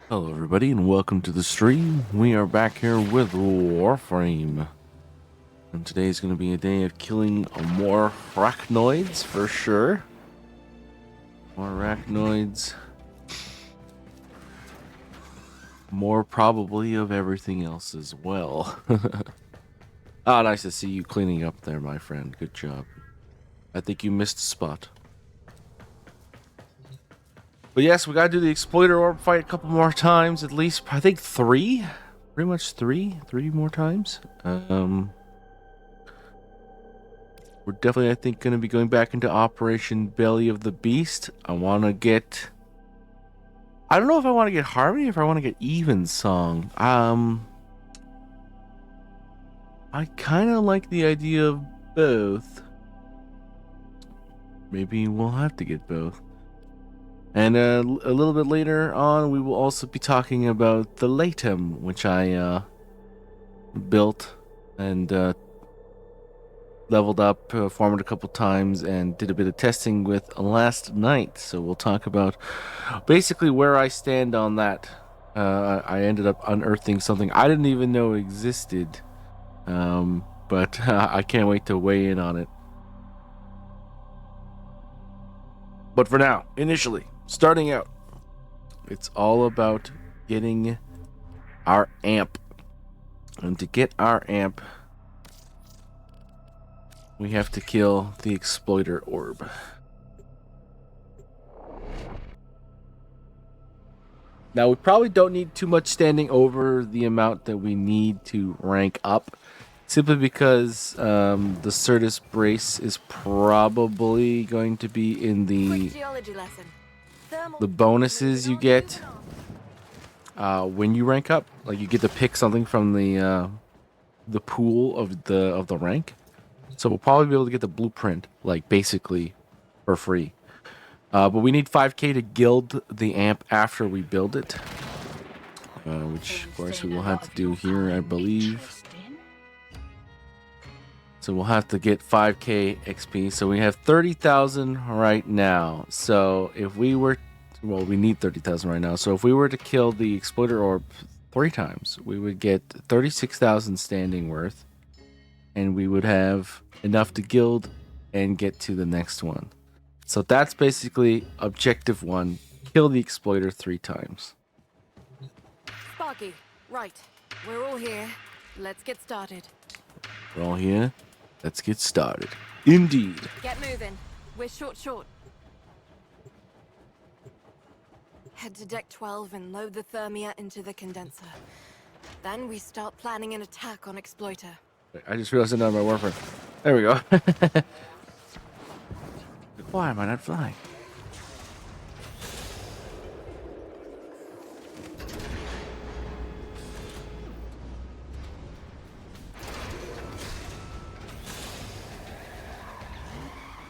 Hello everybody and welcome to the stream. We are back here with Warframe. And today is going to be a day of killing more Raknoids for sure. More Raknoids. More probably of everything else as well. Ah, nice to see you cleaning up there, my friend. Good job. I think you missed a spot. But yes, we gotta do the Exploiter Orb fight a couple more times, at least. I think three? Pretty much three more times. We're definitely, I think, gonna be going back into Operation Belly of the Beast. I wanna get... I don't know if I want to get Harmony or if I want to get Even Song. I kind of like the idea of both. Maybe we'll have to get both. And a little bit later on, we will also be talking about the Laetum, which I built and leveled up, farmed a couple times, and did a bit of testing with last night. So we'll talk about basically where I stand on that. I ended up unearthing something I didn't even know existed, but I can't wait to weigh in on it. But for now, initially, starting out, it's all about getting our amp. And to get our amp, we have to kill the Exploiter Orb. Now, we probably don't need too much standing over the amount that we need to rank up, simply because the Certus Brace is probably going to be in the bonuses you get when you rank up. Like, you get to pick something from the pool of the rank. So we'll probably be able to get the blueprint, like, basically for free. But we need 5k to guild the amp after we build it, which of course we will have to do here, I believe. So we'll have to get 5k XP. So we have 30,000 right now. So if we were, well, we need 30,000 right now. So if we were to kill the Exploiter Orb 3 times, we would get 36,000 standing worth, and we would have enough to guild and get to the next one. So that's basically objective 1. Kill the Exploiter 3 times. Sparky, right. We're all here. Let's get started. We're all here. Let's get started. Indeed. Get moving. We're short. Head to deck 12 and load the thermia into the condenser. Then we start planning an attack on Exploiter. I just realized I'm on my Warframe. There we go. Why am I not flying?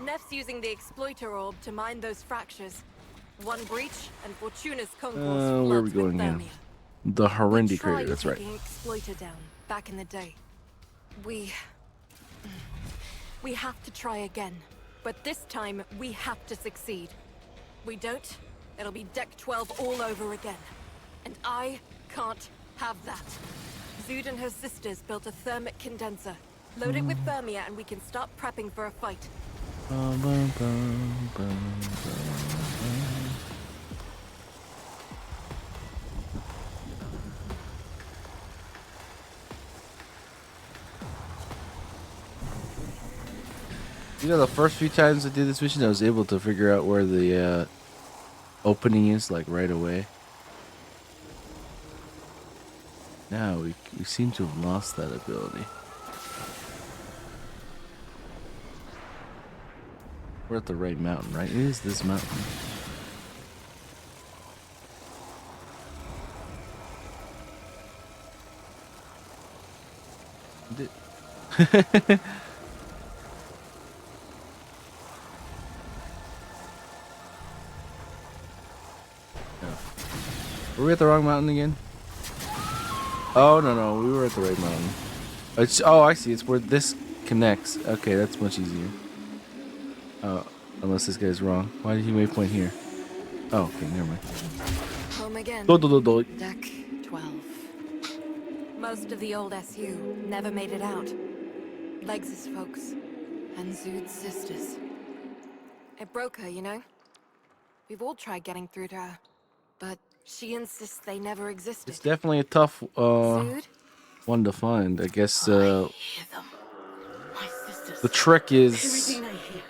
Neff's using the Exploiter orb to mine those fractures. One breach and Fortuna's concourse Where are we floods with going again? thermia. The Harendi We crater, tried that's right. taking Exploiter down back in the day. We have to try again, but this time we have to succeed. We don't, it'll be deck 12 all over again. And I can't have that. Zood and her sisters built a thermic condenser. Load it with thermia and we can start prepping for a fight. You know, the first few times I did this mission, I was able to figure out where the opening is, like, right away. Now, we seem to have lost that ability. We're at the right mountain, right? It is this mountain. Were we at the wrong mountain again? Oh, no, we were at the right mountain. Oh, I see. It's where this connects. Okay, that's much easier. Unless this guy's wrong. Why did he waypoint here? Oh, okay, never mind. Home again. Do. Deck 12. Most of the old SU never made it out. Legs' folks and Zood's sisters. It broke her, you know? We've all tried getting through to her, but she insists they never existed. It's definitely a tough Zood? one to find. I guess I hear them. My sisters. the trick is Everything I hear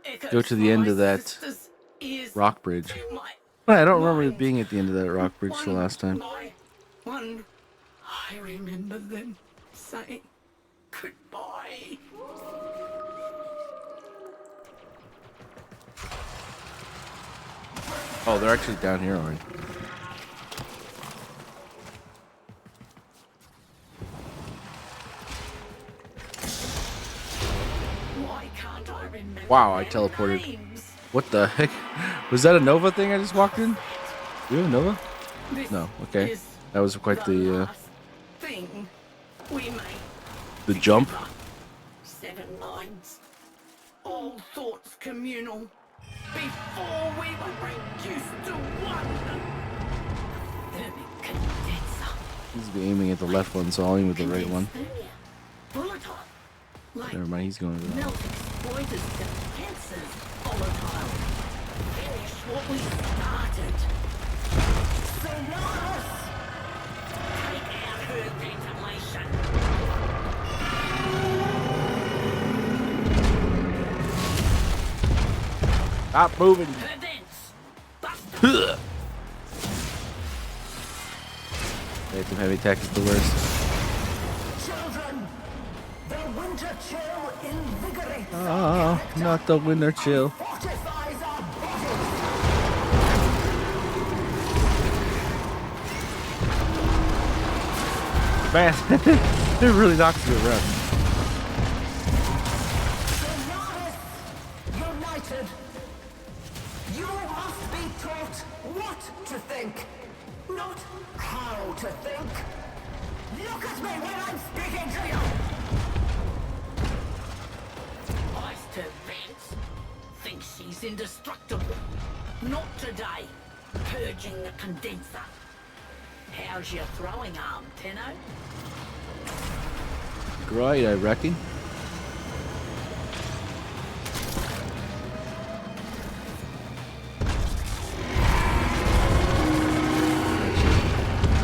echoes go to the from end my of that sisters' ears rock bridge. to my I don't remember mind. it being at the end of that rock bridge the last time. One, I remember them saying goodbye. Oh, they're actually down here already. Why can't I remember Wow, I their teleported. names? What the heck? Was that a Nova thing I just walked in? You have a Nova? This No, okay. is That was quite the last thing we made. the jump. 7 minds, all thoughts communal, before we were reduced to one. Thermic condenser. He's be aiming at the left one, so I'll aim with the right one. Volatile. Like Never mind, he's going to the melt exploiters condensers. Volatile. Finish what we started. Solaris! Take out her ventilation. Stop moving. Condense. Buster. Laetum heavy attack is the worst. Children, the winter chill invigorates Oh, not the winter chill. fortifies our bodies. Man, it really knocks you around. Solaris united. You must be taught what to think, not how to think. Look at me when I'm speaking to you. Meister Vance thinks she's indestructible. Not today. Purging the condenser. How's your throwing arm, Tenno? Great, I reckon.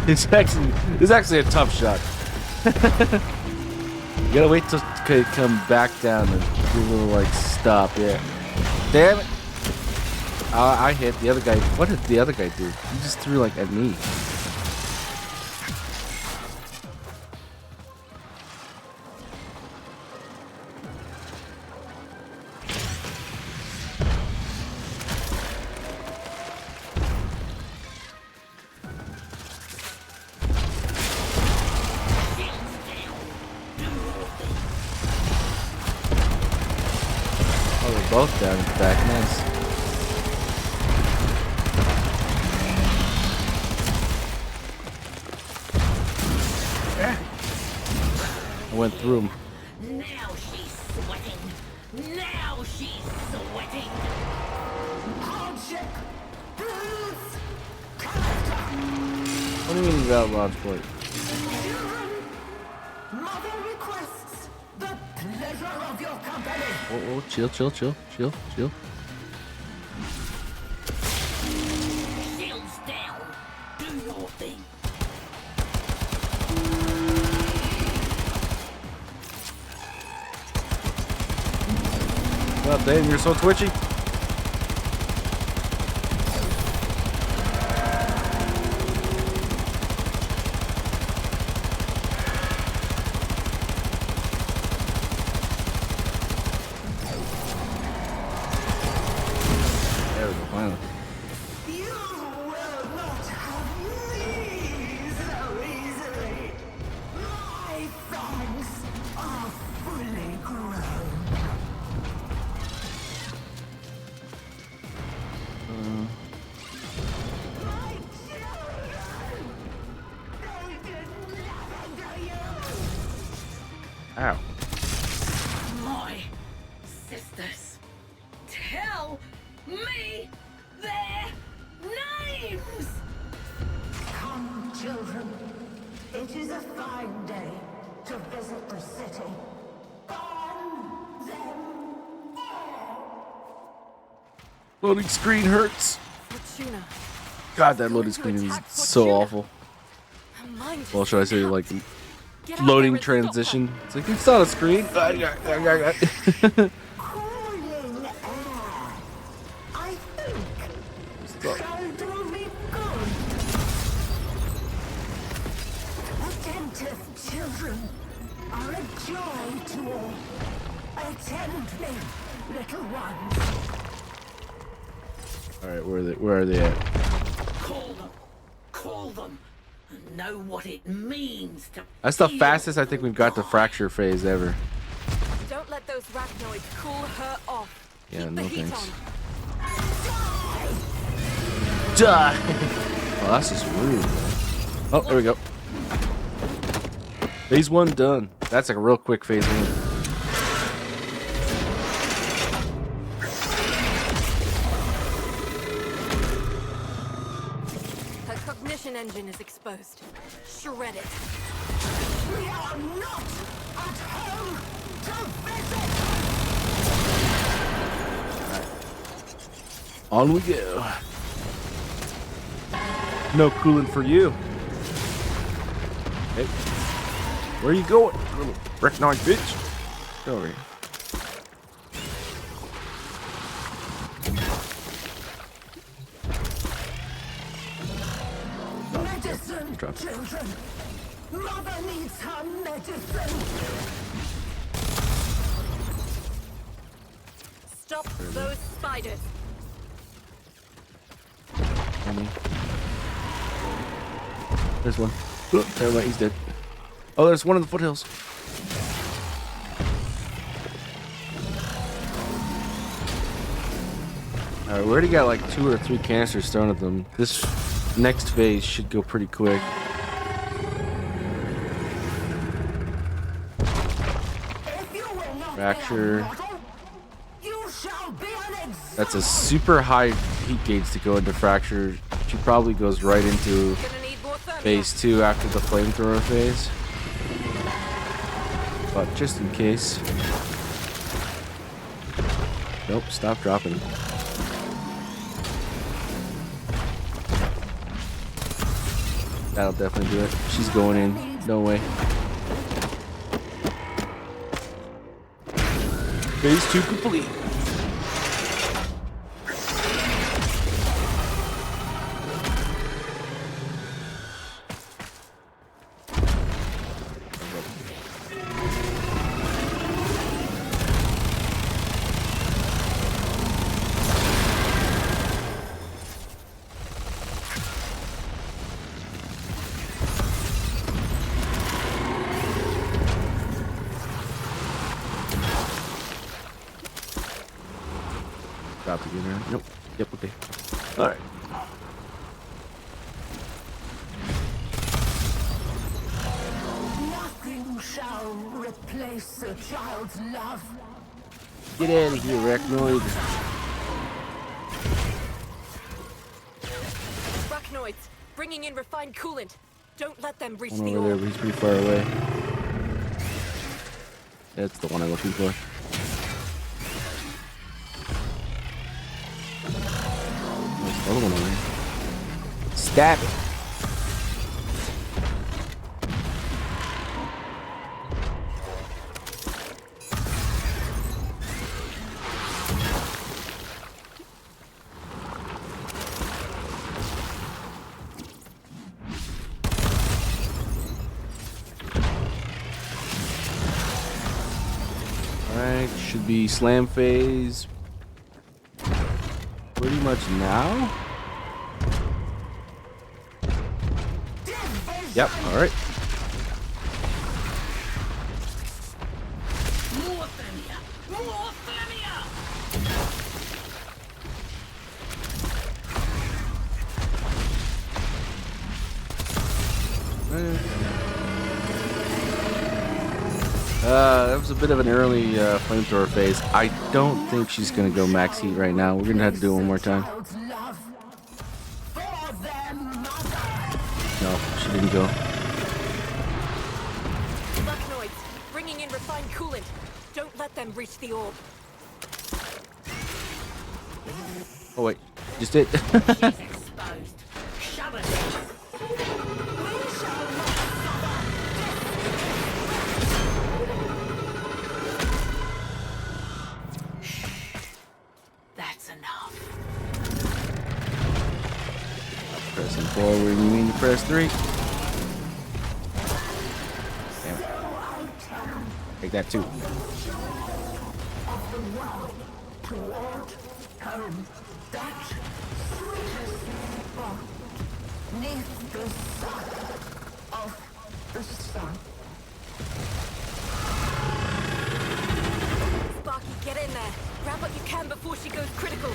It's actually a tough shot. You gotta wait till it come back down and do a little like stop. Yeah. Damn it. I hit the other guy. What did the other guy do? He just threw like at me. Oh, they're both down at the back. Nice. I went through him. Now she's sweating. Now she's sweating. Hardship. Boots. Character. What do you mean about launch point? Children. Mother requests the pleasure of your company. Oh, chill. Shields down. Do your thing. Well, damn, you're so twitchy. There we go, finally. You will not have me so easily. My fangs are fully grown. My children! They did nothing to you! Ow. My sisters. Tell me their names. Come, children. It is a fine day to visit the city. Burn them all! Loading screen hurts. Fortuna. God, that loading screen is so awful. Her mind is Well, should I say like Get out there loading and stop her. transition? It's like it's not a screen. Cooling air. I think shall do me good. Attentive children are a joy to all. Attend me, little ones. All right, where are they at? Call them. Call them. And know what it means to. That's the feel fastest I think we've got to fracture phase ever. Don't let those Raknoids cool her off. Yeah, Keep no the heat thanks. on. Die! Oh, that's just rude. Oh, there we go. Phase 1 done. That's like a real quick phase 1. Her cognition engine is exposed. Shred it. We are not at home to visit. On we go. No cooling for you. Hey. Where are you going, little Raknoid bitch? Get over here. Medicine, Drop it. children. Mother needs her medicine. Stop those spiders. There's one. Oh, never mind, he's dead. Oh, there's one in the foothills. Alright, we already got like 2 or 3 canisters thrown at them. This next phase should go pretty quick. If you will not Fracture. be a model, you shall be an example. That's a super high heat gauge to go into fracture. She probably goes right into Gonna need more thermia. phase 2 after the flamethrower phase. But just in case. Nope, stop dropping. That'll definitely do it. She's going in. No way. Phase 2 complete. to get her. Nope. Yep. Okay. All right. Nothing shall replace a child's love. Get out of here, Raknoid. Raknoids, bringing in refined coolant. Don't let them reach One the over there, orb. but he's pretty far away. That's the one I'm looking for. There's another one over here. Stab it. Alright, should be slam phase pretty much now. Yep, alright. More Thermia! More Thermia! That was a bit of an early flamethrower phase. I don't think she's gonna go max heat right now. We're gonna have to do it one more time. Child's love. For their mother. No, she didn't go. Raknoids, bringing in refined coolant. Don't let them reach the orb. Oh wait, just did. She's exposed. Shove it in. That's enough. Pressing forward, you mean to press 3? Damn it. Take that too. Toward home. That sweetest spot. Neath the sun of the sun. Sparky, get in there. Grab what you can before she goes critical.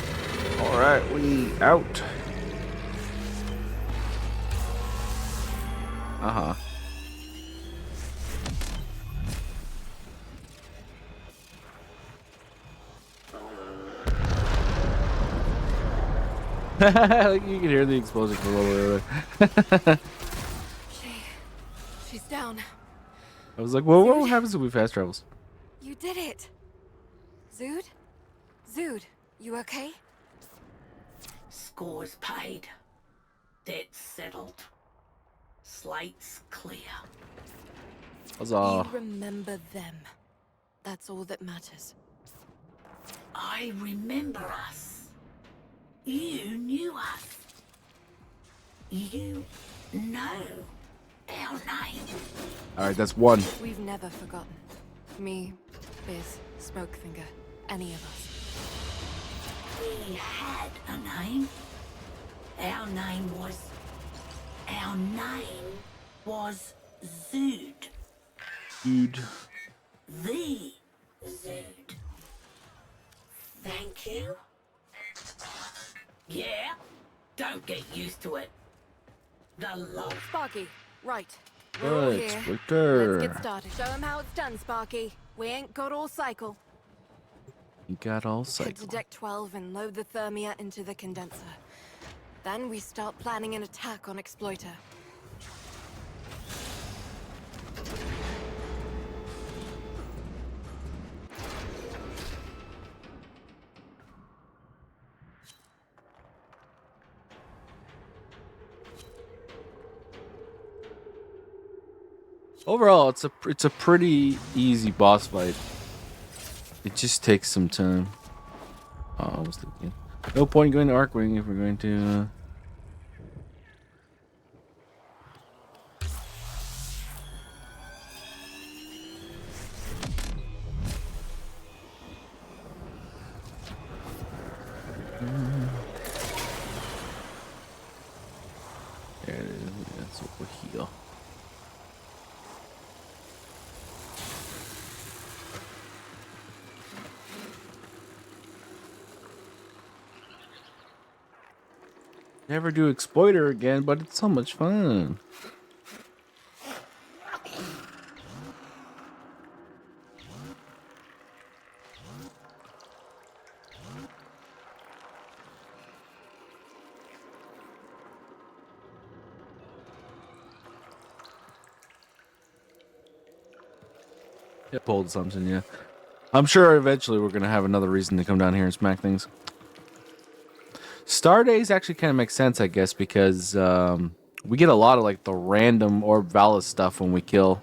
Alright, we out. Uh-huh. Like you can hear the explosion from over there. She's down. I was like, whoa, what happens if we fast travels? You did it. Zood? Zood, you okay? Scores paid. Debts settled. Slates clear. Huzzah. You remember them. That's all that matters. I remember us. You knew us. You know our name. Alright, that's one. We've never forgotten. Me, Biz, Smokefinger, any of us. We had a name. Our name was Zood. Dude. The Zood. Thank you. Yeah? Don't get used to it. The love. Sparky, right. We're all Right, here. Spectre. Let's get started. Show him how it's done, Sparky. We ain't got all cycle. You got all Head to cycle. deck 12 and load the Thermia into the condenser. Then we start planning an attack on Exploiter. Overall, it's a pretty easy boss fight. It just takes some time. Oh, I was thinking. No point going to Arcwing if we're going to. There it is. That's what we'll heal. Never do exploiter again, but it's so much fun. Yeah, bold assumption, yeah. I'm sure eventually we're gonna have another reason to come down here and smack things. Star days actually kind of make sense, I guess, because we get a lot of like the random Orb Valis stuff when we kill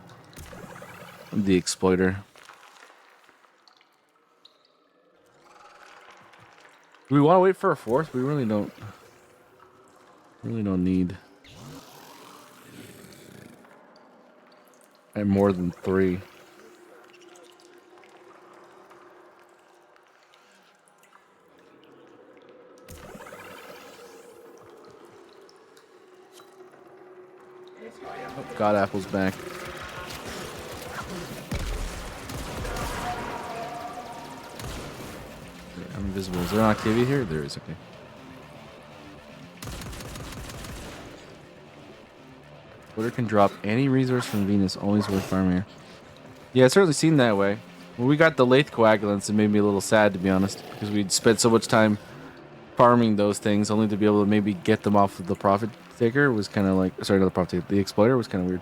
the exploiter. Do we want to wait for a fourth? We really don't. Really don't need. And more than 3. Oh, God Apple's back. I'm invisible. Is there an Octavia here? There is, okay. Twitter can drop any resource from Venus, always worth farming here. Yeah, it certainly seemed that way. When we got the Lathe coagulants, it made me a little sad, to be honest, because we'd spent so much time farming those things, only to be able to maybe get them off of the Prophet Taker was kind of like... Sorry, not the Prophet Taker. The Exploiter was kind of weird.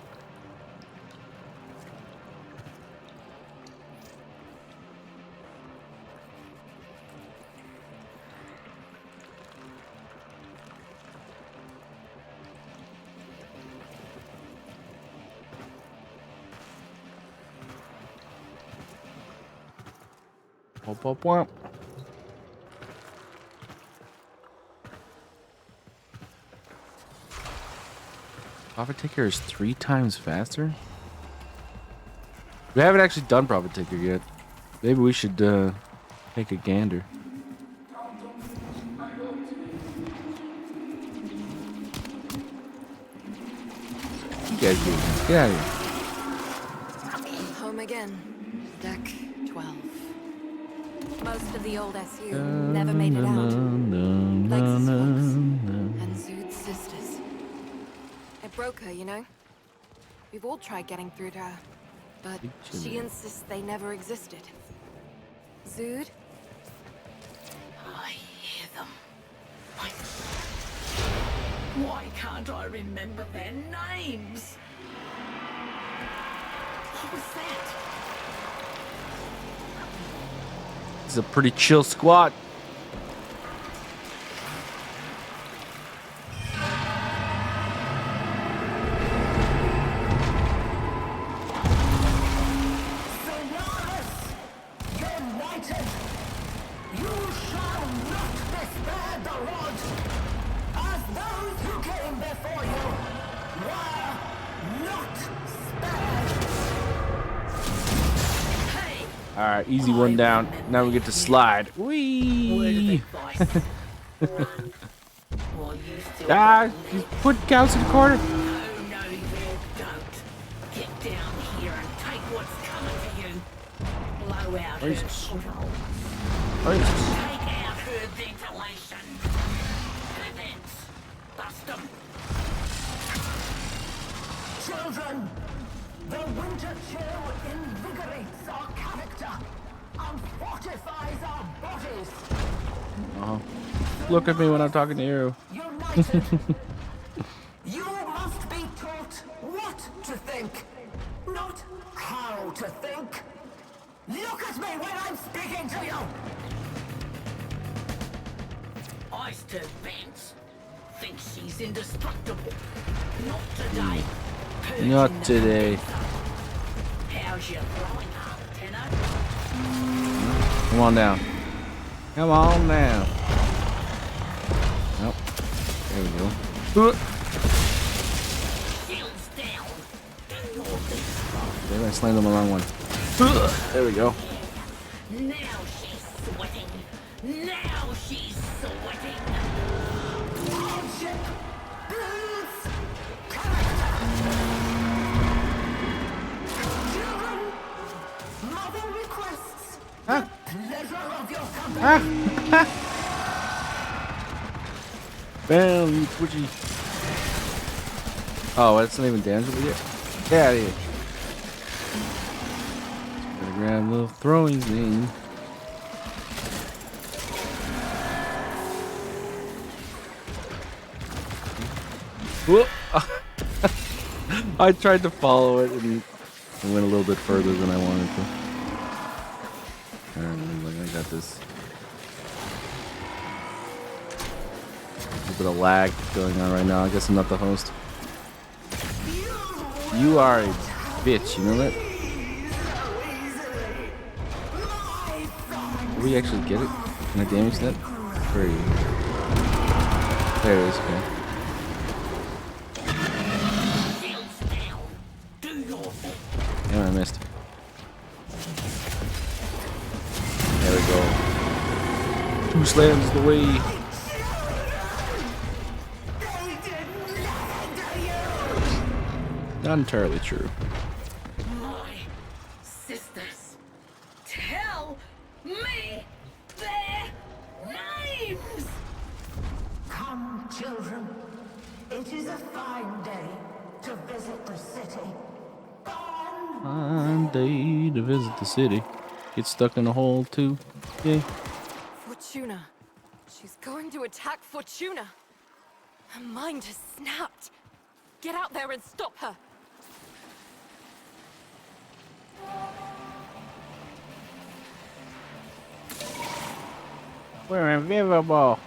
Womp, womp, womp. Prophet Taker is 3 times faster? We haven't actually done Prophet Taker yet. Maybe we should take a gander. You guys get out of here. Home again. Deck 12. Most of the old SU never made it out. Legs' folks and Zood's sisters. It broke her, you know? We've all tried getting through to her, but she insists they never existed. Zood? I hear them. Why can't I remember their names? What was that? It's a pretty chill squad. Alright, easy one down. Now we get to slide. Whee! Ah, he's put cows in the corner. No, you don't. Get down here and take what's coming to you. Blow out her control. Take out her ventilation. Vents. Bust them. Children, the winter chill invigorates our character and fortifies our bodies. Look at me when I'm talking to you. United, you must be taught what to think, not how to think. Look at me when I'm speaking to you. Oyster Vents thinks she's indestructible. Not today. Not today. How's your throwing up, Tenno? Come on down. Come on down. Nope. There we go. Shields down. Maybe I slammed on the wrong one. There we go. Now she's sweating. Now she's sweating. Hardship builds character. Children, mother requests the pleasure of your company. Bam, you twitchy. Oh, that's not even damageable yet. Get out of here. Gotta grab the throwing thing. Whoop. I tried to follow it and it went a little bit further than I wanted to. Alright, I got this. A little bit of lag going on right now. I guess I'm not the host. You are a bitch, you know that? Will we actually get it? Can I damage that? Where are you? There it is, okay. Damn, I missed. There we go. 2 slams the way. Not entirely true. My sisters, tell me their names! Come, children. It is a fine day to visit the city. Fine day to visit the city. Get stuck in a hole too. Yeah. Fortuna. She's going to attack Fortuna. Her mind has snapped. Get out there and stop her. We're invisible.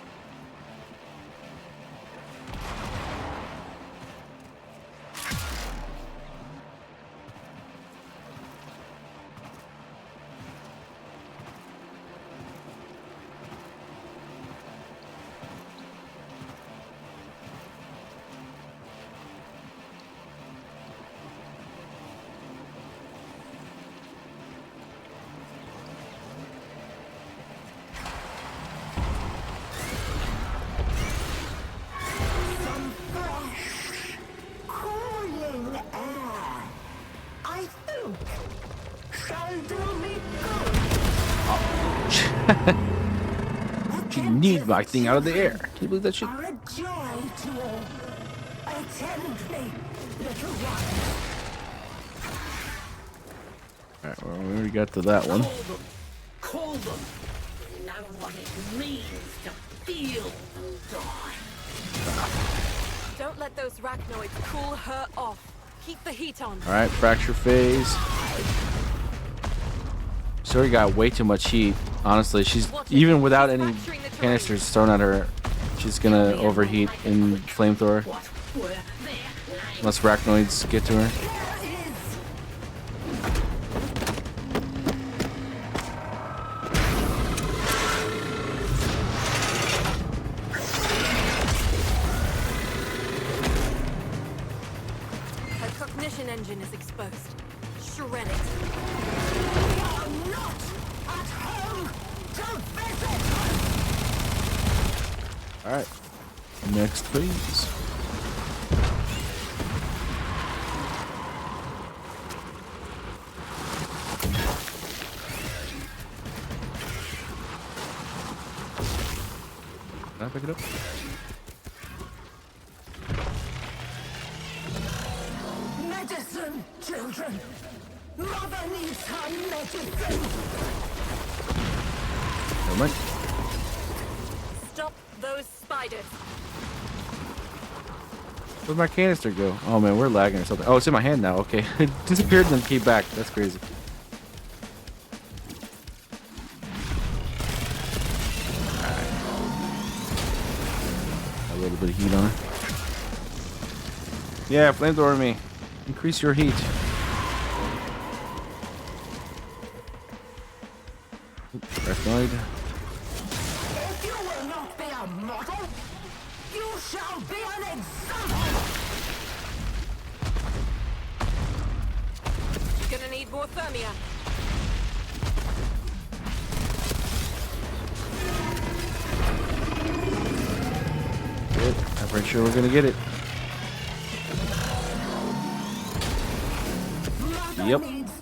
Cooling air. I think shall do me good. She needs my thing out of the air. Can you believe that shit? Are a joy to all. Attend me, little one. Alright, well, we already got to that one. Call them. Know what it means to feel them die. Don't let those Raknoids cool her off. Keep the heat on. Alright, fracture phase. She's already got way too much heat. Honestly, she's even without any canisters thrown at her, she's gonna overheat in flamethrower. What were their names? Unless Raknoids get to her. Her cognition engine is exposed. Shred it. We are not at home to visit. Alright. Next phase. Can I pick it up? Medicine, children. Mother needs her medicine. Never mind. Stop those spiders. Where'd my canister go? Oh man, we're lagging or something. Oh, it's in my hand now. Okay. It disappeared and then came back. That's crazy. Alright. A little bit of heat on her. Yeah, flamethrower me. Increase your heat. Raknoid. If you will not be a model, you shall be an example. Gonna need more thermia. Good. I'm pretty sure we're gonna get it. Mother Yep. needs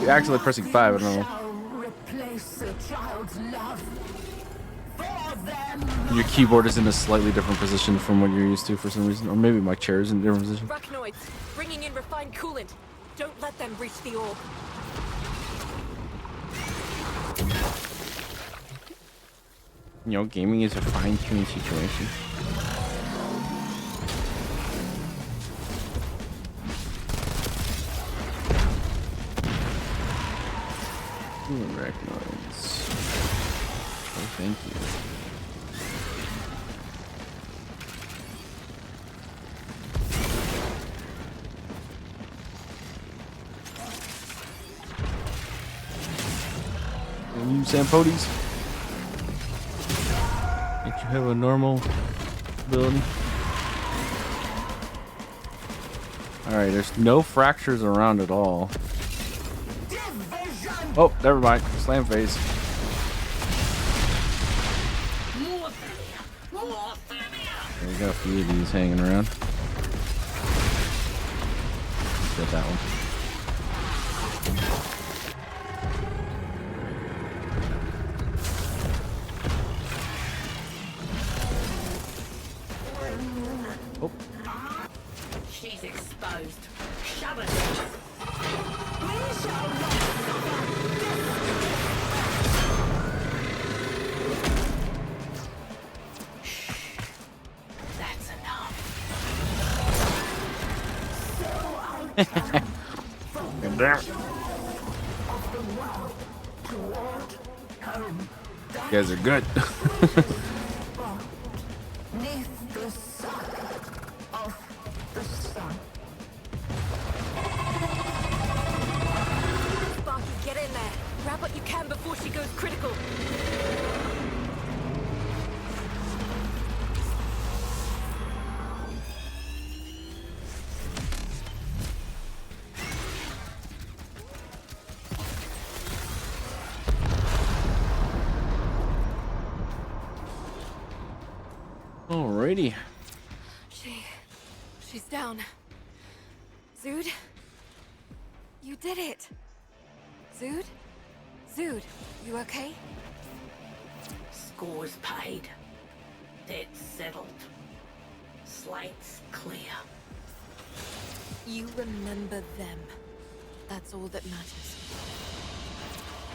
accidentally pressing 5. I don't know. Shall replace a child's love for them. Your keyboard is in a slightly different position from what you're used to for some reason, or maybe my chair is in a different position. Raknoids, bringing in refined coolant. Don't let them reach the orb. You know, gaming is a fine-tuned situation. Ooh, Raknoids. Oh, thank you. And you Sampodes? Can't you have a normal ability? Alright, there's no fractures around at all. Oh, never mind. Slam phase. We got a few of these hanging around. Get that one. Oh. She's exposed. Shove it. That's enough. You guys are good. Neath the sun of the sun. Sparky, get in there. Grab what you can before she goes critical. Alrighty. She's down. Zood? You did it. Zood? Zood, you okay? Scores paid. Debts settled. Slates clear. You remember them. That's all that matters.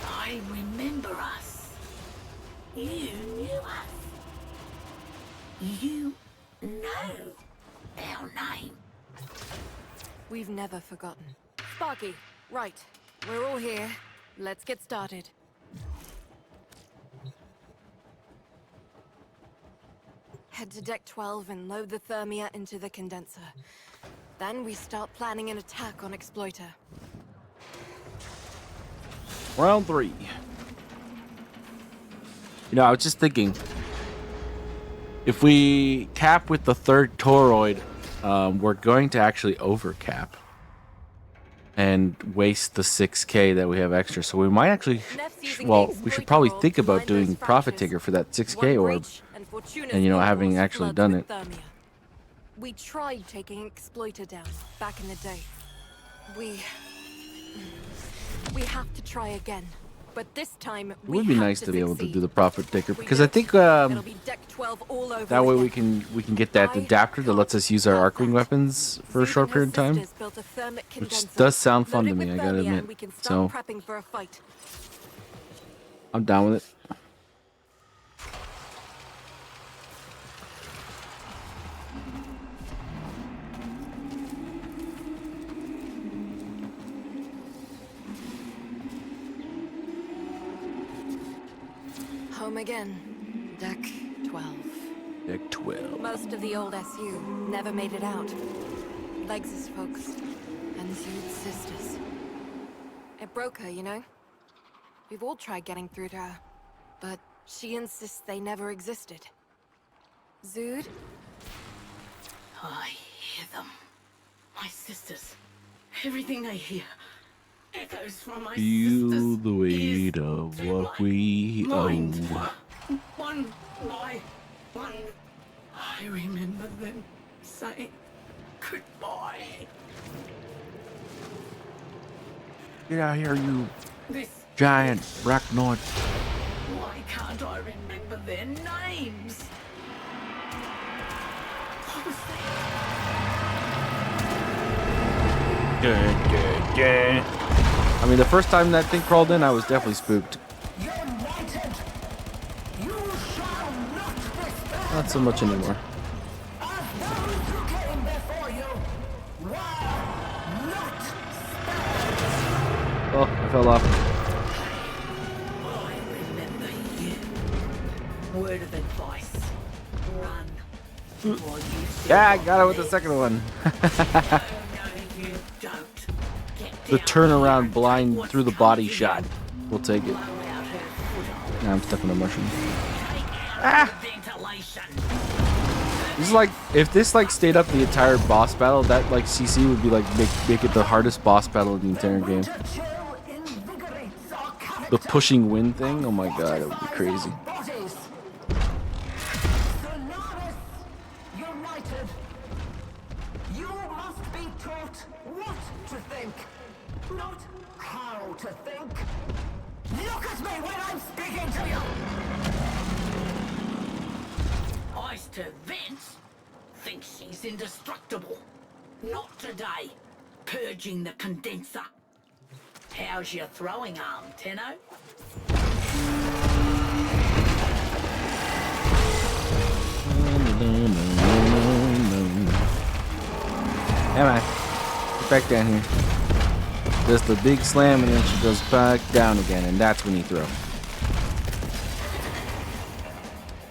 I remember us. You knew us. You know our name. We've never forgotten. Sparky, right. We're all here. Let's get started. Head to Deck 12 and load the Thermia into the condenser. Then we start planning an attack on Exploiter. Round 3. You know, I was just thinking, if we cap with the third toroid, we're going to actually overcap and waste the 6k that we have extra. So we might actually, well, we should probably think about doing Profit Taker for that 6k orb, and you know, having actually done it. We tried taking Exploiter down back in the day. We have to try again. But this time It would be nice to be able to do the Profit Taker, because I think It'll be Deck 12 all over that way again. we can get that adapter that lets us use our Arcwing weapons for a short period of time, which does sound fun to me, I gotta admit. So Prepping for a fight. I'm down with it. Home again. Deck 12. Deck 12. Most of the old SU never made it out. Legs' folks and Zood's sisters. It broke her, you know? We've all tried getting through to her, but she insists they never existed. Zood? I hear them. My sisters. Everything I hear echoes from my Feel sisters. the weight of what we owe. One by one, I remember them saying goodbye. Get out here, you This. giant Raknoid. Why can't I remember their names? What was that? I mean, the first time that thing crawled in, I was definitely spooked. United, you shall not withstand. Not so much anymore. As those who came before you were not spared. Oh, I fell off. I remember you. Word of advice. Run. Or you Yeah, I got it with the second one. No, you don't. Get The down turnaround here and blind take through the what's body coming shot. to We'll take you. it. Blow out her foothold. Now I'm stuck in a mushroom. Take out her ventilation. This is like, if this like stayed up the entire boss battle, that like CC would be like make it the hardest boss battle in the entire game. To chill invigorates our character. The pushing wind thing, oh my god, it would be crazy. Bodies. Solaris united. You must be taught what to think, not how to think. Look at me when I'm speaking to you. Eyes to Vince thinks she's indestructible. Not today. Purging the condenser. How's your throwing arm, Tenno? Come on, get back down here. Just a big slam and then she goes back down again, and that's when you throw.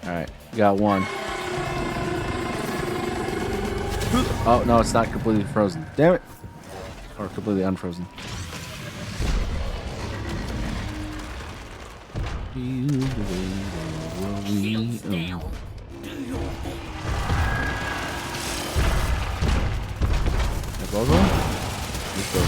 Alright, got one. Oh, no, it's not completely frozen. Damn it. Or completely unfrozen. Shields down. Do your thing. That's all going? Let's go.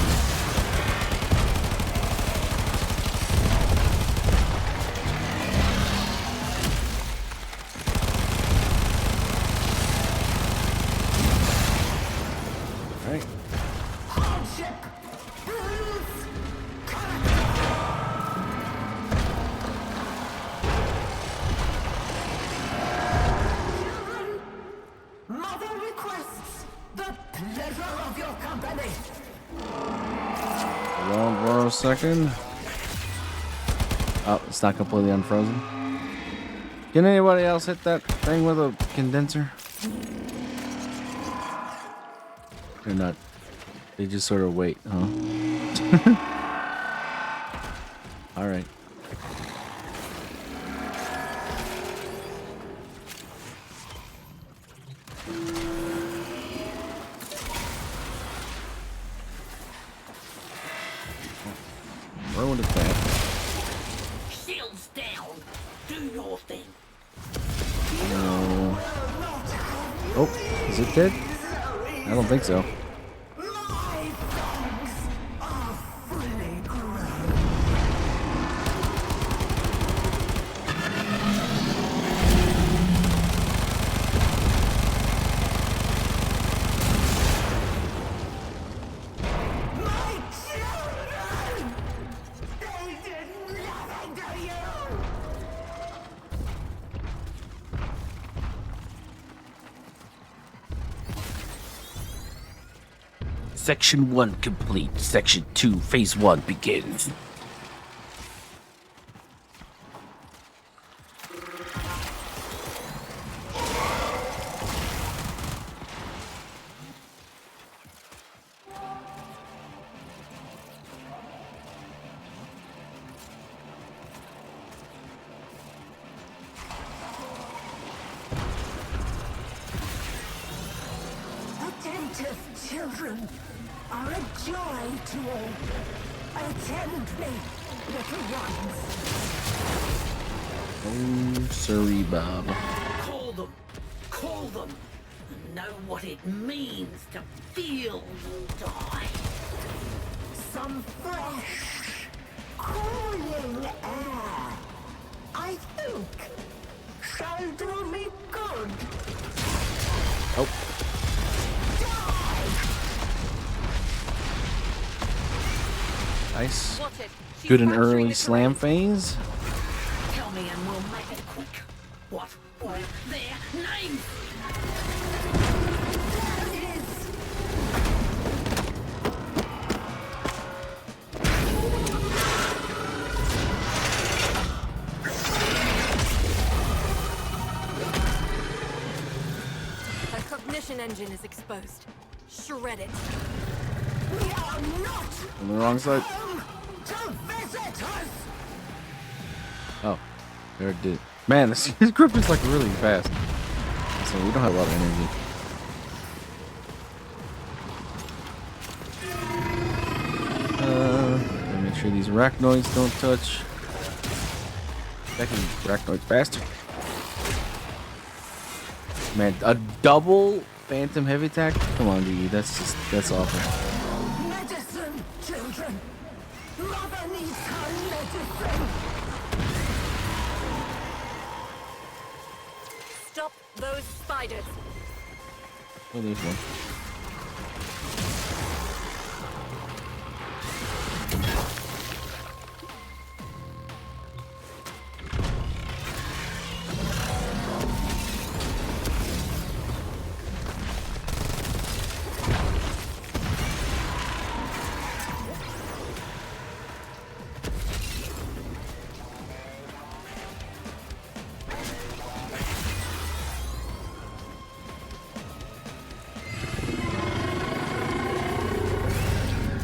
Alright. Hardship builds children. Mother requests the pleasure of your company. Hold on for a second. Oh, it's not completely unfrozen. Can anybody else hit that thing with a condenser? They're not. They just sort of wait, huh? Alright. Ruined it back. Shields down. Do your thing. Oh, is it dead? I don't think so. My dogs are fully grown. My children! They did nothing to you! Section 1 complete. Section 2, phase 1 begins. Attentive children are a joy to all. Attend me, little ones. Oh, sorry, Bob. Call them. Call them. And know what it means to feel die. Some fresh, cooling air, I think, shall do me good. Oh, I Nice. Watch it. She's Good and fracturing early the slam terrains. phase. Tell me and we'll make it quick. What were their names? Her cognition engine is exposed. Shred it. We are not On the wrong side. home to visitors! Oh, there it did. Man, this group is like really fast. So we don't have a lot of energy. Gotta make sure these Raknoids don't touch. Attacking Raknoids faster. Man, a double Phantom Heavy Attack? Come on, DE. That's awful. Medicine, children! Mother needs her medicine! Stop those spiders. Oh, there's one.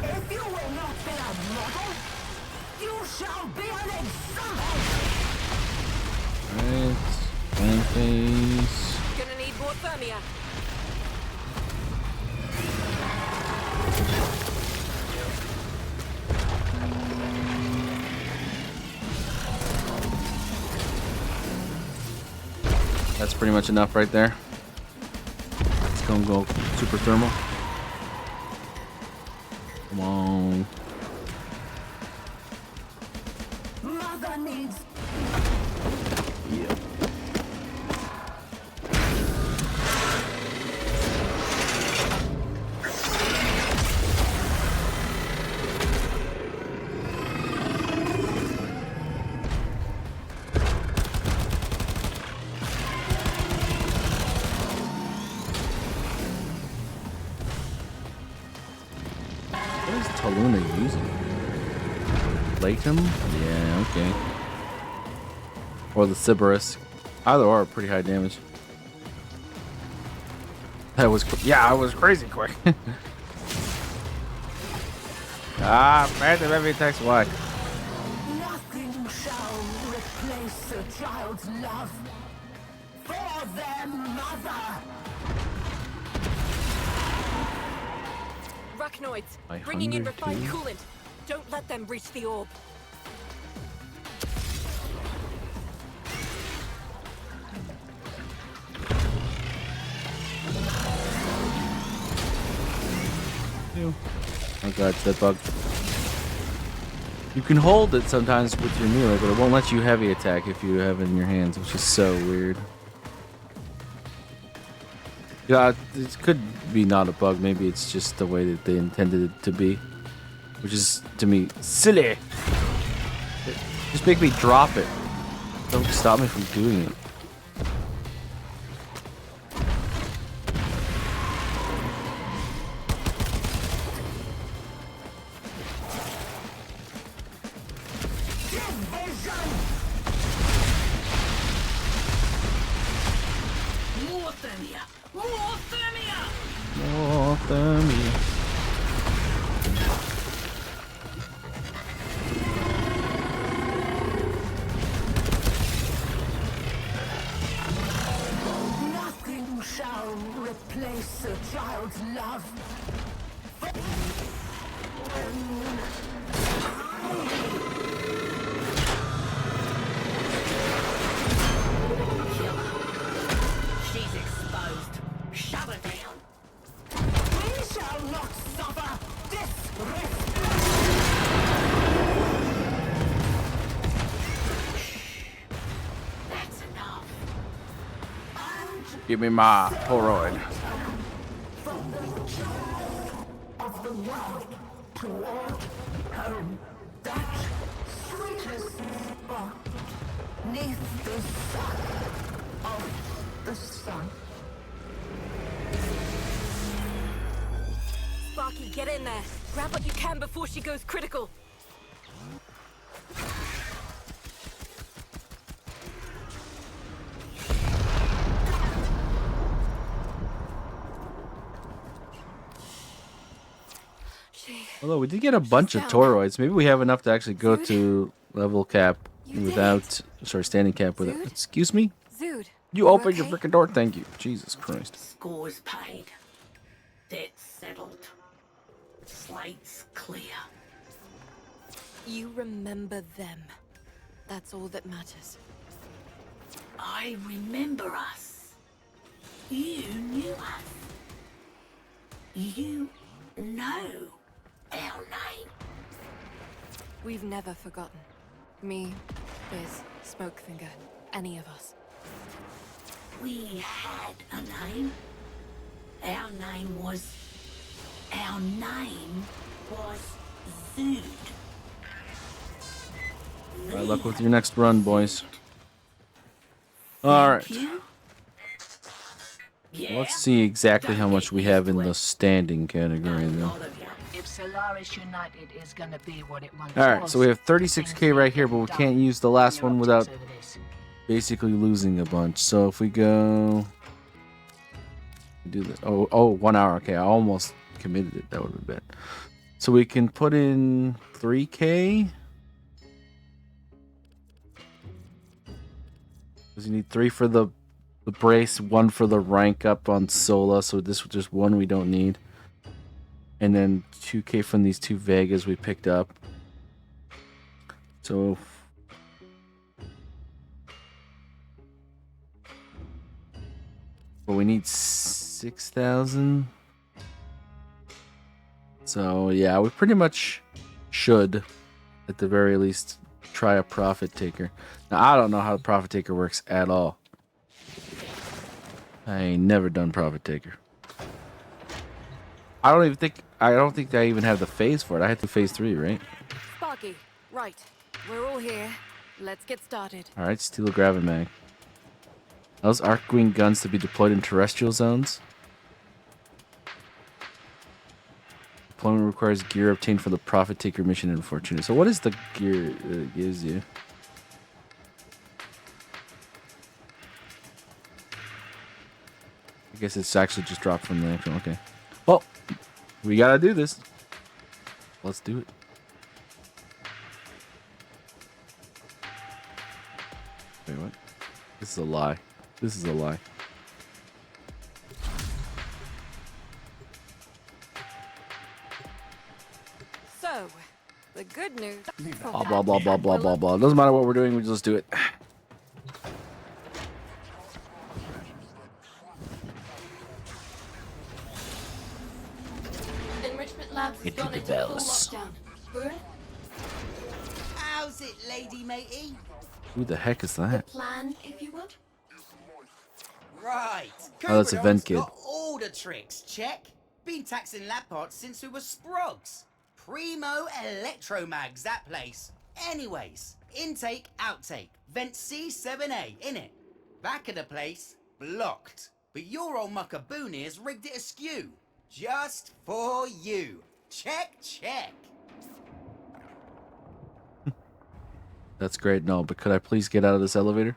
If you will not be a model, you shall be an example! Alright. Slam phase. Gonna need more thermia. That's pretty much enough right there. It's gonna go super thermal. Come on. Mother needs Yeah. What is Taluna using? Laetum? Yeah, okay. Or the Sybaris. Either or are pretty high damage. That was yeah, I was crazy quick. Phantom Heavy Attacks why? nothing shall replace a child's love for their mother. Raknoids, My bringing in hunger refined too? coolant. Don't let them reach the orb. Oh god, it's that bug. You can hold it sometimes with your melee, but it won't let you heavy attack if you have it in your hands, which is so weird. Yeah, it could be not a bug. Maybe it's just the way that they intended it to be, which is to me silly. Just make me drop it. Don't stop me from doing it. More thermia! More thermia! Oh, thermia. Nothing shall replace a child's love. She's exposed. Shut her down. We shall not suffer disrespect. That's enough. Give me my Polaroid. From the joy of the world toward home. Get in there. Grab what you can before she goes critical. Although we did get a bunch of toroids. Maybe we have enough to actually go to level cap without... Sorry, standing cap without... Excuse me? Zood, You opened your freaking door. Thank you. Jesus Christ. Scores paid. Debts settled. Slates clear. You remember them. That's all that matters. I remember us. You knew us. You know our name. We've never forgotten. Me, Biz, Smokefinger, any of us. We had a name. Our name was Zood. Alright, luck with your next run, boys. Alright. Let's see exactly how much we have in the standing category, then. If Solaris United is gonna be what it once Alright, was, so we have 36k right here, but we can't use the last one without basically losing a bunch. So if we go... do this. Oh, 1 hour. Okay, I almost committed it. That would have been bad. So we can put in 3k. Because you need 3 for the brace, 1 for the rank up on Sola. So this was just 1 we don't need. And then 2k from these 2 Vegas we picked up. So... but we need 6,000. So yeah, we pretty much should, at the very least, try a profit taker. Now I don't know how the profit taker works at all. I ain't never done profit taker. I don't think I even have the phase for it. I had to phase 3, right? Sparky, right. We're all here. Let's get started. All right, steal a Gravimag. Those Arcwing guns to be deployed in terrestrial zones. Deployment requires gear obtained for the Profit Taker mission in Fortuna. So what is the gear that it gives you? I guess it's actually just dropped from the actual... Okay. Well, we gotta do this. Let's do it. Wait, what? This is a lie. This is a lie. So, the good news... Blah, blah, blah, blah, blah, blah, blah. Doesn't matter what we're doing, we just do it. Enrichment labs Get to gone the into full bells. lockdown. Boone, How's it, lady matey? Who the heck is that? plan, if you would. Right. Oh, that's a vent kid. Got all the tricks, check. Been taxing lab parts since we were sprogs. Primo electromags, that place. Anyways, intake, outtake. Vent C7A, innit? Back of the place, blocked. But your old muckaboonies rigged it askew. Just for you. Check, check. That's great. No, but could I please get out of this elevator?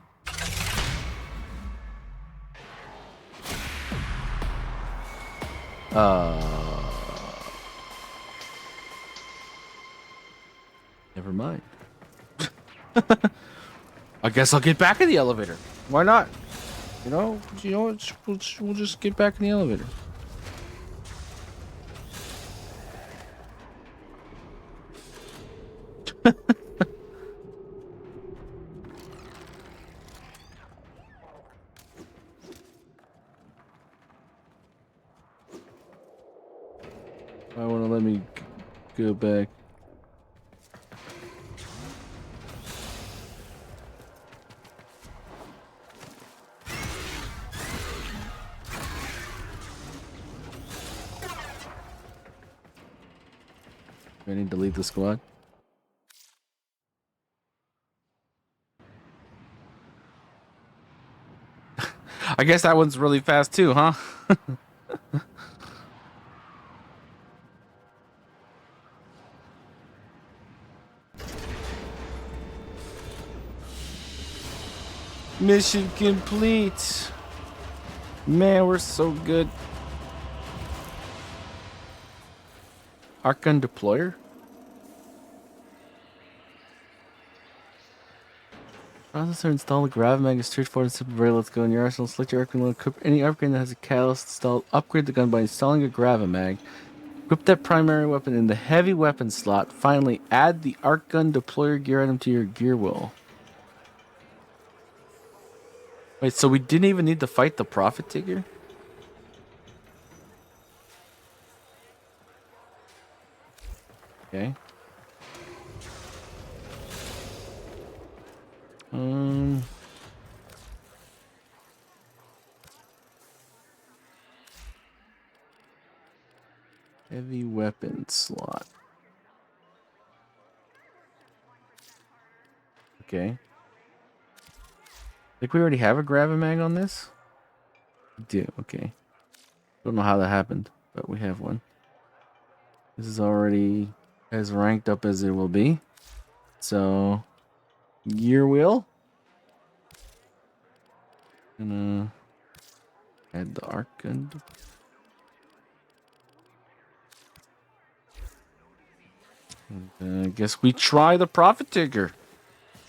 Never mind. I guess I'll get back in the elevator. Why not? You know, we'll just get back in the elevator. I want to let me go back. I need to leave the squad. I guess that one's really fast too, huh? Mission complete. Man, we're so good. Arc gun deployer? Processor install a Gravamag is straightforward and simple. Very let's go in your arsenal. Select your arc gun. Equip any upgrade that has a catalyst installed. Upgrade the gun by installing a Gravamag. Equip that primary weapon in the heavy weapon slot. Finally, add the arc gun deployer gear item to your gear wheel. Wait, so we didn't even need to fight the Profit Taker? Okay. Heavy weapon slot. Okay. Think we already have a Gravamag on this? We do, okay. Don't know how that happened, but we have one. This is already as ranked up as it will be. So, gear wheel. Gonna add the arc gun. I guess we try the Profit Taker.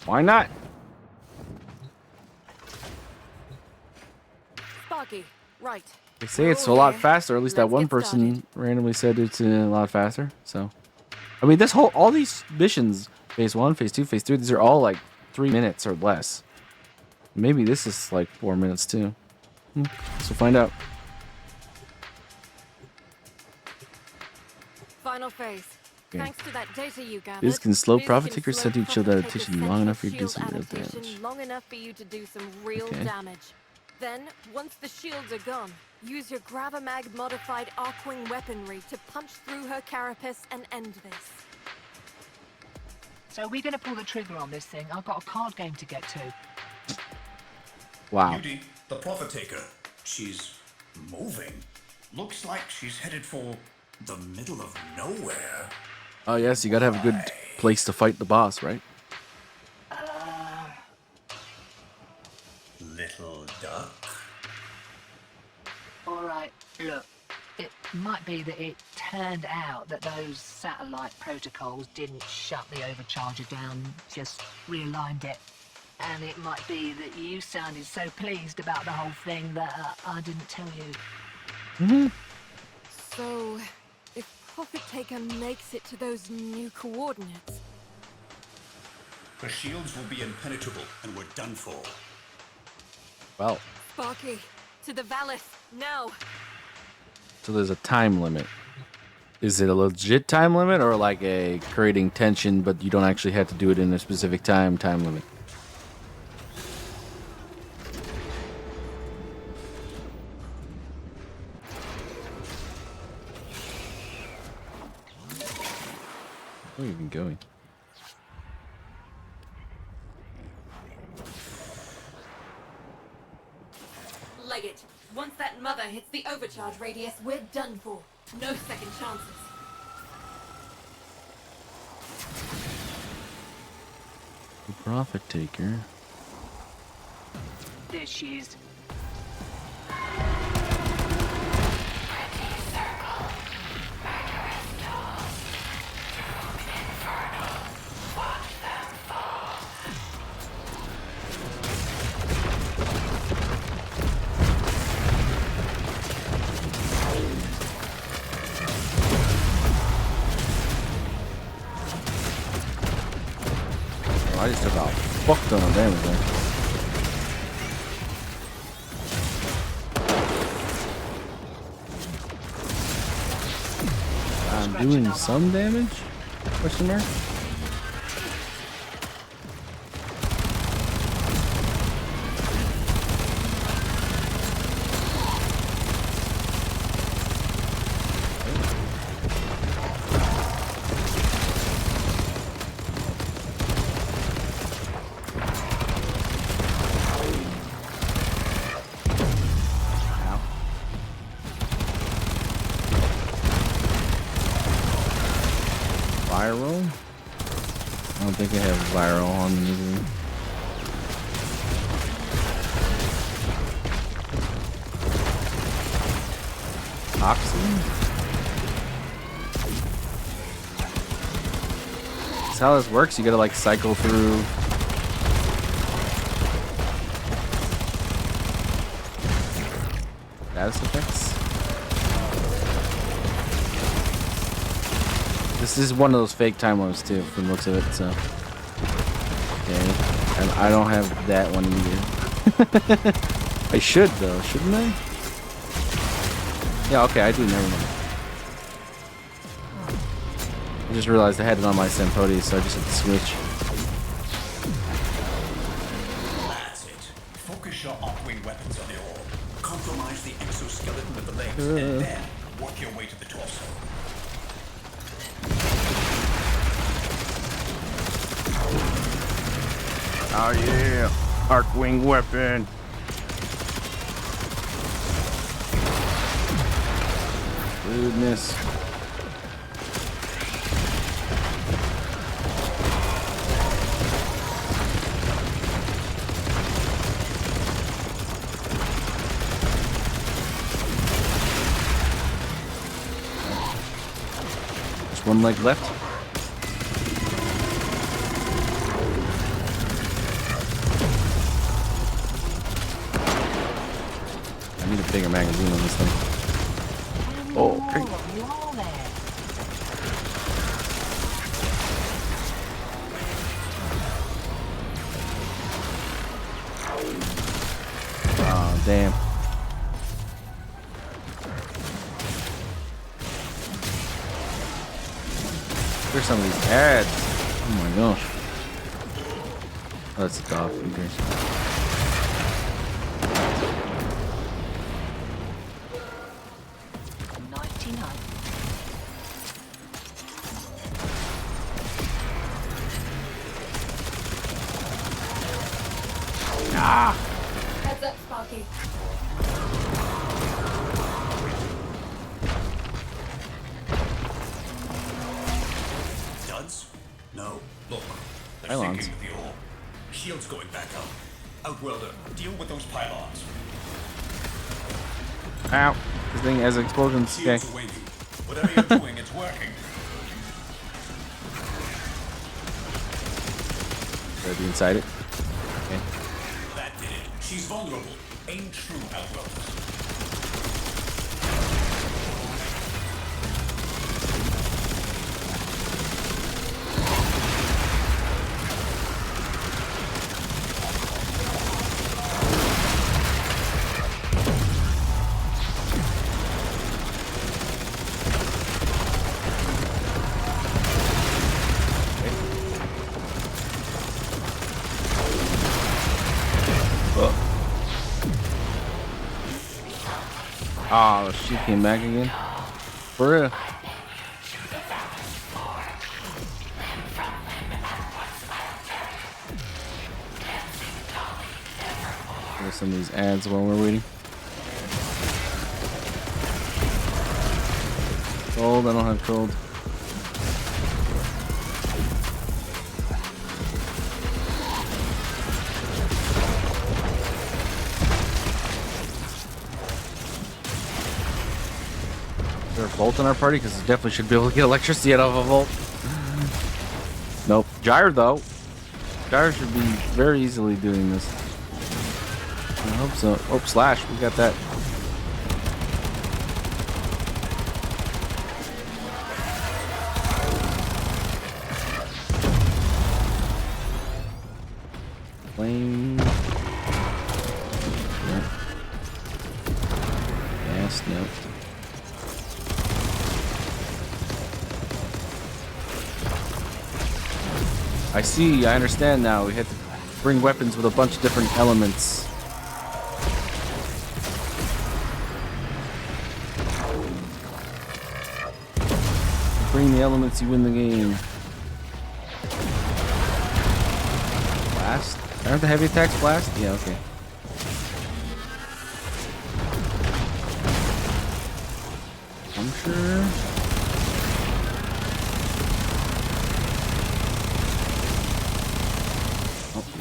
Why not? Sparky, right. They say it's a lot faster. At least that one person randomly said it's a lot faster. So, I mean, all these missions, phase 1, phase 2, phase 3, these are all like 3 minutes or less. Maybe this is like 4 minutes too. So we'll find out. Final phase. Okay. Thanks to that data you gathered, This can slow Biz Profit can Taker slow send each Profit other Taker's adaptation long enough for you to do central some real shield adaptation damage. long enough for you to do some real Okay. damage. Then, once the shields are gone, use your Gravamag modified Arcwing weaponry to punch through her carapace and end this. So we're gonna pull the trigger on this thing. I've got a card game to get to. Wow. Beauty, the Profit Taker. She's moving. Looks like she's headed for the middle of nowhere. Oh yes, you gotta have a good place to fight the boss, right? Little duck. Alright, look. It might be that it turned out that those satellite protocols didn't shut the overcharger down, just realigned it. And it might be that you sounded so pleased about the whole thing that I didn't tell you. So, if Profit Taker makes it to those new coordinates, Her shields will be impenetrable, and we're done for. Well, Sparky, to the Valith, now! so there's a time limit. Is it a legit time limit or like a creating tension, but you don't actually have to do it in a specific time limit? Where are you even going? Leg it. Once that mother hits the overcharge radius, we're done for. No second chances. The Profit Taker. There she is. I just took a fuck ton of damage there. I'm doing some damage? Question mark? Viral? I don't think I have viral on me. Oxy? That's how this works. You gotta like cycle through. Status effects. This is one of those fake time warps too, from the looks of it. So, okay, and I don't have that one either. I should though, shouldn't I? Yeah, okay, I do. Never mind. I just realized I had it on my Sempodi, so I just had to switch. That's it. Focus your arc-wing weapons on the orb. Compromise the exoskeleton of the legs, and then work your way to the torso. Oh yeah, arc-wing weapon. Goodness. Just one leg left. I need a bigger magazine on this thing. Oh, great. Oh, damn. There's some of these ads. Oh my gosh. Oh, that's a dog. Who cares? Heads up, Sparky. Duds? No. Look, they're Pylons. sinking with the orb. Shield's going back up. Outworlder, deal with those pylons. Ow. This thing has explosions. Okay. Shield's waiting. Whatever you're doing, it's working. Gotta be inside it. Okay. That did it. She's vulnerable. Aim true, Outworlders. Oh, she came back again. For real. There's some of these ads while we're waiting. Cold, I don't have cold. Is there a Volt in our party? Because it definitely should be able to get electricity out of a Volt. Nope. Gyre, though. Gyre should be very easily doing this. I hope so. Oh, Slash. We got that. Flame. Nope. Gas. Nope. I see, I understand now. We had to bring weapons with a bunch of different elements. Bring the elements, you win the game. Blast? Aren't the heavy attacks blast? Yeah, okay. I'm sure.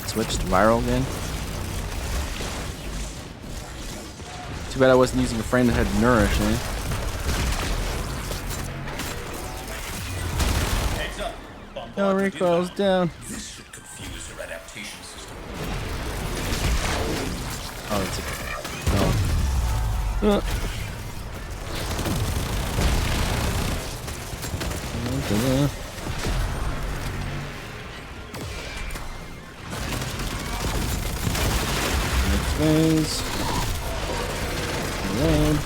Switched viral again. Too bad I wasn't using a frame that had nourish, eh? No recoils down. This should confuse your adaptation system. Oh, it's a. No. Next phase. Around.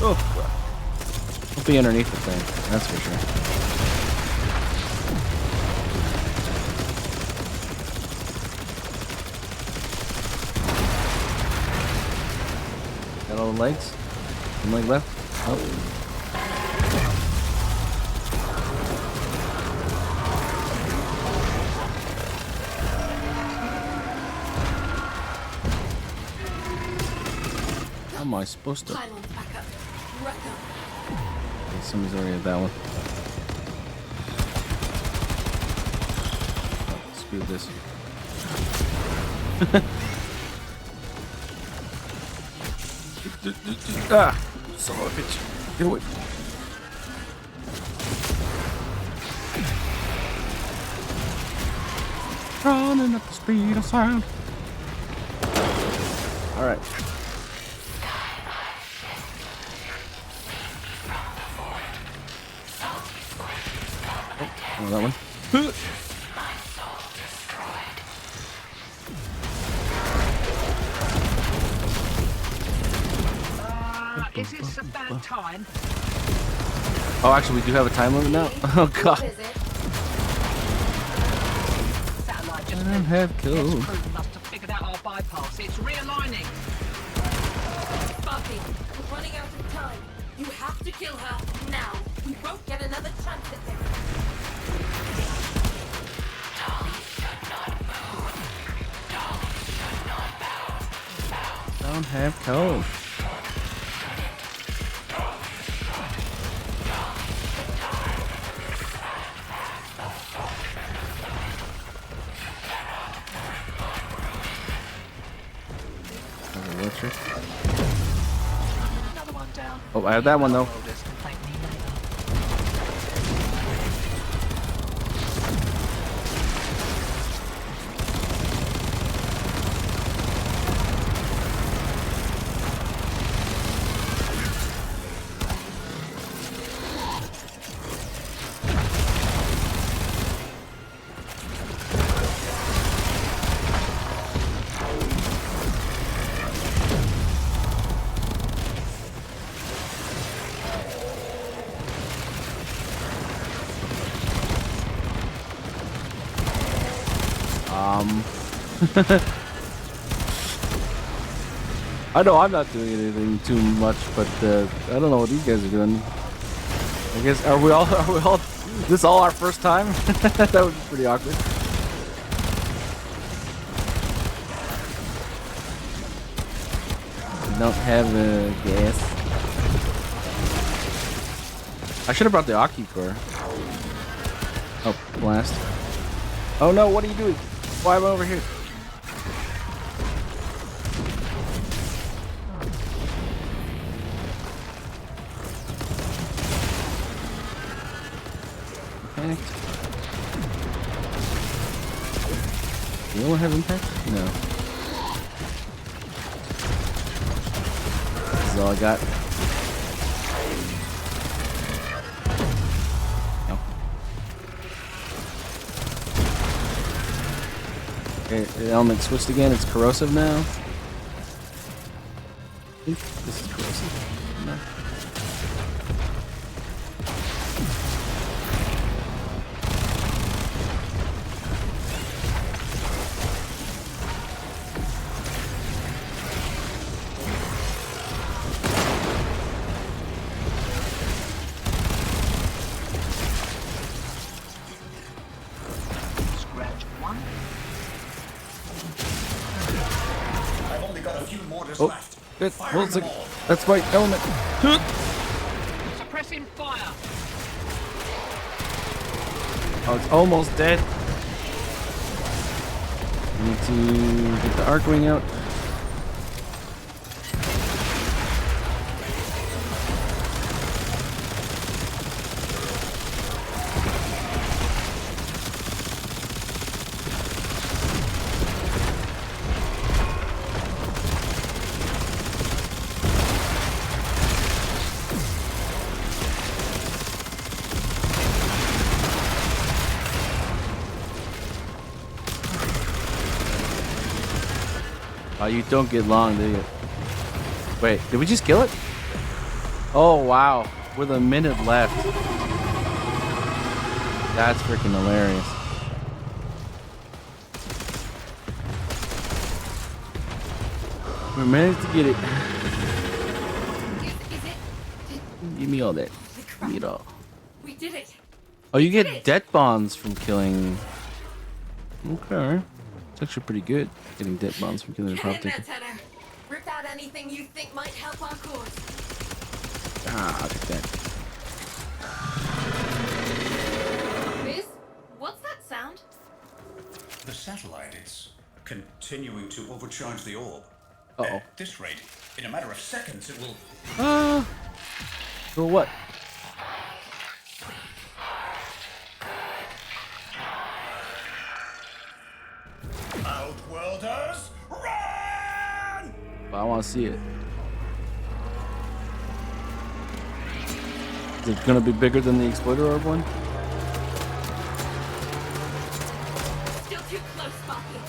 Oh, we'll be underneath the thing. That's for sure. Got all the legs? One leg left? Oh. How am I supposed to? Pylons back up. Wreck up. Okay, somebody's already at that one. Oh, screw this. Ah! Son of a bitch. Get away. Running at the speed of sound. Alright. Oh, that one. Is this about time? Oh, actually, we do have a time limit now? Oh, God. What is it? Satellite just I don't have Yes, code. crew must have figured out our bypass. It's realigning. Sparky, we're running out of time. You have to kill her now. We won't get another chance at this. Don't have code. Electric. Another one down. Oh, I have that one though. Welders can thank me later. I know I'm not doing anything too much, but I don't know what these guys are doing. I guess are we all this all our first time? That would be pretty awkward. We don't have gas. I should have brought the Aki core. Oh, blast. Oh no, what are you doing? Why am I over here? Panicked. Do you want to have impact? No. This is all I got. No. Okay, the element switched again. It's corrosive now. I think this is corrosive. No. Scratch one. I've only got a few mortars Oh, left. that, Fire hold on a them second. all. That's my element. Suppressing fire. Oh, it's almost dead. I need to get the Arcwing out. Oh, you don't get long, do you? Wait, did we just kill it? Oh, wow. With a minute left. That's freaking hilarious. We managed to get it. Is it? Give me all that. Holy Give crap. me it all. We did it. Oh, you did get it. debt bonds from killing. Okay. It's actually pretty good, getting debt bonds from killing a Get prop in there, taker. Tenor. Rip out anything you think might help our cause. Ah, I'll take that. Biz, what's that sound? The satellite is continuing to overcharge the orb. Uh-oh. At this rate, in a matter of seconds, it will... For what? Outworlders, run! I want to see it. Is it gonna be bigger than the exploiter orb one? Still too close, Sparky.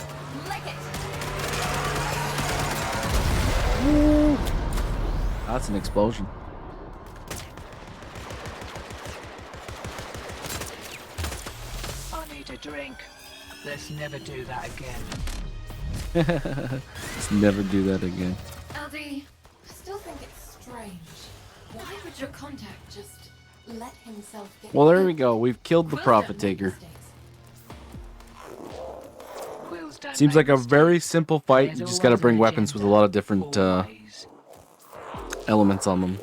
Lick it. Ooh. That's an explosion. I need a drink. Let's never do that again. Let's never do that again. Aldi, I still think it's strange. Why would your contact just let himself get Well, there we killed? go. We've killed the Quills profit don't make taker. mistakes. Quills don't Seems make like a very mistakes. simple fight. There's You just gotta always bring an weapons with a agenda. lot of different Always. elements on them.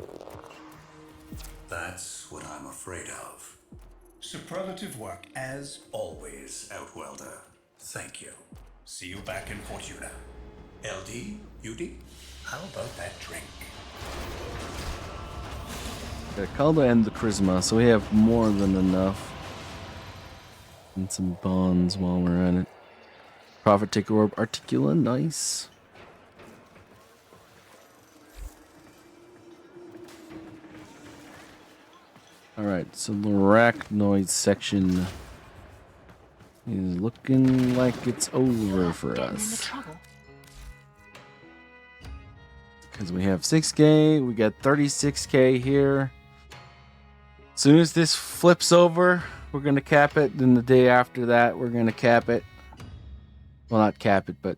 That's what I'm afraid of. Superlative work, as always, Outworlder. Thank you. See you back in Fortuna. LD, UD, how about that drink? Got Calda and the Charisma, so we have more than enough. And some bonds while we're at it. Profit Taker Orb Articula, nice. Alright, so the Raknoids section is looking like it's over for Getting into us. trouble. Because we have 6K, we got 36K here. As soon as this flips over, we're going to cap it. Then the day after that, we're going to cap it. Well, not cap it, but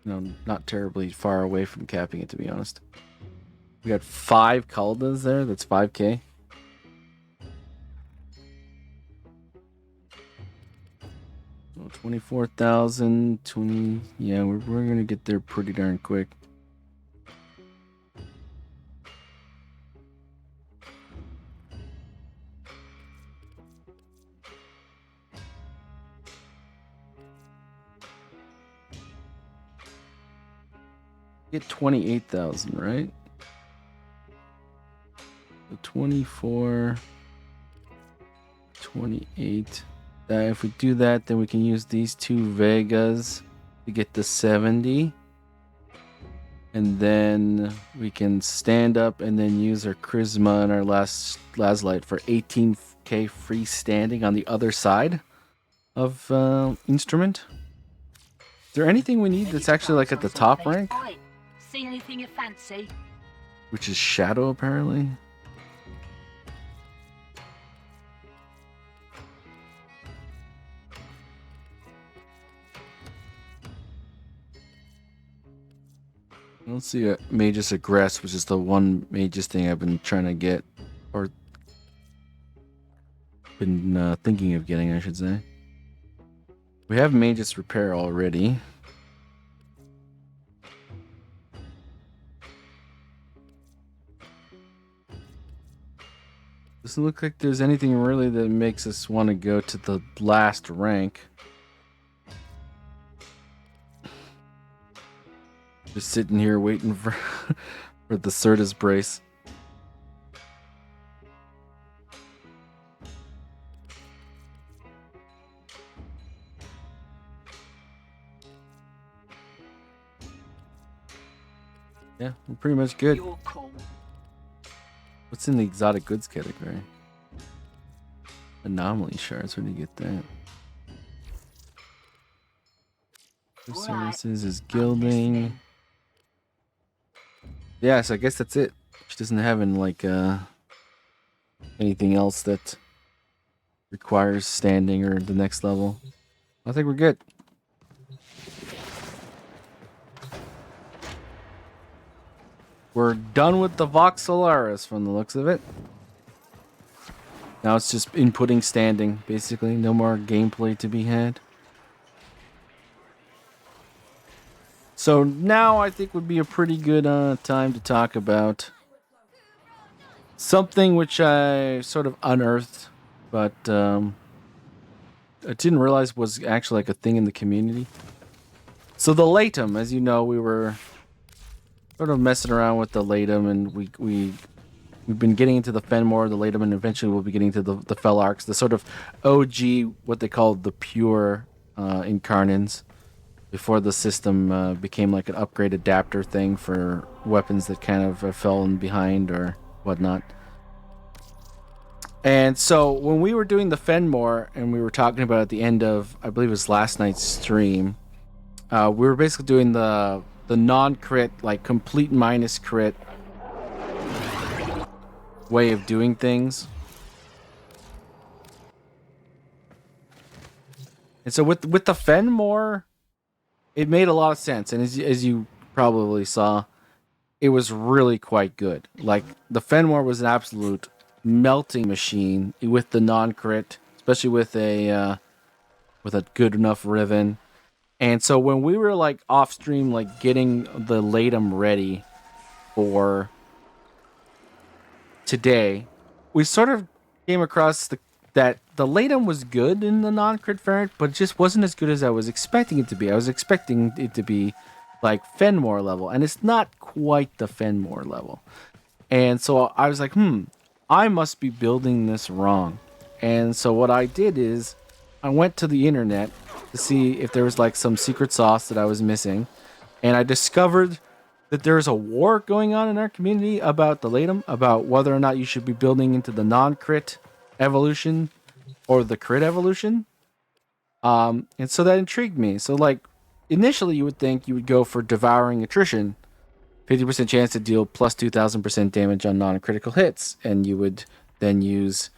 not terribly far away from capping it, to be honest. We got 5 Caldas there. That's 5K. So 24,000, 20. Yeah, we're going to get there pretty darn quick. Get 28,000, right? So 24, 28. If we do that, then we can use these 2 Vegas to get the 70. And then we can stand up and then use our Charisma and our last Lazlight for 18K freestanding on the other side of instrument. Is there anything we need that's actually like at the top rank? Oi, see anything you fancy? Which is Shadow, apparently. Let's see Magus Aggress, which is the one Magus thing I've been trying to get. Or been thinking of getting, I should say. We have Magus Repair already. Doesn't look like there's anything really that makes us want to go to the last rank. Just sitting here waiting for for the Certus brace. Yeah, we're pretty much good. You're cool. What's in the exotic goods category? Anomaly shards. Where do you get that? Services is I'm gilding. listening. Yes, I guess that's it. She doesn't have anything else that requires standing or the next level. I think we're good. We're done with the Voxelaris from the looks of it. Now it's just inputting standing, basically. No more gameplay to be had. So now I think would be a pretty good time to talk about something which I sort of unearthed, but I didn't realize was actually like a thing in the community. So the Laetum, as you know, we were sort of messing around with the Laetum, and we've been getting into the Fenmore, the Laetum, and eventually we'll be getting to the Felarks, the sort of OG, what they call the pure Incarnans, before the system became like an upgrade adapter thing for weapons that kind of fell behind or whatnot. And so when we were doing the Fenmore, and we were talking about at the end of, I believe it was last night's stream, we were basically doing the non-crit, like complete minus crit way of doing things. And so with the Fenmore, it made a lot of sense. And as you probably saw, it was really quite good. Like the Fenmore was an absolute melting machine with the non-crit, especially with a good enough Riven. And so when we were like off stream, like getting the Laetum ready for today, we sort of came across that the Laetum was good in the non-crit variant, but it just wasn't as good as I was expecting it to be. I was expecting it to be like Fenmore level, and it's not quite the Fenmore level. And so I was like, I must be building this wrong. And so what I did is I went to the internet to see if there was like some secret sauce that I was missing, and I discovered that there's a war going on in our community about the Laetum, about whether or not you should be building into the non-crit evolution or the crit evolution. And so that intrigued me. So like initially you would think you would go for devouring attrition, 50% chance to deal plus 2000% damage on non-critical hits, and you would then use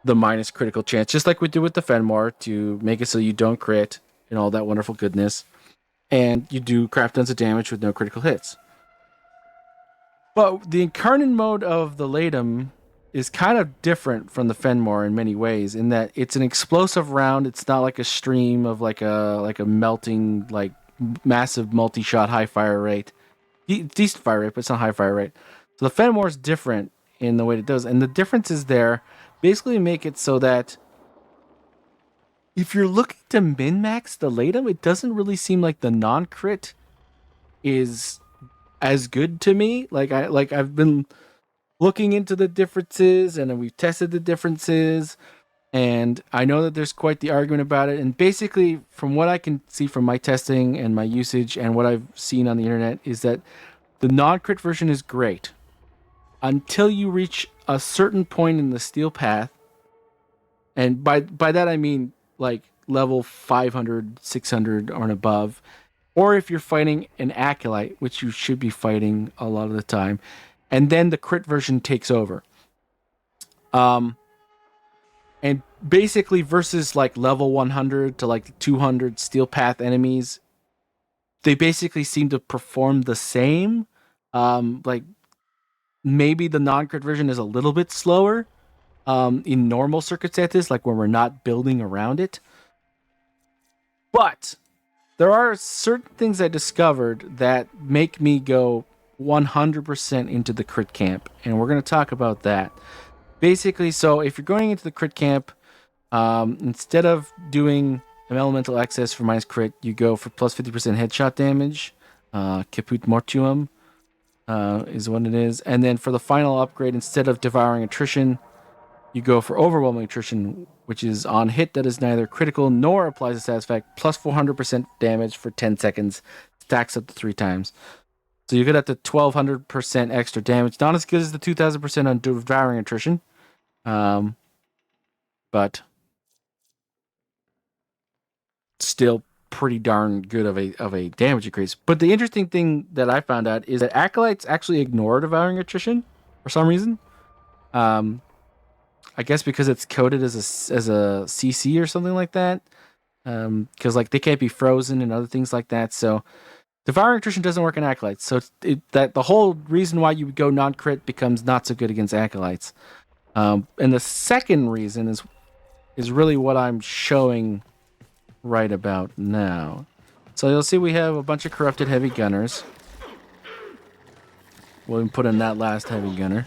the minus critical chance, just like we did with the Fenmore, to make it so you don't crit and all that wonderful goodness. And you do crap tons of damage with no critical hits. But the incarnate mode of the Laetum is kind of different from the Fenmore in many ways, in that it's an explosive round. It's not like a stream of like a melting, like massive multi-shot high fire rate. Decent fire rate, but it's not high fire rate. So the Fenmore is different in the way it does. And the differences there basically make it so that if you're looking to min-max the Laetum, it doesn't really seem like the non-crit is as good to me. I've been looking into the differences, and we've tested the differences, and I know that there's quite the argument about it. And basically, from what I can see from my testing and my usage and what I've seen on the internet, is that the non-crit version is great until you reach a certain point in the steel path. And by that I mean like level 500, 600 or above. Or if you're fighting an Acolyte, which you should be fighting a lot of the time. And then the crit version takes over. And basically versus like level 100 to like 200 steel path enemies, they basically seem to perform the same. Like maybe the non-crit version is a little bit slower in normal circumstances, like when we're not building around it. But there are certain things I discovered that make me go 100% into the crit camp, and we're going to talk about that. Basically, so if you're going into the crit camp, instead of doing an elemental excess for minus crit, you go for plus 50% headshot damage. Caput Mortuum is what it is. And then for the final upgrade, instead of devouring attrition, you go for overwhelming attrition, which is on hit that is neither critical nor applies a status effect, plus 400% damage for 10 seconds, stacks up to 3 times. So you get up to 1200% extra damage. Not as good as the 2000% on devouring attrition, but still pretty darn good of a damage increase. But the interesting thing that I found out is that acolytes actually ignore devouring attrition for some reason. I guess because it's coded as a CC or something like that. Because like they can't be frozen and other things like that. So devouring attrition doesn't work in acolytes. So that the whole reason why you would go non-crit becomes not so good against acolytes. And the second reason is really what I'm showing right about now. So you'll see we have a bunch of corrupted heavy gunners. We'll put in that last heavy gunner.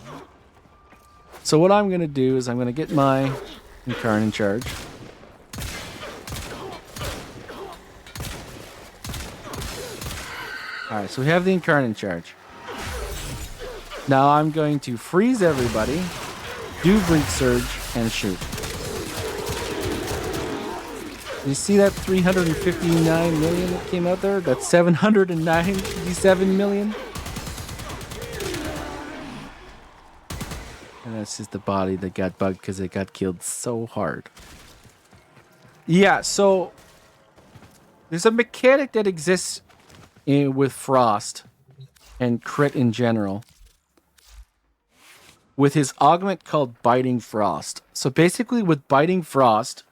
So what I'm going to do is I'm going to get my Incarn in charge. Alright, so we have the Incarn in charge. Now I'm going to freeze everybody, do Breach Surge, and shoot. You see that 359 million that came out there? That's 797 million. And that's just the body that got bugged because it got killed so hard. Yeah, so there's a mechanic that exists with Frost and crit in general with his augment called Biting Frost. So basically with Biting Frost,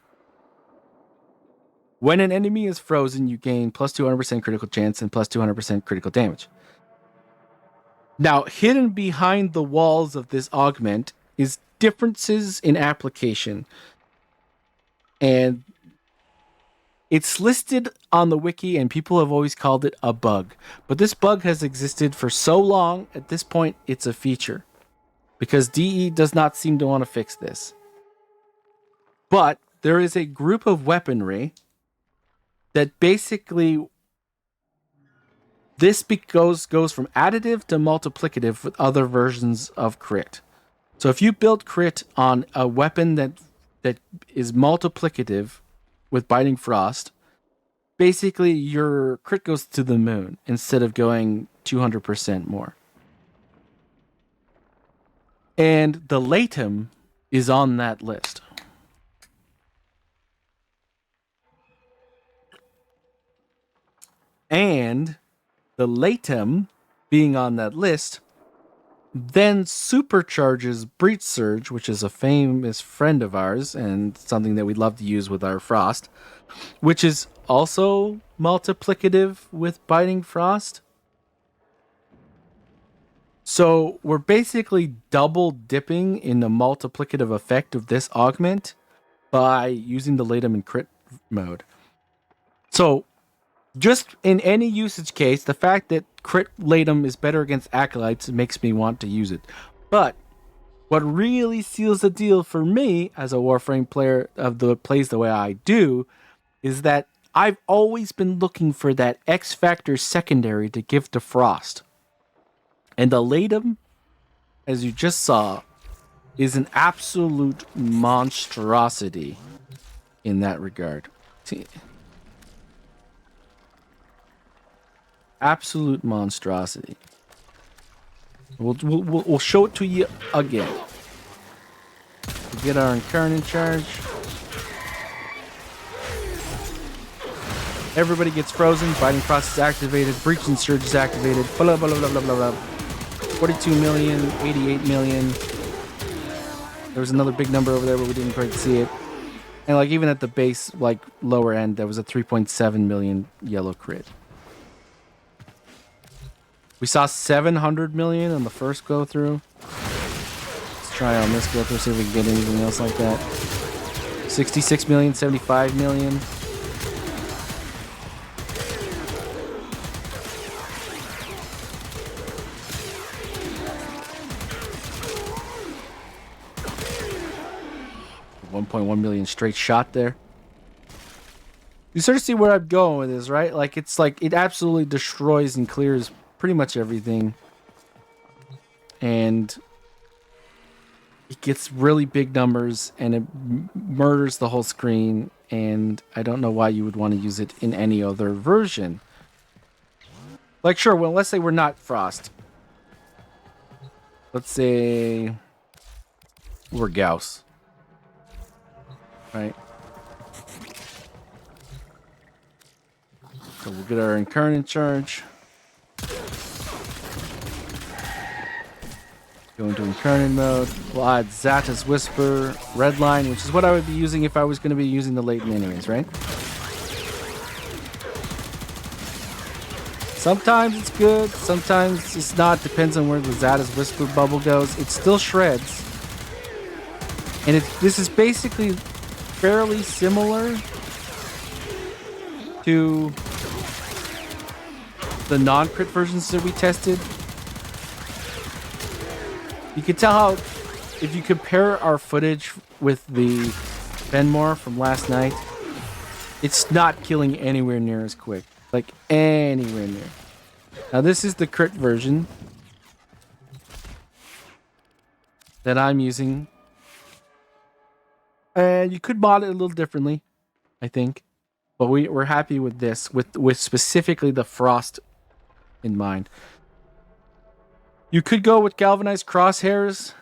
when an enemy is frozen, you gain plus 200% critical chance and plus 200% critical damage. Now, hidden behind the walls of this augment is differences in application. And it's listed on the wiki, and people have always called it a bug. But this bug has existed for so long, at this point, it's a feature. Because DE does not seem to want to fix this. But there is a group of weaponry that basically this goes from additive to multiplicative with other versions of crit. So if you build crit on a weapon that is multiplicative with Biting Frost, basically your crit goes to the moon instead of going 200% more. And the Laetum is on that list. And the Laetum being on that list then supercharges Breach Surge, which is a famous friend of ours and something that we love to use with our Frost, which is also multiplicative with Biting Frost. So we're basically double dipping in the multiplicative effect of this augment by using the Laetum in crit mode. So just in any usage case, the fact that crit Laetum is better against acolytes makes me want to use it. But what really seals the deal for me as a Warframe player plays the way I do is that I've always been looking for that X Factor secondary to give to Frost. And the Laetum, as you just saw, is an absolute monstrosity in that regard. See, absolute monstrosity. We'll show it to you again. We get our Incarn in charge. Everybody gets frozen. Biting Frost is activated. Breach and Surge is activated. Blah, blah, blah, blah, blah, blah. 42 million, 88 million. There was another big number over there, but we didn't quite see it. And like even at the base, like lower end, there was a 3.7 million yellow crit. We saw 700 million on the first go through. Let's try on this go through, see if we can get anything else like that. 66 million, 75 million. $1.1 million straight shot there. You sort of see where I'm going with this, right? Like it absolutely destroys and clears pretty much everything, and it gets really big numbers and it murders the whole screen, and I don't know why you would want to use it in any other version. Like sure, well, let's say we're not Frost. Let's say we're Gauss, right? So we'll get our Incarnate charge. Go into Incarnate mode. We'll add Zata's Whisper, Redline, which is what I would be using if I was going to be using the Laetum enemies, right? Sometimes it's good, sometimes it's not. Depends on where the Zata's Whisper bubble goes. It still shreds. And this is basically fairly similar to the non-crit versions that we tested. You can tell how, if you compare our footage with the Benmore from last night, it's not killing anywhere near as quick. Like, anywhere near. Now, this is the crit version that I'm using. And you could mod it a little differently, I think. But we're happy with this, with specifically the frost in mind. You could go with galvanized crosshairs.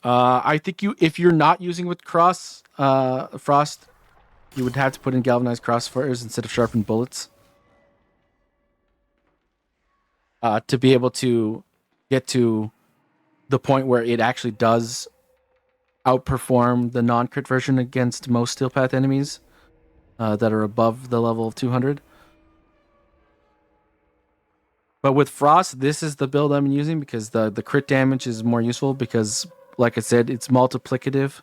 I think if you're not using with frost, you would have to put in galvanized crosshairs instead of sharpened bullets. To be able to get to the point where it actually does outperform the non-crit version against most Steel Path enemies that are above the level of 200. But with Frost, this is the build I'm using because the crit damage is more useful because, like I said, it's multiplicative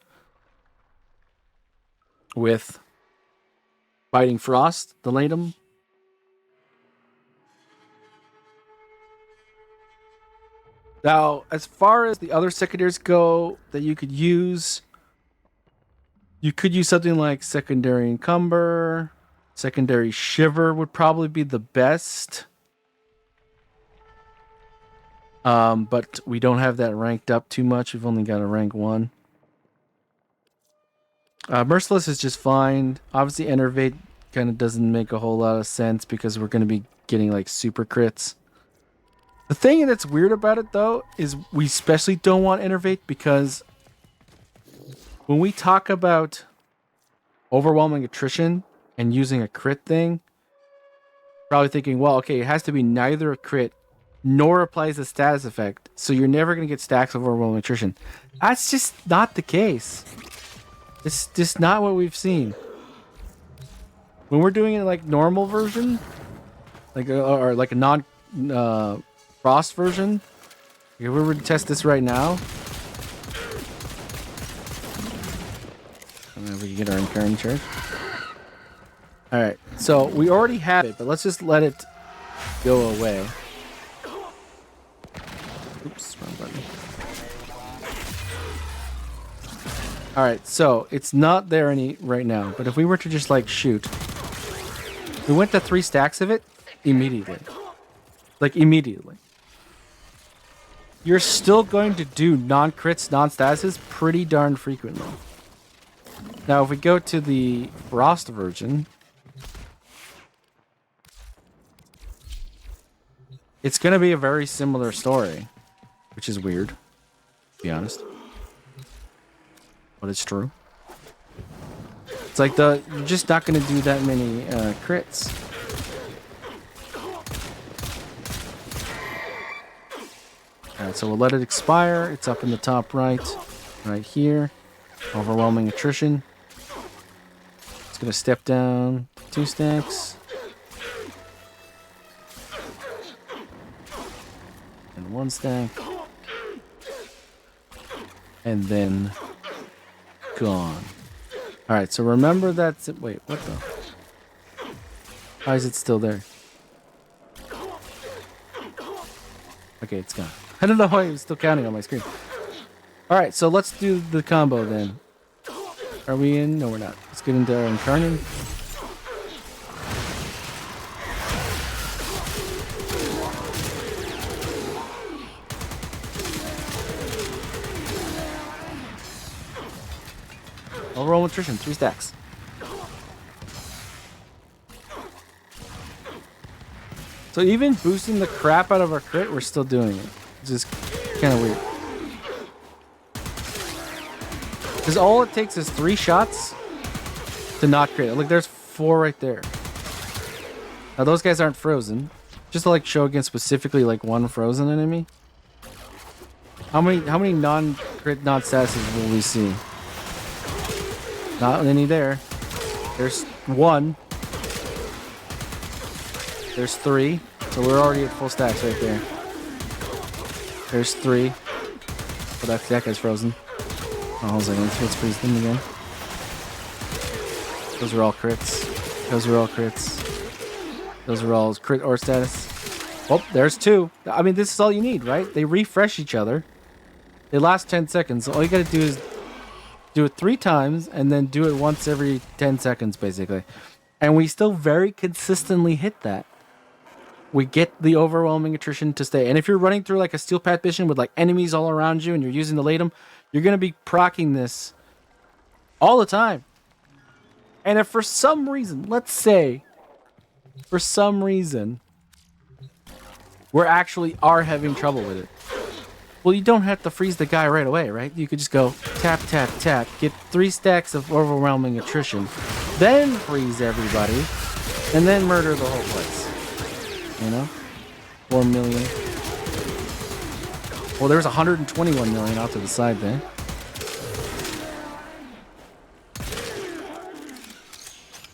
with fighting Frost, the Laetum. Now, as far as the other secondaries go that you could use something like Secondary Encumber. Secondary Shiver would probably be the best. But we don't have that ranked up too much. We've only got a rank 1. Merciless is just fine. Obviously, Enervate kind of doesn't make a whole lot of sense because we're going to be getting like super crits. The thing that's weird about it, though, is we especially don't want Enervate because when we talk about overwhelming attrition and using a crit thing, probably thinking, well, okay, it has to be neither a crit nor applies a status effect, so you're never going to get stacks of overwhelming attrition. That's just not the case. It's just not what we've seen. When we're doing it like normal version, or like a non frost version, if we were to test this right now, I don't know if we can get our Incarnate charge. Alright, so we already have it, but let's just let it go away. Oops, wrong button. Alright, so it's not there right now, but if we were to just like shoot, we went to 3 stacks of it immediately. Like immediately. You're still going to do non-crits, non-statuses pretty darn frequently. Now if we go to the Frost version, it's going to be a very similar story, which is weird, to be honest. But it's true. It's like you're just not going to do that many crits. Alright, so we'll let it expire. It's up in the top right here. Overwhelming attrition. It's going to step down 2 stacks. And 1 stack. And then gone. Alright, so remember that's it. Wait, what the? Why is it still there? Okay, it's gone. I don't know why it's still counting on my screen. Alright, so let's do the combo then. Are we in? No, we're not. Let's get into our Incarnate. Overall attrition, 3 stacks. So even boosting the crap out of our crit, we're still doing it. It's just kind of weird. Because all it takes is 3 shots to not crit. Look, there's 4 right there. Now those guys aren't frozen. Just to like show against specifically like one frozen enemy. How many non-crit non-statuses will we see? Not any there. There's one. There's three. So we're already at full stacks right there. There's three. Oh, that guy's frozen. Oh, I was like, let's freeze them again. Those are all crits. Those are all crits. Those are all crit or status. Oh, there's two. I mean, this is all you need, right? They refresh each other. They last 10 seconds. So all you gotta do is do it 3 times and then do it once every 10 seconds, basically. And we still very consistently hit that. We get the overwhelming attrition to stay. And if you're running through like a steel path mission with like enemies all around you and you're using the Laetum, you're gonna be proccing this all the time. And if for some reason, let's say, for some reason, we're actually having trouble with it. Well, you don't have to freeze the guy right away, right? You could just go tap, tap, tap, get 3 stacks of overwhelming attrition, then freeze everybody, and then murder the whole place. You know? 4 million. Well, there's 121 million out to the side there.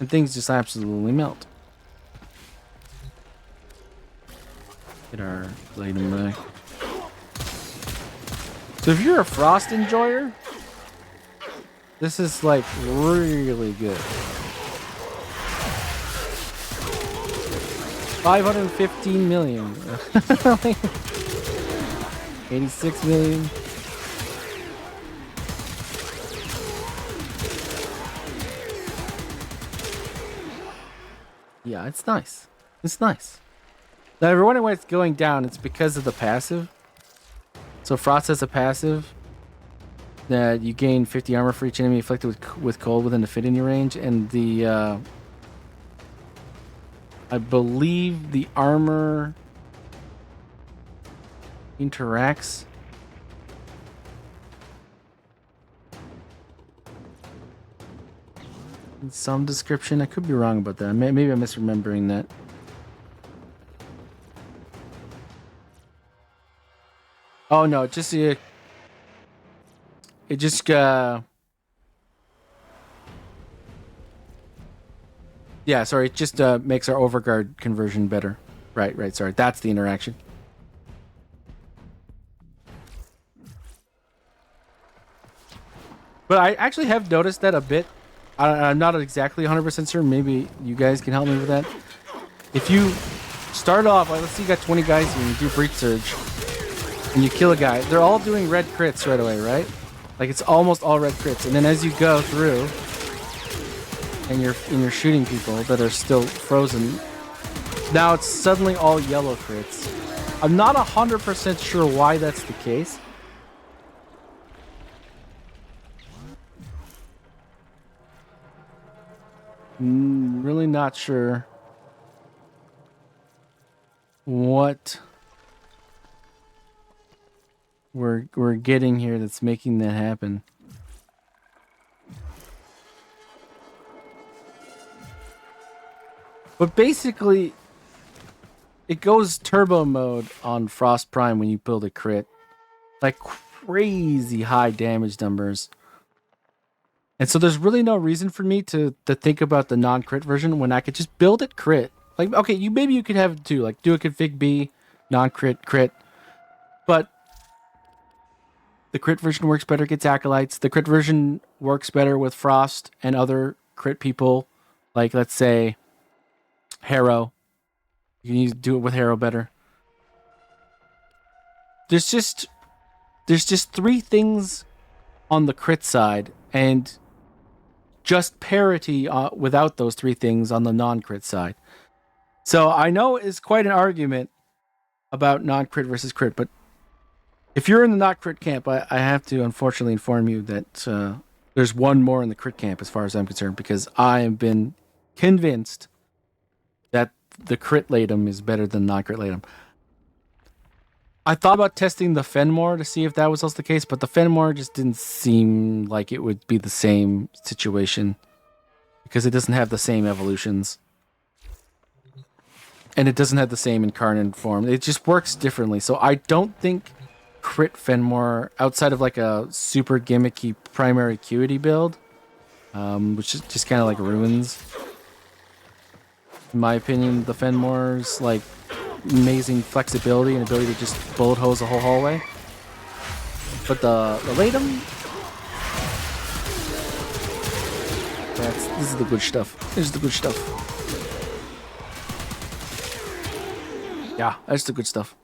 And things just absolutely melt. Get our Laetum back. So if you're a Frost enjoyer, this is like really good. 515 million. 86 million. Yeah, it's nice. It's nice. Now, if you're wondering why it's going down, it's because of the passive. So Frost has a passive that you gain 50 armor for each enemy afflicted with cold within the affinity range, and the I believe the armor interacts. In some description, I could be wrong about that. Maybe I'm misremembering that. Oh no, it just yeah, sorry, it just makes our overguard conversion better. Right, sorry, that's the interaction. But I actually have noticed that a bit. I'm not exactly 100% sure. Maybe you guys can help me with that. If you start off, like, let's say you got 20 guys here and you do Breach Surge, and you kill a guy, they're all doing red crits right away, right? Like it's almost all red crits. And then as you go through, and you're shooting people that are still frozen, now it's suddenly all yellow crits. I'm not 100% sure why that's the case. Really not sure what we're getting here that's making that happen. But basically, it goes turbo mode on Frost Prime when you build a crit. Like crazy high damage numbers. And so there's really no reason for me to think about the non-crit version when I could just build it crit. Like, okay, maybe you could have it too. Like, do a config B, non-crit, crit. But the crit version works better against Acolytes. The crit version works better with Frost and other crit people. Like, let's say, Harrow. You can do it with Harrow better. There's just 3 things on the crit side, and just parity without those 3 things on the non-crit side. So I know it's quite an argument about non-crit versus crit, but if you're in the not crit camp, I have to unfortunately inform you that there's one more in the crit camp as far as I'm concerned, because I have been convinced that the crit Laetum is better than non-crit Laetum. I thought about testing the Fenmore to see if that was also the case, but the Fenmore just didn't seem like it would be the same situation because it doesn't have the same evolutions. and it doesn't have the same incarnate form. It just works differently. So I don't think crit Fenmore, outside of like a super gimmicky primary acuity build, which is just kind of like ruins, in my opinion, the Fenmore's like amazing flexibility and ability to just bullet hose the whole hallway. But the Laetum, this is the good stuff. This is the good stuff. Yeah, that's the good stuff.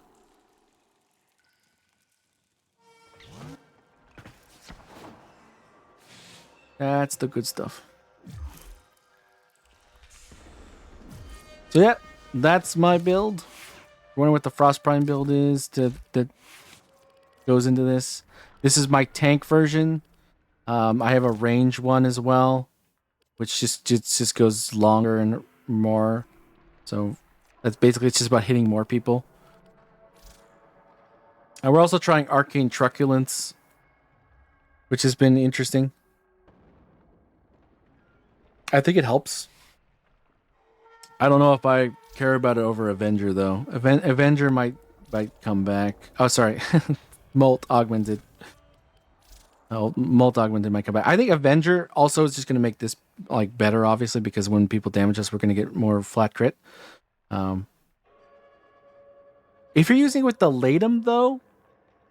That's the good stuff. So yeah, that's my build. Wondering what the Frost Prime build is that goes into this. This is my tank version. I have a range one as well, which just goes longer and more. So that's basically, it's just about hitting more people. And we're also trying Arcane Truculence, which has been interesting. I think it helps. I don't know if I care about it over Avenger though. Avenger might come back. Oh, sorry, Molt Augmented. Oh, Molt Augmented might come back. I think Avenger also is just going to make this like better, obviously, because when people damage us, we're going to get more flat crit. If you're using it with the Laetum though,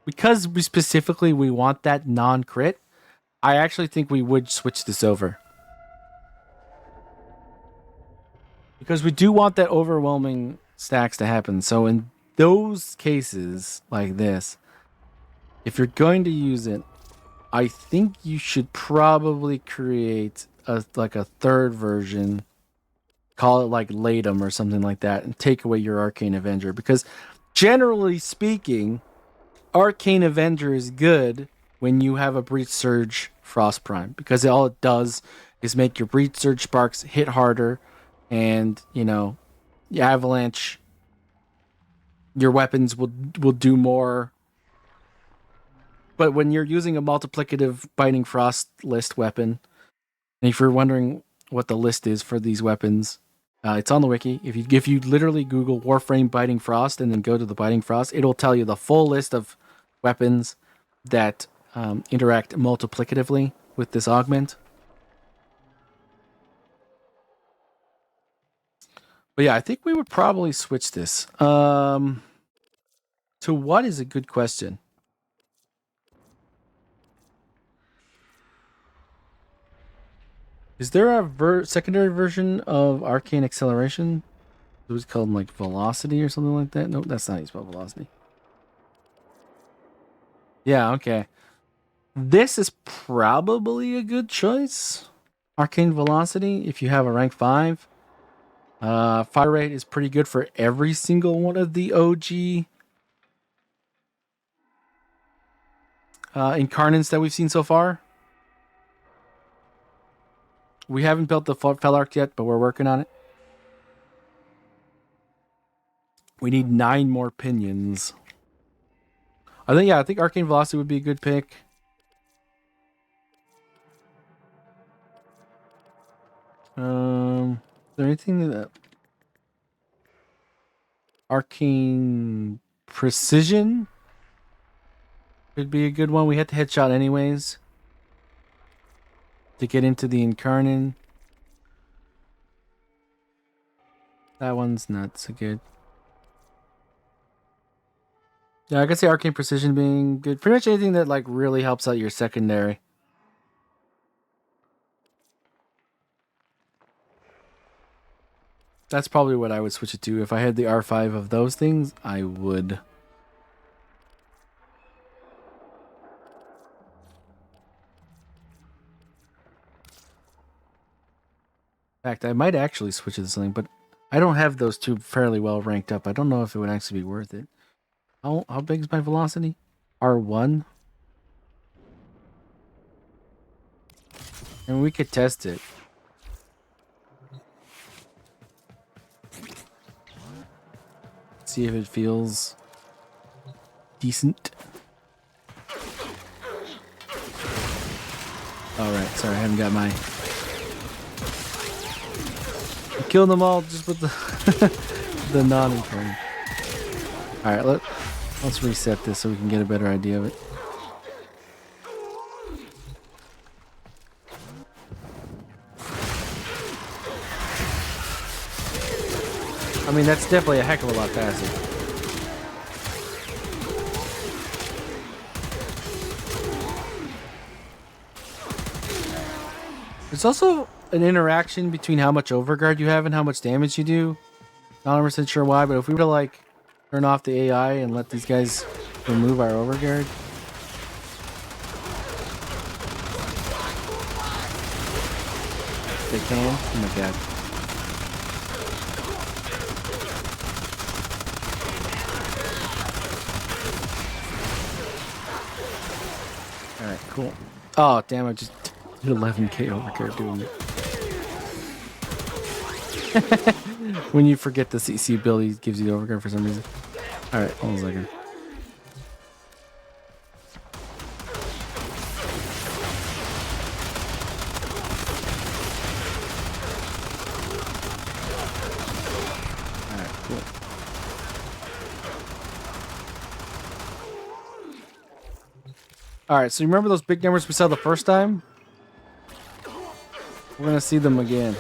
because we want that non-crit, I actually think we would switch this over. Because we do want that overwhelming stacks to happen. So in those cases like this, if you're going to use it, I think you should probably create a third version, call it like Laetum or something like that, and take away your Arcane Avenger. Because generally speaking, Arcane Avenger is good when you have a Breach Surge Frost Prime, because all it does is make your Breach Surge sparks hit harder. And, you know, your avalanche, your weapons will do more. But when you're using a multiplicative Biting Frost list weapon, and if you're wondering what the list is for these weapons, it's on the wiki. If you literally Google Warframe Biting Frost and then go to the Biting Frost, it'll tell you the full list of weapons that interact multiplicatively with this augment. But yeah, I think we would probably switch this. To what is a good question? Is there a secondary version of Arcane Acceleration? It was called like Velocity or something like that? Nope, that's not how you spell Velocity. Yeah, okay. This is probably a good choice. Arcane Velocity, if you have a rank 5. Fire rate is pretty good for every single one of the OG incarnates that we've seen so far. We haven't built the Fel Arc yet, but we're working on it. We need 9 more pinions. I think Arcane Velocity would be a good pick. Is there anything that Arcane Precision could be a good one? We had to headshot anyways to get into the Incarnate. That one's not so good. Yeah, I could say Arcane Precision being good. Pretty much anything that like really helps out your secondary. That's probably what I would switch it to. If I had the R5 of those things, I would. In fact, I might actually switch it to something, but I don't have those two fairly well ranked up. I don't know if it would actually be worth it. How big is my velocity? R1? And we could test it. See if it feels decent. Alright, sorry, I haven't got my... I killed them all just with the the non-recurring. All right, let's reset this so we can get a better idea of it. I mean, that's definitely a heck of a lot faster. There's also an interaction between how much overguard you have and how much damage you do. Not 100% sure why, but if we were to like turn off the AI and let these guys remove our overguard. They can? Oh my god. Alright, cool. Oh, damn, I just did 11k overguard doing it. When you forget the CC ability gives you the overguard for some reason. Alright, hold on a second. Alright, cool. Alright, so you remember those big numbers we saw the first time? We're gonna see them again.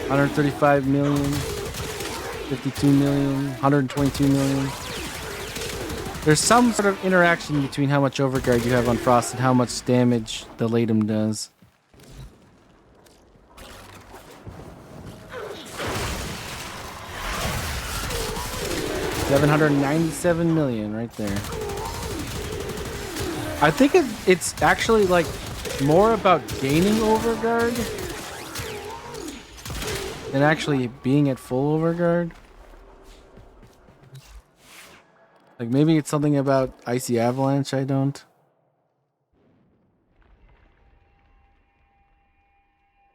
$135 million, 52 million, 122 million. There's some sort of interaction between how much overguard you have on Frost and how much damage the Laetum does. $797 million right there. I think it's actually like more about gaining overguard than actually being at full overguard. Like maybe it's something about Icy Avalanche I don't.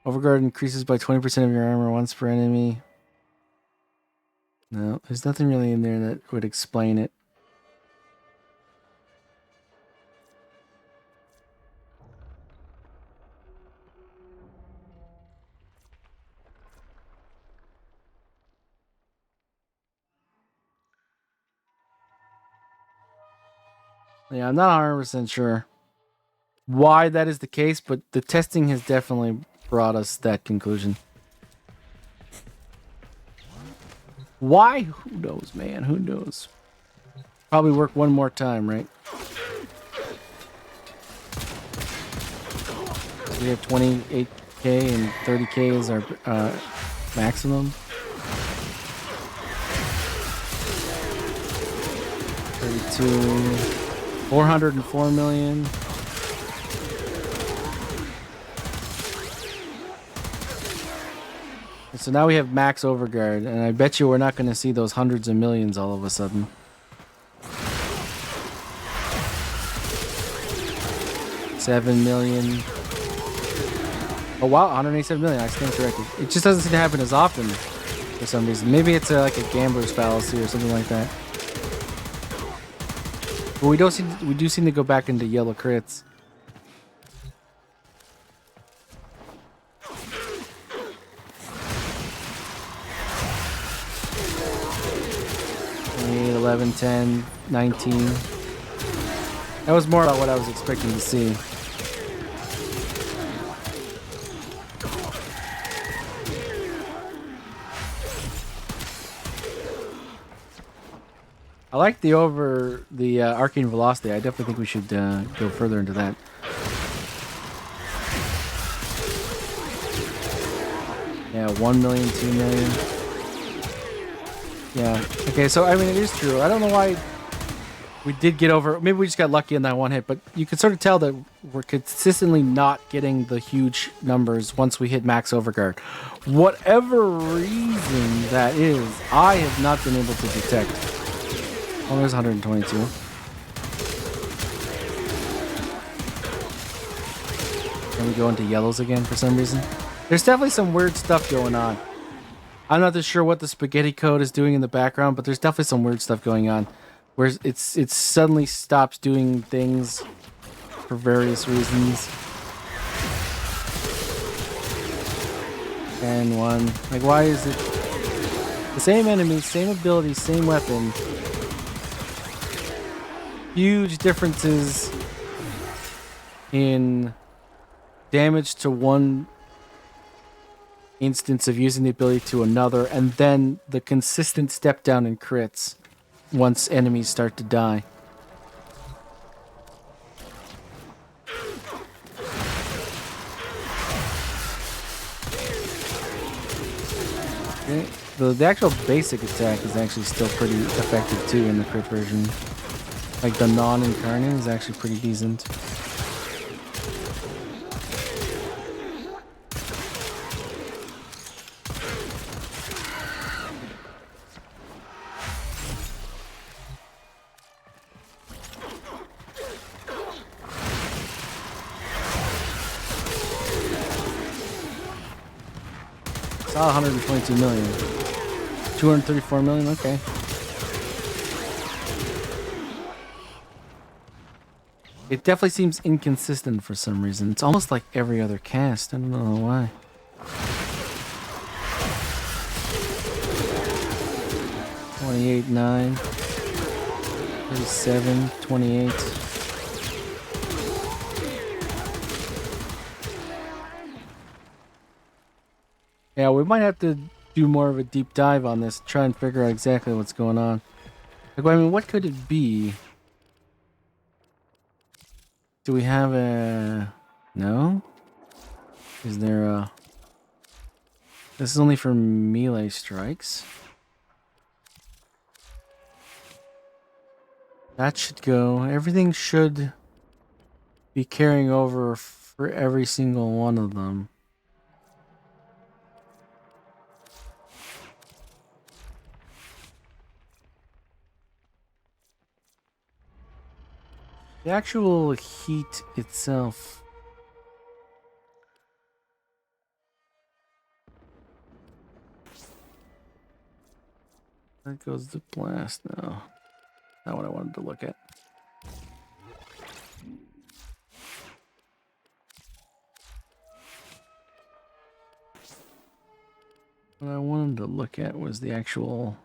Overguard increases by 20% of your armor once per enemy. No, there's nothing really in there that would explain it. Yeah, I'm not 100% sure why that is the case, but the testing has definitely brought us that conclusion. Why? Who knows, man? Who knows? Probably work one more time, right? We have 28k and 30k is our maximum. 32, 404 million. So now we have max overguard, and I bet you we're not going to see those hundreds of millions all of a sudden. $7 million. Oh wow, 187 million. I stand corrected. It just doesn't seem to happen as often for some reason. Maybe it's like a gambler's fallacy or something like that. But we do seem to go back into yellow crits. Eight, 11, 10, 19. That was more about what I was expecting to see. I like the arcane velocity. I definitely think we should go further into that. Yeah, 1 million, 2 million. Yeah. Okay, so I mean it is true. I don't know why we did get over. Maybe we just got lucky in that one hit, but you can sort of tell that we're consistently not getting the huge numbers once we hit max overguard. Whatever reason that is, I have not been able to detect. Oh, there's 122. Can we go into yellows again for some reason? There's definitely some weird stuff going on. I'm not too sure what the spaghetti code is doing in the background, but there's definitely some weird stuff going on. Where it suddenly stops doing things for various reasons. 10, 1. Like, why is it the same enemies, same abilities, same weapon? Huge differences in damage to one instance of using the ability to another, and then the consistent step down in crits once enemies start to die. Okay. The actual basic attack is actually still pretty effective too in the crit version. Like the non-incarnate is actually pretty decent. Saw 122 million. 234 million, okay. It definitely seems inconsistent for some reason. It's almost like every other cast. I don't know why. $28.9. $37, $28. Yeah, we might have to do more of a deep dive on this, try and figure out exactly what's going on. Like, I mean, what could it be? Do we have a... No? Is there a... This is only for melee strikes. That should go. Everything should be carrying over for every single one of them. The actual heat itself. That goes the blast now. Not what I wanted to look at. What I wanted to look at was the actual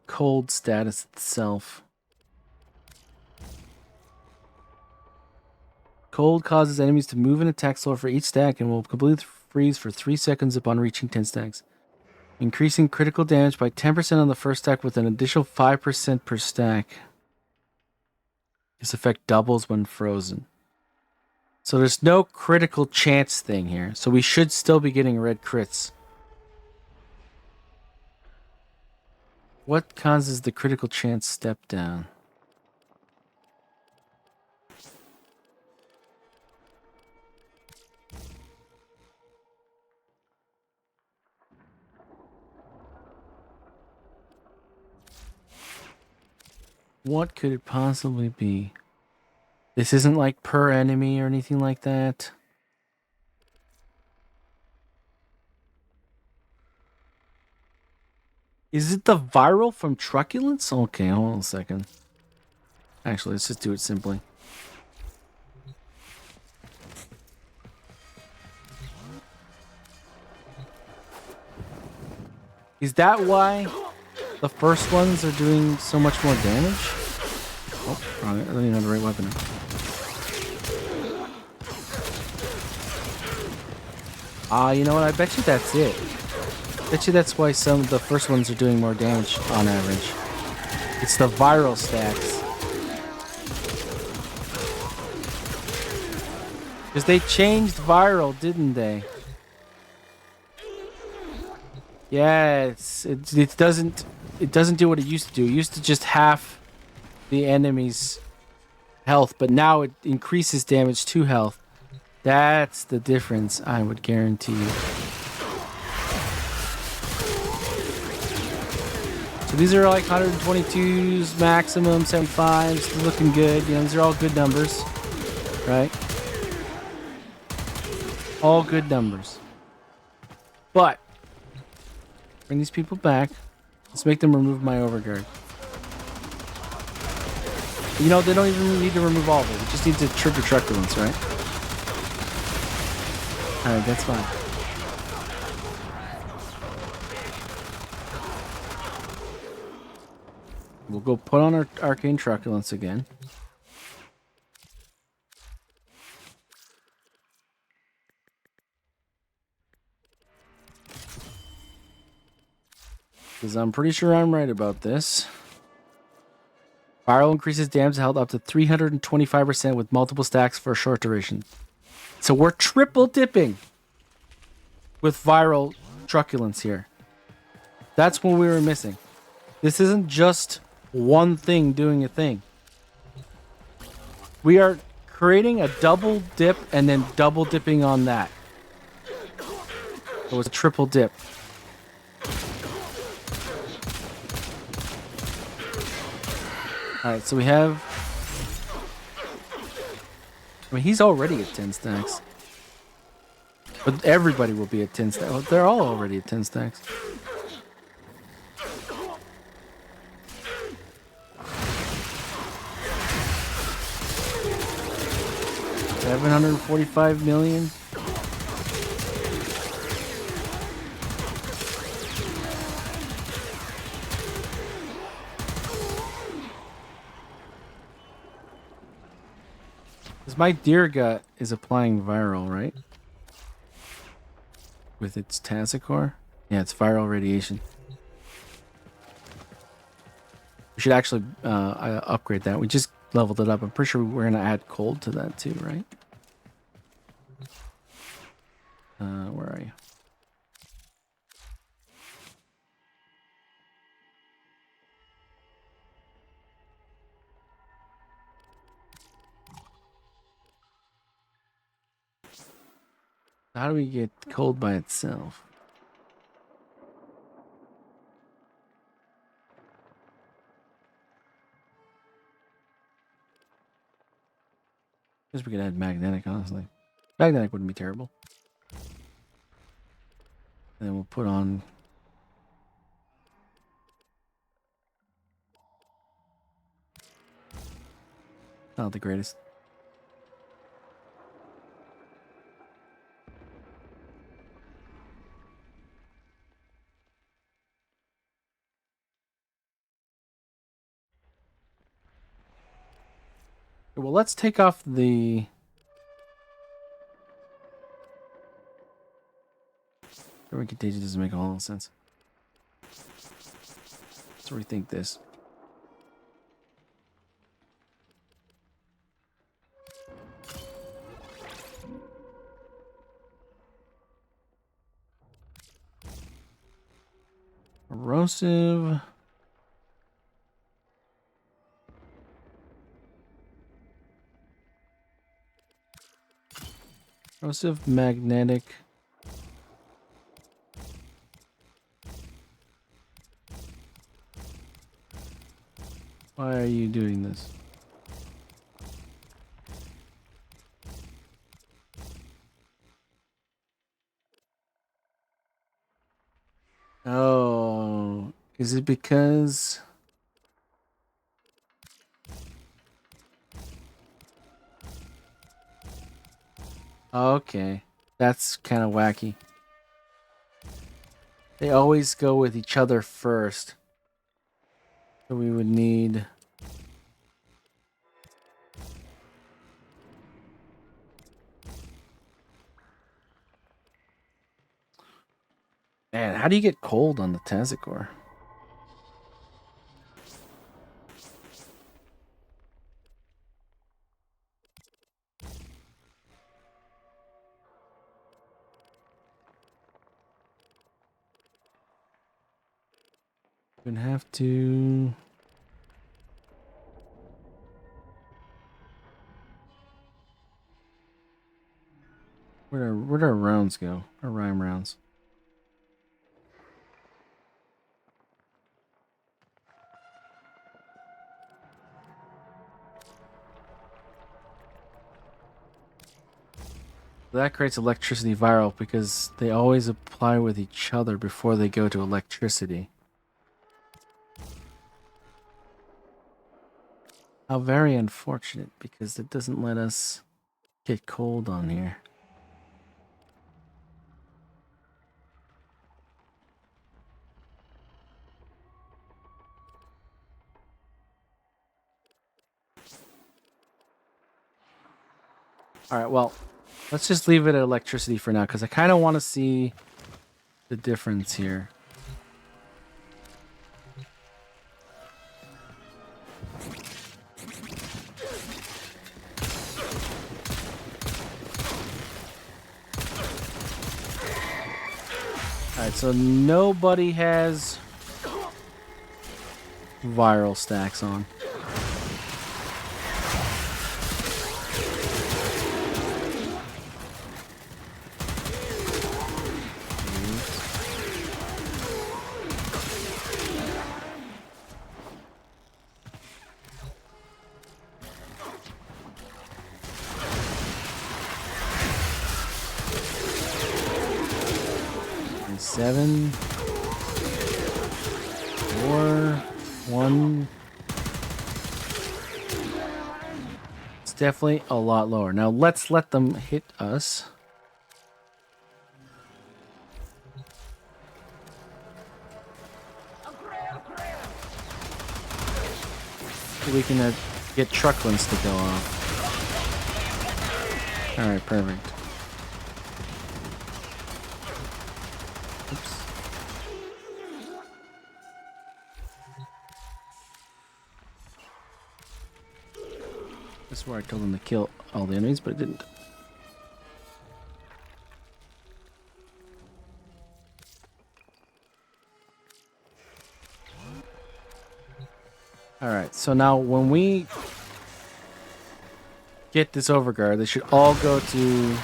cold status itself. Cold causes enemies to move and attack slower for each stack and will completely freeze for 3 seconds upon reaching 10 stacks. Increasing critical damage by 10% on the first stack with an additional 5% per stack. This effect doubles when frozen. So there's no critical chance thing here. So we should still be getting red crits. What causes the critical chance step down? What could it possibly be? This isn't like per enemy or anything like that. Is it the viral from truculence? Okay, hold on a second. Actually, let's just do it simply. Is that why the first ones are doing so much more damage? Oh, wrong. I don't even have the right weapon. You know what? I bet you that's it. Bet you that's why some of the first ones are doing more damage on average. It's the viral stacks. Because they changed viral, didn't they? Yeah, it doesn't do what it used to do. It used to just half the enemy's health, but now it increases damage to health. That's the difference, I would guarantee you. So these are like 122s, maximum 75s, They're looking good. You know, these are all good numbers, right? All good numbers. But bring these people back. Let's make them remove my overguard. You know, they don't even need to remove all of it. We just need to trigger truculence, right? Alright, that's fine. go put on our arcane truculence again. Because I'm pretty sure I'm right about this. Viral increases damage health up to 325% with multiple stacks for a short duration. So we're triple dipping with viral truculence here. That's what we were missing. This isn't just one thing doing a thing. We are creating a double dip and then double dipping on that. So it's a triple dip. Alright, so we have... I mean, he's already at 10 stacks. But everybody will be at 10 stacks. Well, they're all already at 10 stacks. $745 million. Because my deer gut is applying viral, right? With its Tasicore? Yeah, it's viral radiation. We should actually upgrade that. We just leveled it up. I'm pretty sure we're going to add cold to that too, right? Where are you? How do we get cold by itself? Guess we could add magnetic, honestly. Magnetic wouldn't be terrible. And then we'll put on... Not the greatest. Well, let's take off the... Every contagion doesn't make a whole lot of sense. Let's rethink this. Erosive. Erosive, magnetic. Why are you doing this? Oh, is it because... Okay, that's kind of wacky. They always go with each other first. So we would need... Man, how do you get cold on the Tasicore? Gonna have to... Where'd our rounds go? Our rhyme rounds. That creates electricity viral because they always apply with each other before they go to electricity. How very unfortunate, because it doesn't let us get cold on here. All right, well, let's just leave it at electricity for now because I kind of want to see the difference here. All right, so nobody has viral stacks on. And 7, 4, 1. It's definitely a lot lower. Now let's let them hit us. We can get trucklings to go off. All right, perfect. Oops. That's where I told them to kill all the enemies, but it didn't. All right, so now when we get this overguard, they should all go to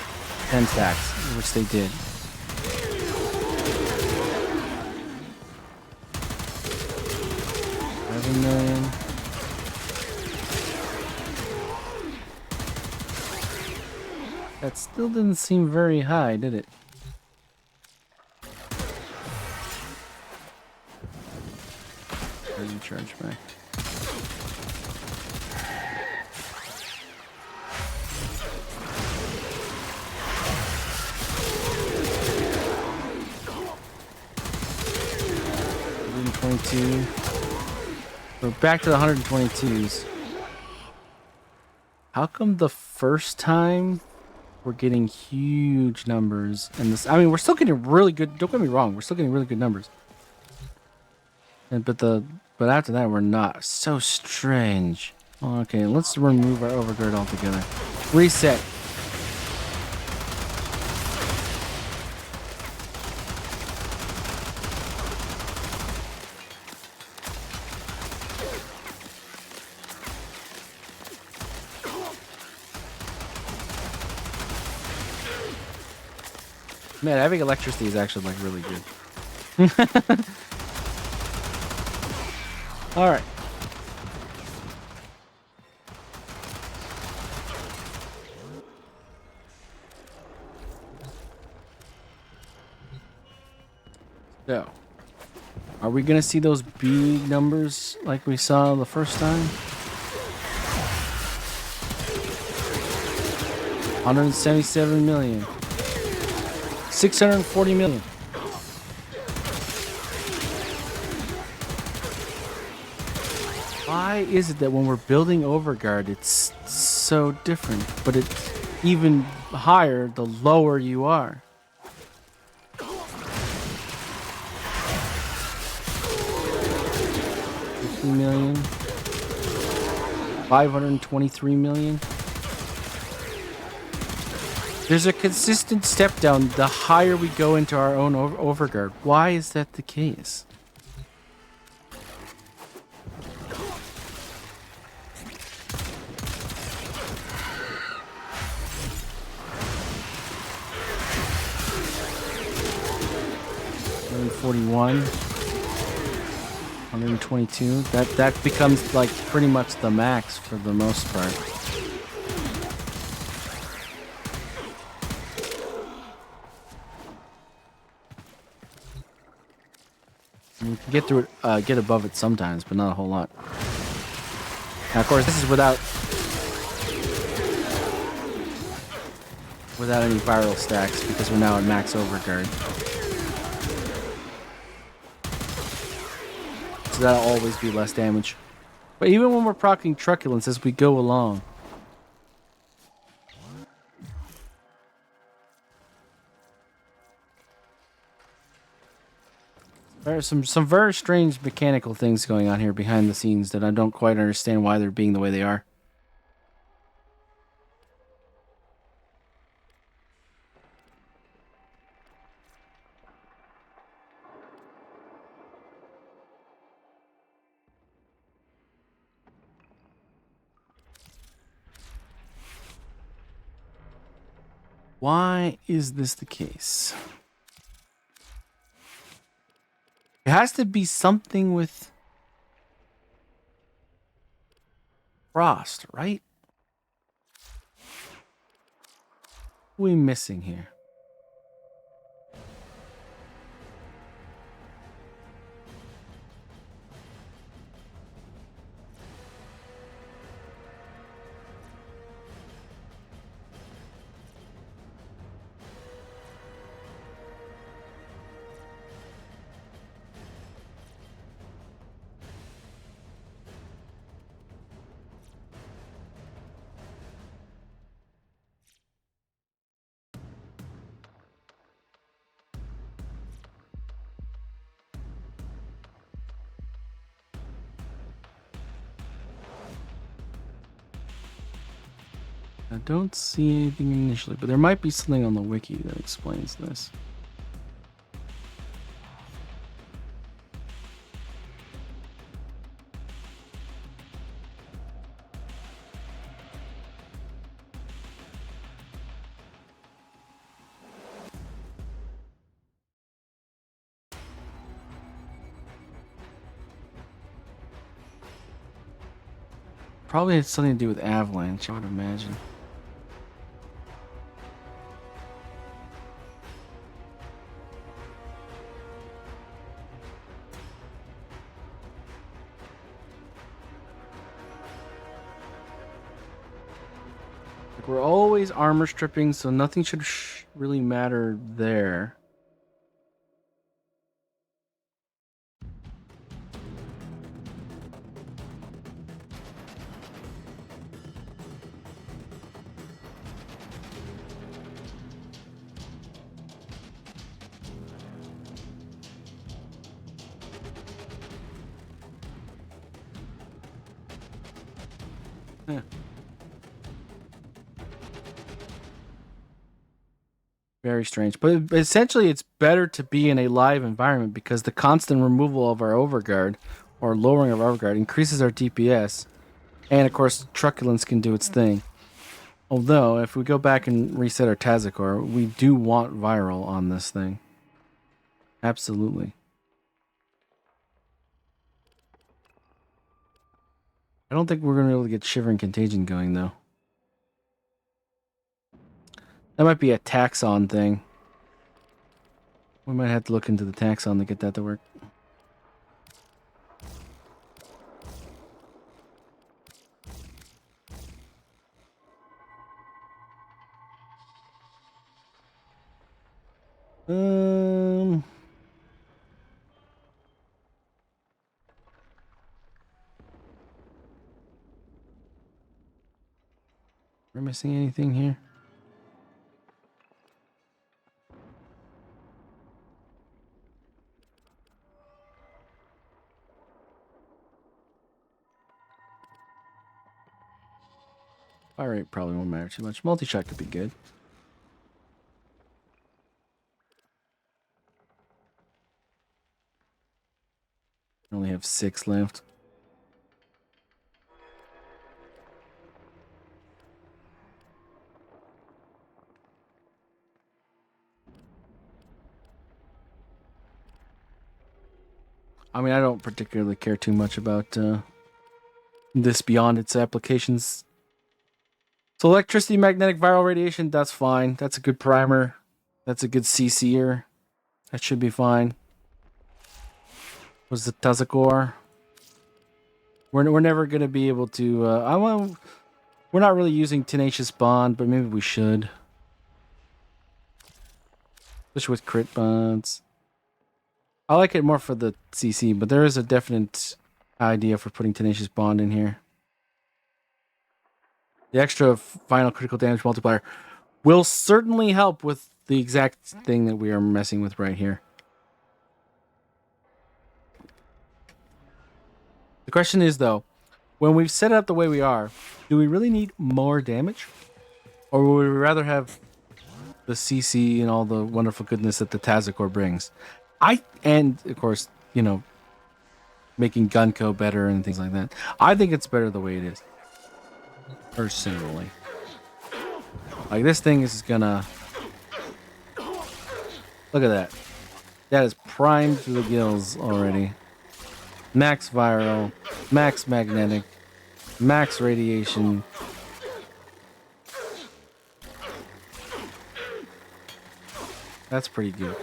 10 stacks, which they did. $11 million. That still didn't seem very high, did it? Doesn't charge back. We're back to the 122s. How come the first time we're getting huge numbers and this? I mean, we're still getting really good. Don't get me wrong, we're still getting really good numbers. And but after that, we're not. So strange. Okay, let's remove our overgird altogether. Reset. Man, having electricity is actually like really good. All right. So, are we gonna see those big numbers like we saw the first time? 177 million. 640 million. Why is it that when we're building Overguard, it's so different, but it's even higher the lower you are? $50 million. 523 million. There's a consistent step down the higher we go into our own overguard. Why is that the case? $141, 122. That becomes like pretty much the max for the most part. You can get through it, get above it sometimes, but not a whole lot. Now, of course, this is without any viral stacks because we're now at max overguard. So that'll always be less damage. But even when we're proccing truculence as we go along, There are some very strange mechanical things going on here behind the scenes that I don't quite understand why they're being the way they are. Why is this the case? It has to be something with frost, right? What are we missing here? I don't see anything initially, but there might be something on the wiki that explains this. Probably has something to do with avalanche, I would imagine. Like we're always armor stripping, so nothing should really matter there. Huh. Very strange. But essentially, it's better to be in a live environment because the constant removal of our overguard or lowering of our overguard increases our DPS. And of course, truculence can do its thing. Although, if we go back and reset our Tazikor, we do want viral on this thing. Absolutely. I don't think we're going to be able to get Shivering Contagion going, though. That might be a taxon thing. We might have to look into the taxon to get that to work. We're missing anything here? Fire rate probably won't matter too much. Multi-shot could be good. I only have 6 left. I mean, I don't particularly care too much about this beyond its applications. So electricity, magnetic, viral radiation, that's fine. That's a good primer. That's a good CC'er. That should be fine. Was the Tazakor? We're never going to be able to... we're not really using Tenacious Bond, but maybe we should. Especially with crit bonds. I like it more for the CC, but there is a definite idea for putting Tenacious Bond in here. The extra final critical damage multiplier will certainly help with the exact thing that we are messing with right here. The question is though, when we've set it up the way we are, do we really need more damage? Or would we rather have the CC and all the wonderful goodness that the Tazakor brings? And of course, you know, making Gunko better and things like that. I think it's better the way it is. Personally. Like this thing is gonna... Look at that. That is primed to the gills already. Max viral, max magnetic, max radiation. That's pretty good.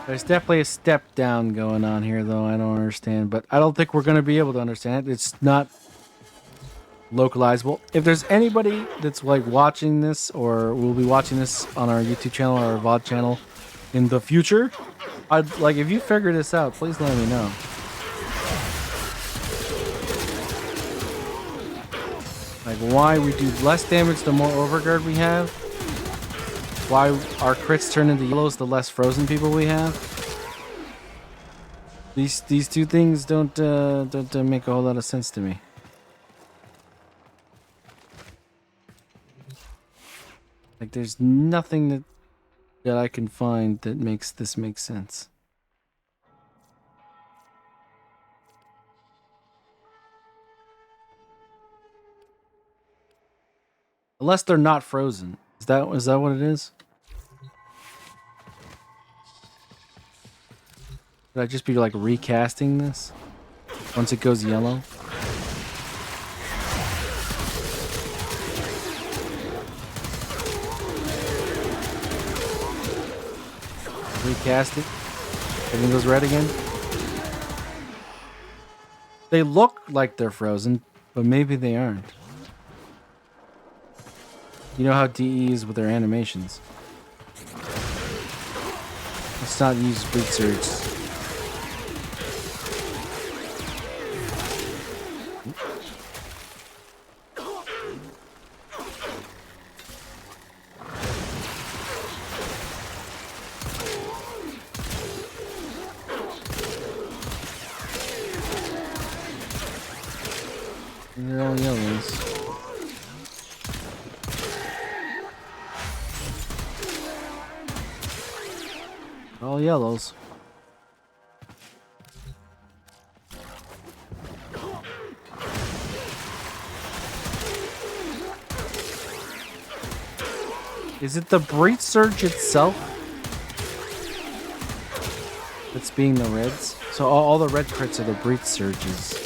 There's definitely a step down going on here, though. I don't understand, but I don't think we're going to be able to understand it. It's not localizable. If there's anybody that's like watching this, or will be watching this on our YouTube channel or our VOD channel in the future, I'd like, if you figure this out, please let me know. Like why we do less damage the more overguard we have. Why our crits turn into yellows the less frozen people we have. These two things don't make a whole lot of sense to me. Like there's nothing that I can find that makes this make sense. Unless they're not frozen. Is that what it is? Should I just be like recasting this once it goes yellow? Recast it. Everything goes red again. They look like they're frozen, but maybe they aren't. You know how DE is with their animations. Let's not use Bleed Surge. They're all yellows. All yellows. Is it the Breach Surge itself that's being the reds? So all the red crits are the Breach Surges.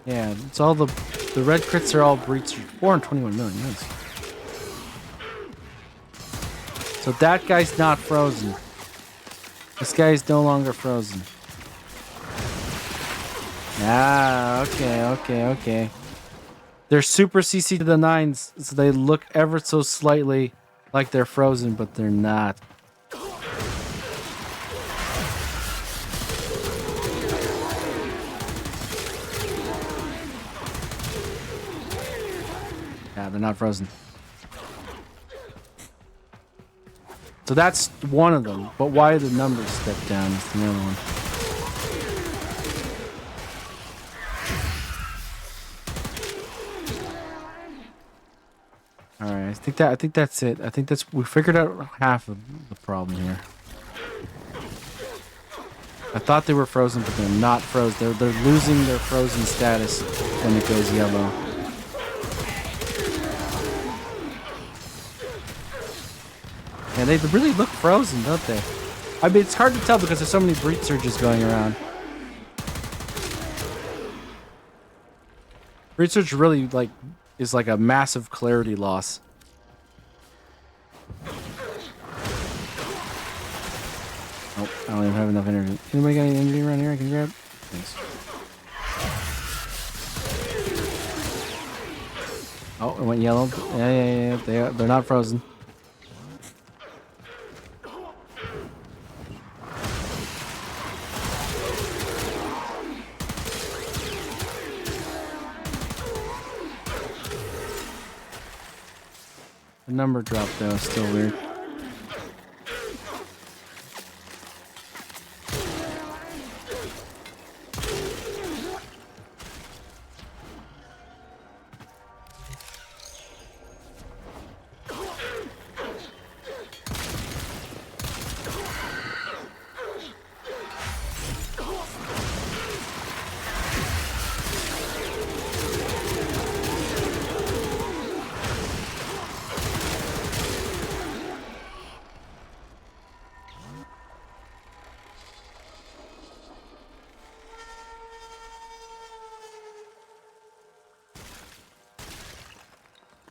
Yeah, it's all the red crits are all Breach Surge. 421 million. Nice. So that guy's not frozen. This guy is no longer frozen. Ah, okay. They're super CC to the 9s, so they look ever so slightly like they're frozen, but they're not. Yeah, they're not frozen. So that's one of them, but why the numbers step down is the other one. Alright, I think that's it. I think we figured out half of the problem here. I thought they were frozen, but they're not frozen. They're losing their frozen status when it goes yellow. Yeah, they really look frozen, don't they? I mean, it's hard to tell because there's so many Breach Surges going around. Breach Surge really is like a massive clarity loss. Oh, I don't even have enough energy. Anybody got any energy around here I can grab? Thanks. Oh, it went yellow. Yeah. They're not frozen. The number drop though is still weird.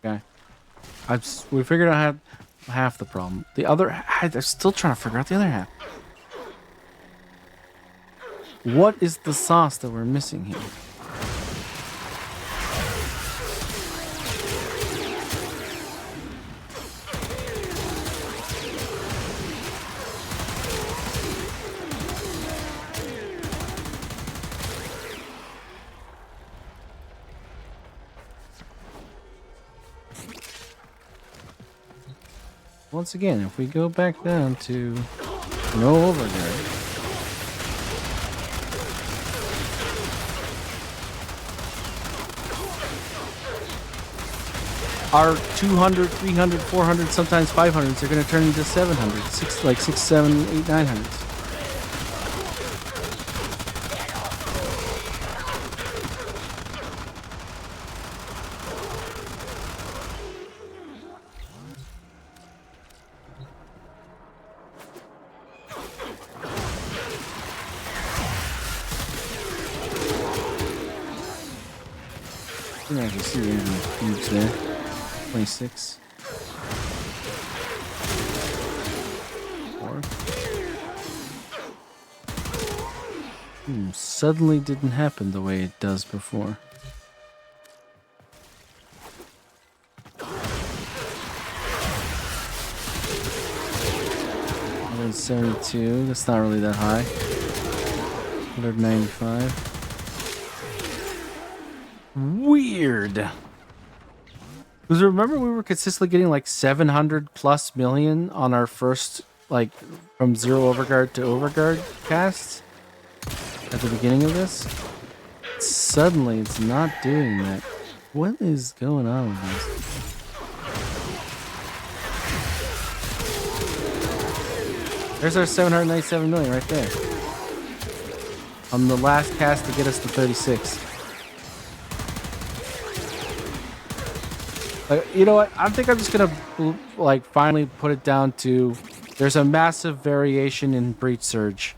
Okay. We figured out half the problem. The other, I'm still trying to figure out the other half. What is the sauce that we're missing here? Once again, if we go back down to no overguard. Our 200, 300, 400, sometimes 500s are going to turn into 700, 6, 7, 8, 900s. I think I can see the cubes there. 26. 4. Suddenly didn't happen the way it does before. $172. That's not really that high. 195. Weird. Because remember we were consistently getting like 700 plus million on our first, like, from Zero Overguard to Overguard casts at the beginning of this. Suddenly it's not doing that. What is going on with this? There's our 797 million right there. On the last cast to get us to 36. You know what? I think I'm just gonna like finally put it down to there's a massive variation in Breach Surge.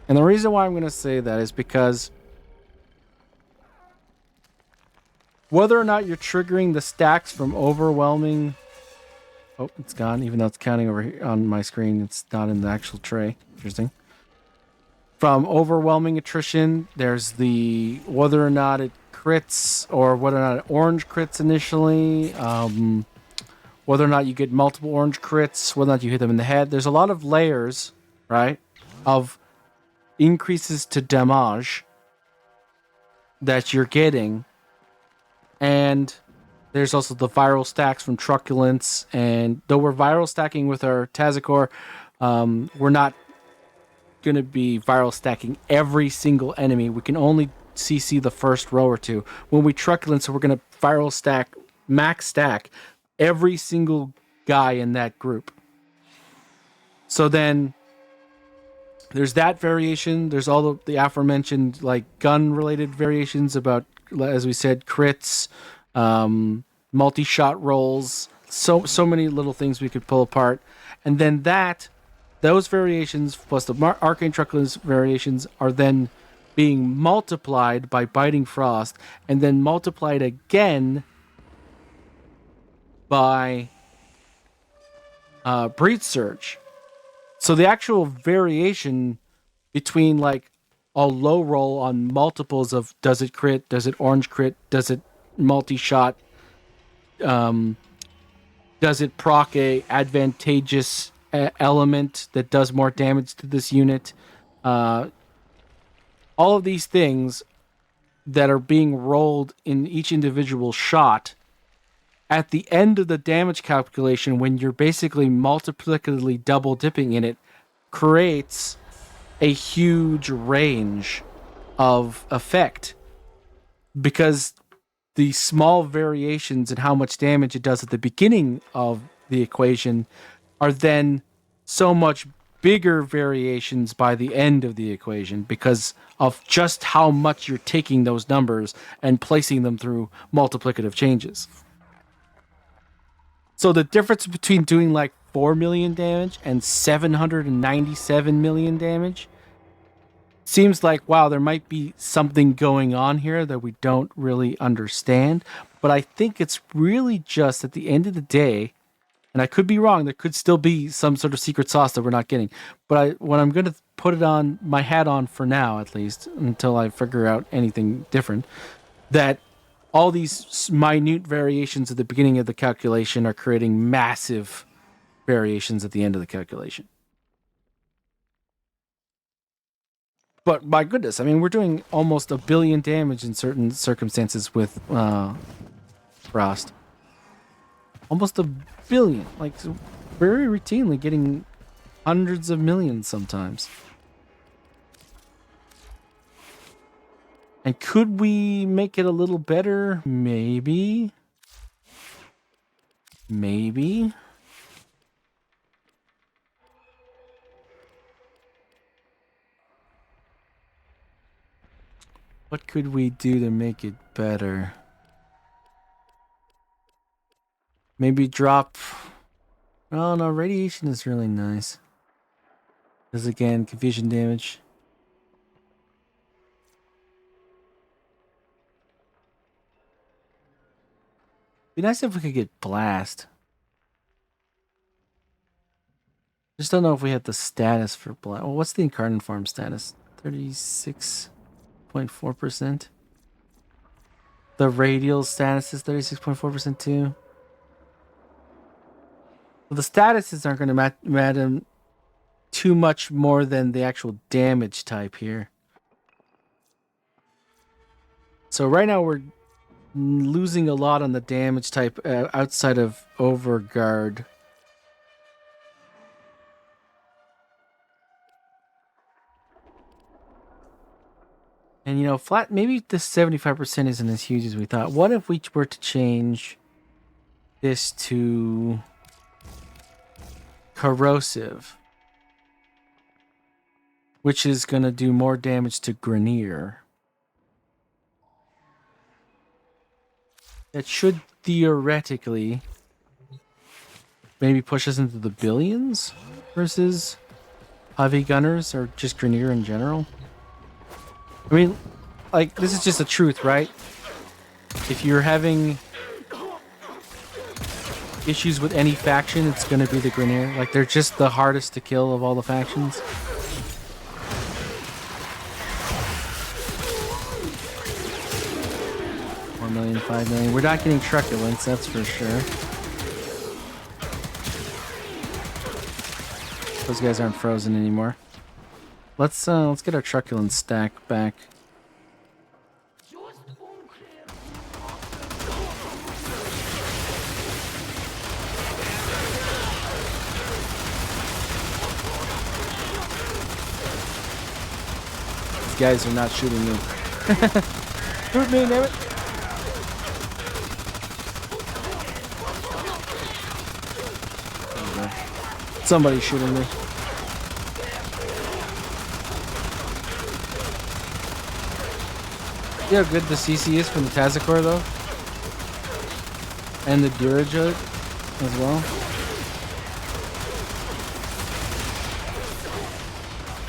And the reason why I'm gonna say that is because whether or not you're triggering the stacks from overwhelming... Oh, it's gone, even though it's counting over here on my screen. It's not in the actual tray. Interesting. From overwhelming attrition, there's the whether or not it crits or whether or not it orange crits initially, whether or not you get multiple orange crits, whether or not you hit them in the head. There's a lot of layers, right, of increases to damage that you're getting. And there's also the viral stacks from Truculence. And though we're viral stacking with our Tazikor, we're not going to be viral stacking every single enemy. We can only CC the first row or two. When we Truculence, we're going to viral stack, max stack every single guy in that group. So then there's that variation. There's all the aforementioned like gun related variations about, as we said, crits, multi-shot rolls, so many little things we could pull apart. And then those variations plus the Arcane Truculence variations are then being multiplied by Biting Frost and then multiplied again by Breach Surge. So the actual variation between like a low roll on multiples of does it crit, does it orange crit, does it multi-shot, does it proc a advantageous element that does more damage to this unit, all of these things that are being rolled in each individual shot at the end of the damage calculation, when you're basically multiplicatively double dipping in it, creates a huge range of effect, because the small variations in how much damage it does at the beginning of the equation are then so much bigger variations by the end of the equation, because of just how much you're taking those numbers and placing them through multiplicative changes. So the difference between doing like 4 million damage and 797 million damage seems like, wow, there might be something going on here that we don't really understand. But I think it's really just at the end of the day, and I could be wrong, there could still be some sort of secret sauce that we're not getting. But what I'm going to put it on my hat on for now, at least, until I figure out anything different, that all these minute variations at the beginning of the calculation are creating massive variations at the end of the calculation. But my goodness, I mean, we're doing almost 1 billion damage in certain circumstances with Frost. Almost 1 billion. Like, very routinely getting hundreds of millions sometimes. And could we make it a little better? Maybe. Maybe. What could we do to make it better? Maybe drop... Oh no, radiation is really nice. Because again, confusion damage. Be nice if we could get blast. Just don't know if we have the status for blast. Well, what's the incarnate form status? 36.4%. The radial status is 36.4% too. Well, the statuses aren't going to matter too much more than the actual damage type here. So right now we're losing a lot on the damage type outside of Overguard. And, you know, flat, maybe this 75% isn't as huge as we thought. What if we were to change this to corrosive, which is going to do more damage to Grenier? That should theoretically maybe push us into the billions versus heavy gunners or just Grenier in general. I mean, like, this is just the truth, right? If you're having issues with any faction, it's going to be the Grenier. Like, they're just the hardest to kill of all the factions. $4 million, $5 million. We're not getting truculence, that's for sure. Those guys aren't frozen anymore. Let's get our truculence stack back. These guys are not shooting me. Shoot me, damn it! Somebody's shooting me. See how good the CC is from the Tazakor, though? And the Durajud as well.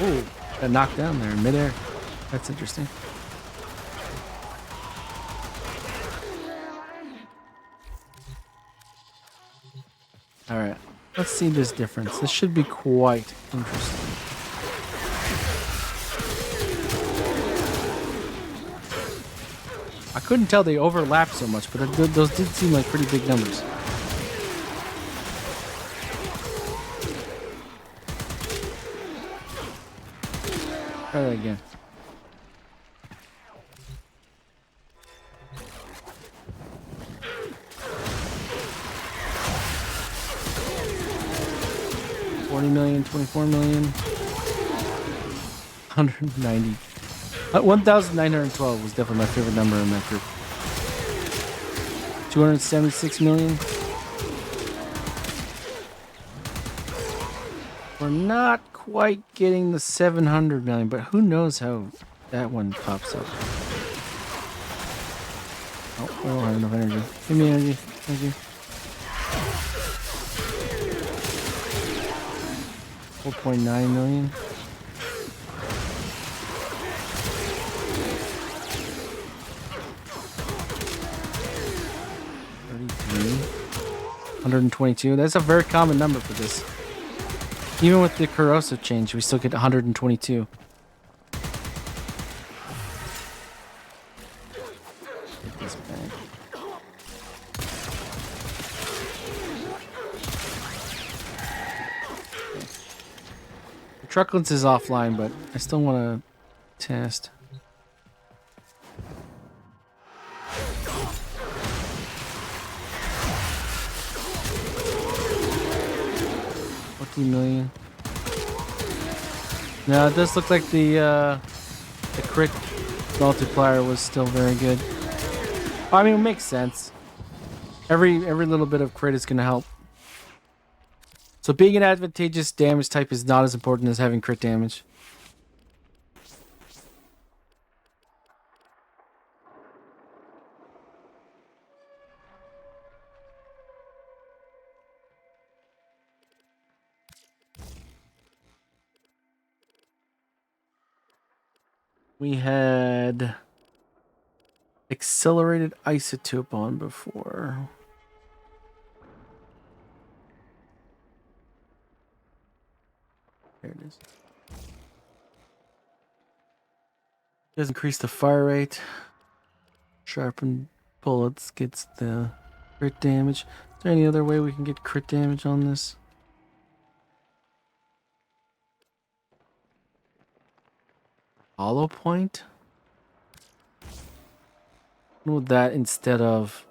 Ooh, got knocked down there in midair. That's interesting. Alright, let's see this difference. This should be quite interesting. I couldn't tell they overlapped so much, but those did seem like pretty big numbers. Try that again. $40 million, $24 million, 190. 1,912 was definitely my favorite number in that group. 276 million. We're not quite getting the 700 million, but who knows how that one pops up. Oh, I don't have enough energy. Give me energy. Thank you. 4.9 million. $122. That's a very common number for this. Even with the corrosive change, we still get 122. Get this back. The trucklets is offline, but I still want to test. Million. Now it does look like the crit multiplier was still very good. I mean, it makes sense. Every little bit of crit is going to help. So being an advantageous damage type is not as important as having crit damage. We had accelerated isotope on before. There it is. Does increase the fire rate. Sharpened bullets gets the crit damage. Is there any other way we can get crit damage on this? Hollow point? With that instead of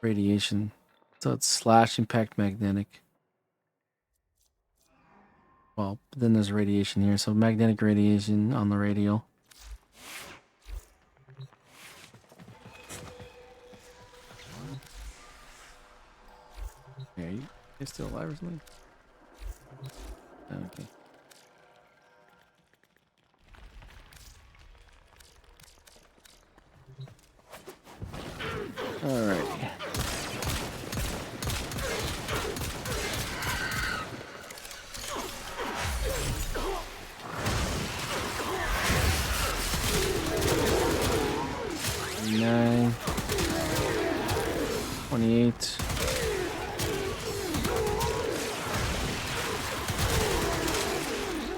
radiation. So it's slash impact magnetic. Well, but then there's radiation here, so magnetic radiation on the radial. Okay, you still alive or something? Okay. Alright. $9, 28.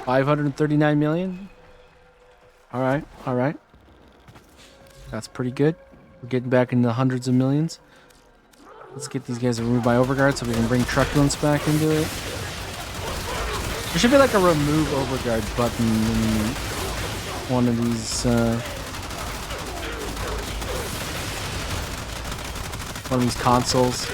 $539 million. All right. That's pretty good. We're getting back into the hundreds of millions. Let's get these guys removed by Overguard so we can bring truculence back into it. There should be like a remove Overguard button in one of these consoles.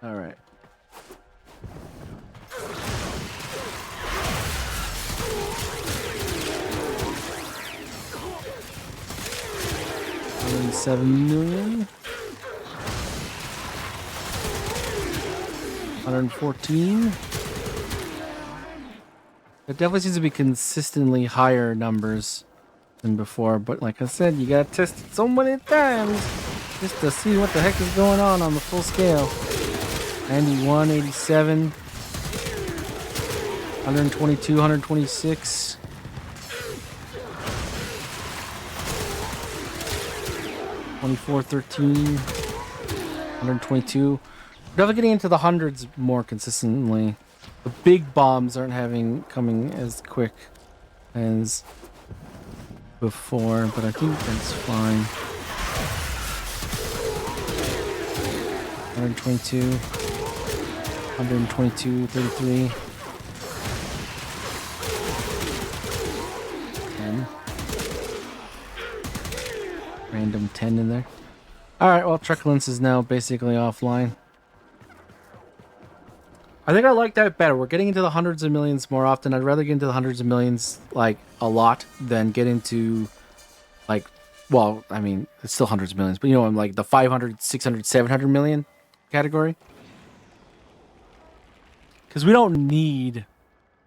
All right. $7 million. 114. It definitely seems to be consistently higher numbers than before, but like I said, you gotta test it so many times just to see what the heck is going on the full scale. 91, 87, 122, 126. 24, 13, 122. We're definitely getting into the hundreds more consistently. The big bombs aren't coming as quick as before, but I think that's fine. 122. 122, 33. 10. Random 10 in there. Alright, well, Truculence is now basically offline. I think I like that better. We're getting into the hundreds of millions more often. I'd rather get into the hundreds of millions, like, a lot than get into, like, well, I mean, it's still hundreds of millions, but you know, I'm like the 500, 600, 700 million category. Because we don't need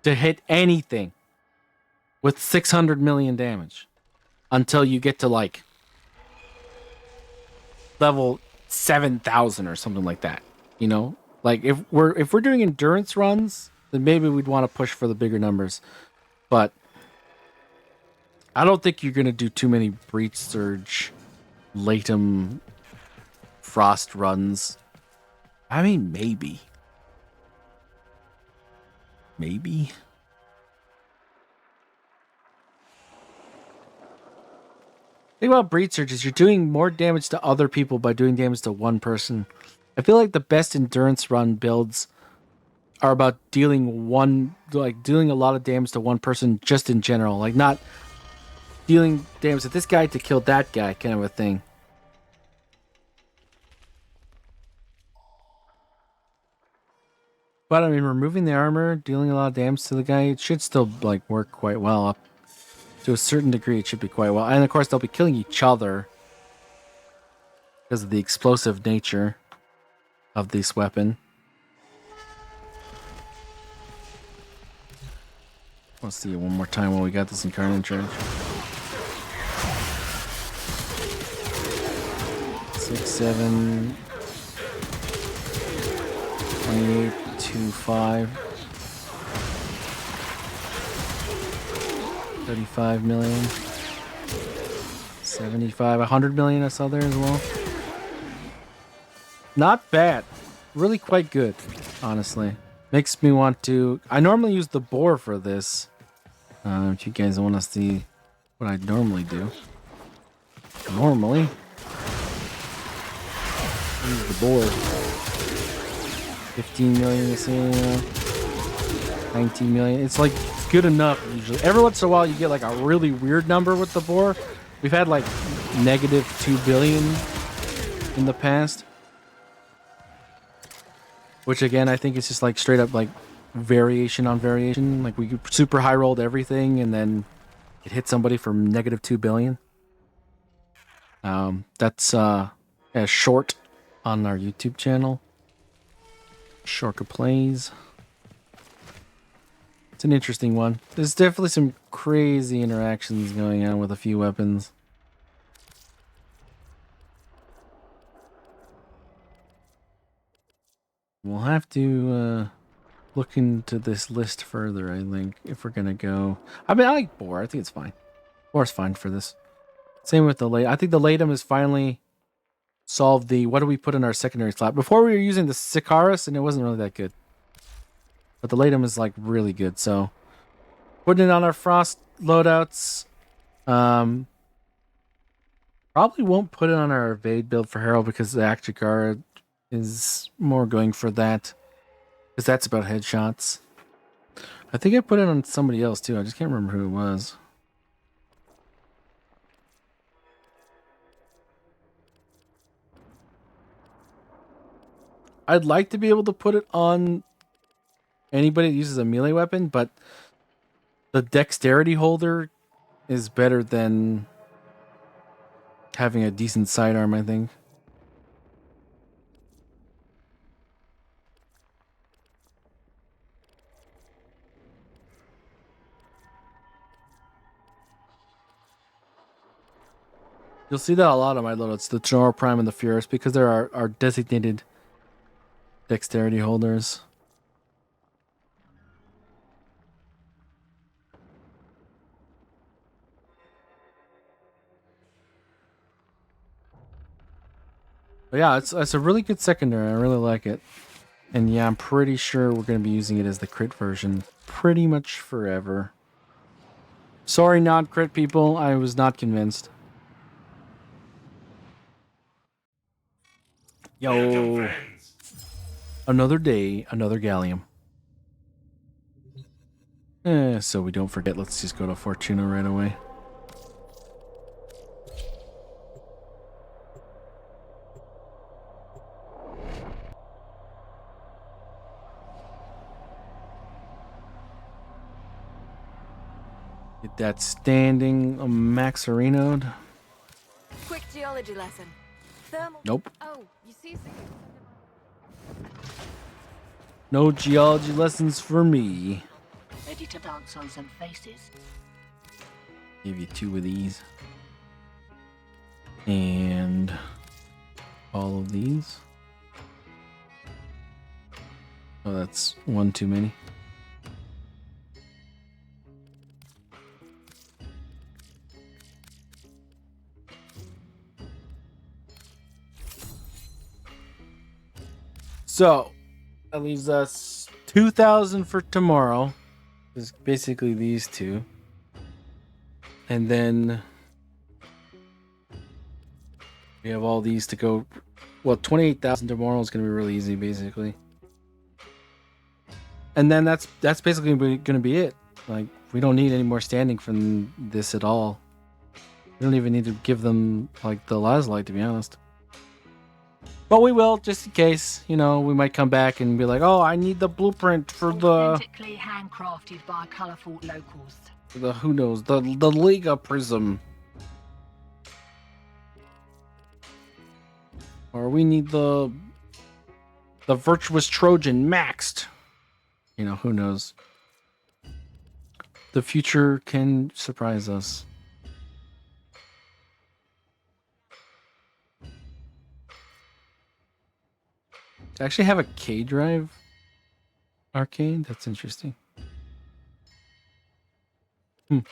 to hit anything with 600 million damage until you get to, like, level 7,000 or something like that, you know? Like if we're doing endurance runs, then maybe we'd want to push for the bigger numbers. But I don't think you're gonna do too many Breach Surge, Laetum, Frost runs. I mean, maybe. Think about Breach Surge is you're doing more damage to other people by doing damage to one person. I feel like the best endurance run builds are about dealing a lot of damage to one person just in general. Like not dealing damage to this guy to kill that guy kind of a thing. But I mean, removing the armor, dealing a lot of damage to the guy, it should still like work quite well. Up to a certain degree, it should be quite well. And of course, they'll be killing each other because of the explosive nature of this weapon. Let's see it one more time while we got this Incarnate Charge. 6, 7, 28, 2, 5, 35 million, 75, 100 million I saw there as well. Not bad. Really quite good, honestly. Makes me want to... I normally use the boar for this. If you guys want to see what I normally do. Normally. Use the boar. 15 million this year. 19 million. It's like good enough usually. Every once in a while you get like a really weird number with the boar. We've had like negative 2 billion in the past. Which again, I think it's just like straight up like variation on variation. Like we super high rolled everything and then it hit somebody for negative 2 billion. That's a short on our YouTube channel. Shorka Plays. It's an interesting one. There's definitely some crazy interactions going on with a few weapons. We'll have to look into this list further, I think, if we're going to go... I mean, I like Boar. I think it's fine. Boar's fine for this. Same with the Laetum. I think the Laetum has finally solved the... What do we put in our secondary slot? Before we were using the Sikaris, and it wasn't really that good. But the Laetum is, like, really good, so... Putting it on our Frost loadouts. Probably won't put it on our Evade build for Herald because the Actigard is more going for that. Because that's about headshots. I think I put it on somebody else too. I just can't remember who it was. I'd like to be able to put it on anybody that uses a melee weapon, but the dexterity holder is better than having a decent sidearm, I think. You'll see that a lot of my loadouts, the Tenor Prime and the Furious, because there are designated dexterity holders. But yeah, it's a really good secondary. I really like it. And yeah, I'm pretty sure we're going to be using it as the crit version pretty much forever. Sorry, non-crit people. I was not convinced. Yo. Another day, another gallium. So we don't forget, let's just go to Fortuna right away. Get that standing max arenode. Quick geology lesson. Thermal. Nope. Oh, you see. No geology lessons for me. Ready to dance on some faces? Give you 2 of these. And all of these. Oh, that's 1 too many. So, that leaves us 2,000 for tomorrow. Is basically these two. And then we have all these to go. Well, 28,000 tomorrow is going to be really easy, basically. And then that's basically going to be it. Like, we don't need any more standing from this at all. We don't even need to give them, like, the Lazulite, to be honest. But we will, just in case. You know, we might come back and be like, oh, I need the blueprint for the... Authentically handcrafted by colourful locals. The, who knows, the Liga Prism. Or we need the Virtuous Trojan maxed. You know, who knows. The future can surprise us. To actually have a K drive arcade? That's interesting. They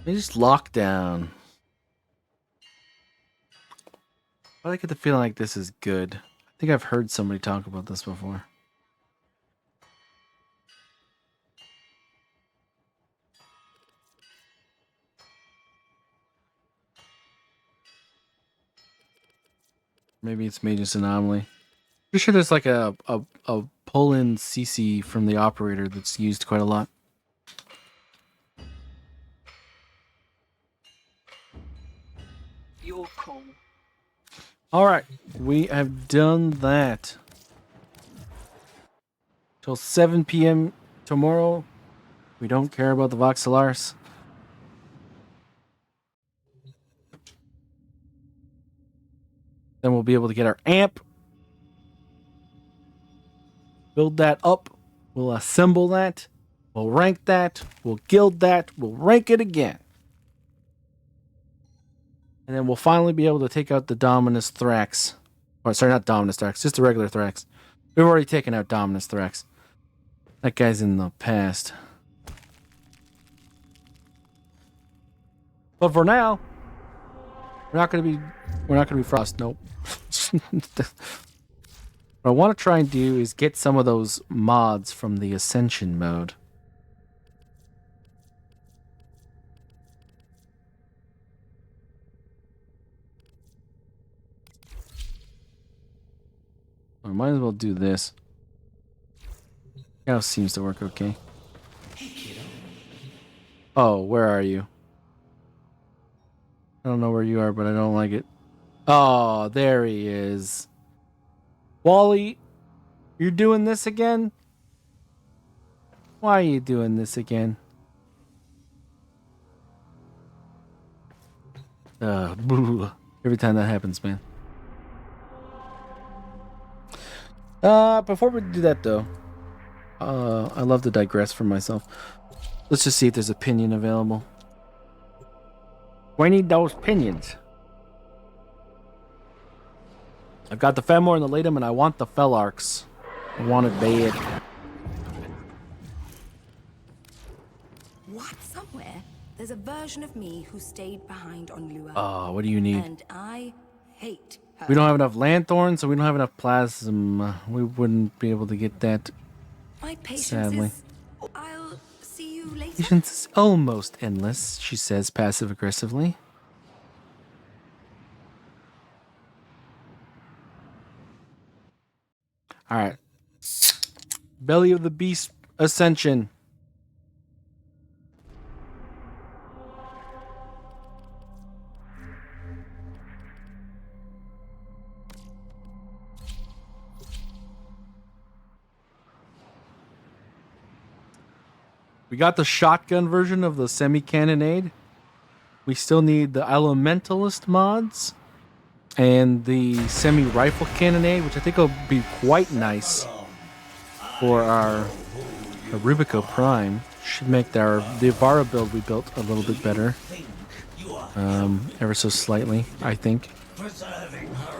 just lockdown. But I get the feeling like this is good. I think I've heard somebody talk about this before. Maybe it's Mage's Anomaly. Pretty sure there's like a pull-in CC from the operator that's used quite a lot. Your call. All right, we have done that. Till 7 p.m. tomorrow. We don't care about the Voxelars. Then we'll be able to get our amp. Build that up. We'll assemble that. We'll rank that. We'll guild that. We'll rank it again. And then we'll finally be able to take out the Dominus Thrax. Or, sorry, not Dominus Thrax, just the regular Thrax. We've already taken out Dominus Thrax. That guy's in the past. But for now, we're not gonna be Frost. Nope. What I want to try and do is get some of those mods from the Ascension mode. I might as well do this. Now seems to work okay. Oh, where are you? I don't know where you are, but I don't like it. Oh, there he is. Wally, you're doing this again? Why are you doing this again? Every time that happens, man. Before we do that, though, I love to digress from myself. Let's just see if there's a pinion available. We need those pinions. I've got the Femor and the Laetum, and I want the Felarks. I want it bad. What? Somewhere, there's a version of me who stayed behind on Lua. Oh, what do you need? And I hate her. We don't have enough Lanthorn, so we don't have enough Plasma. We wouldn't be able to get that. My patience Sadly. is... I'll see you later. Patience is almost endless, she says passive-aggressively. All right. Belly of the Beast Ascension. We got the shotgun version of the semi-cannonade. We still need the Elementalist mods and the semi-rifle cannonade, which I think will be quite nice for our Rubico Prime. Should make the Ivara build we built a little bit better. Ever so slightly, I think.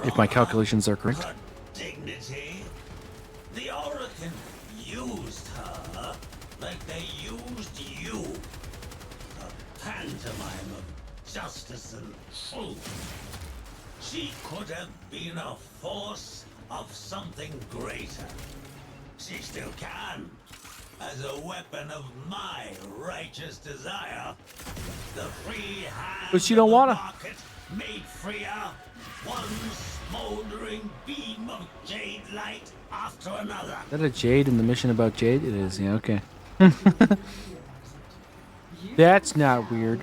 If my calculations are correct. Dignity. The Oracle used her like they used you. A pantomime of justice and truth. She could have been a force of something greater. She still can. As a weapon of my righteous desire. The free hand But you don't want to. market made freer. One smoldering beam of jade light after another. Is that a Jade in the mission about Jade? It is, yeah, okay. That's not weird.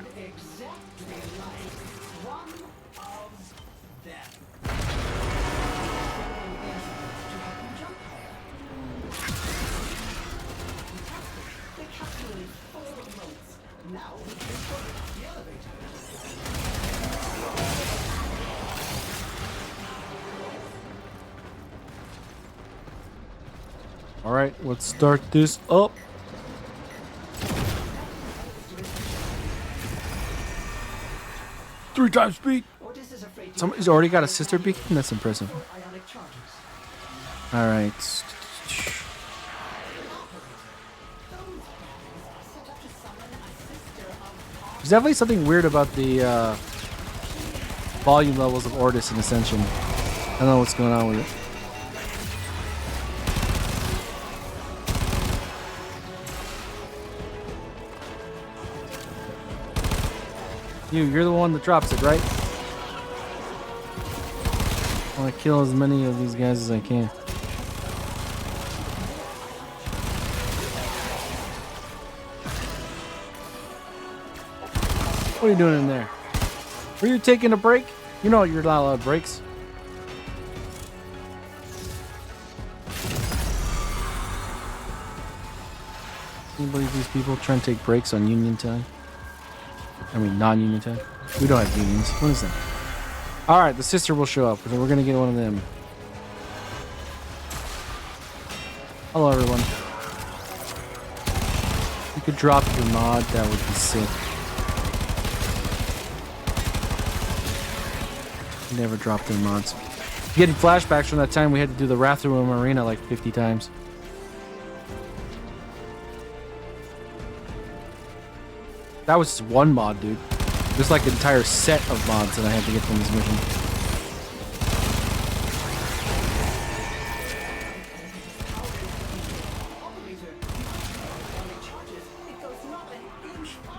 All right, let's start this up. Three times speed. Somebody's already got a sister beacon? That's impressive. All right. There's definitely something weird about the volume levels of Ortis in Ascension. I don't know what's going on with it. You're the one that drops it, right? I want to kill as many of these guys as I can. What are you doing in there? Were you taking a break? You know you're not allowed breaks. Can you believe these people trying to take breaks on union time? I mean, non-union time. We don't have unions. What is that? All right, the sister will show up. We're gonna get one of them. Hello, everyone. If you could drop your mod, that would be sick. Never drop their mods. Getting flashbacks from that time we had to do the Ratharum Arena like 50 times. That was just one mod, dude. There's like an entire set of mods that I had to get from this mission.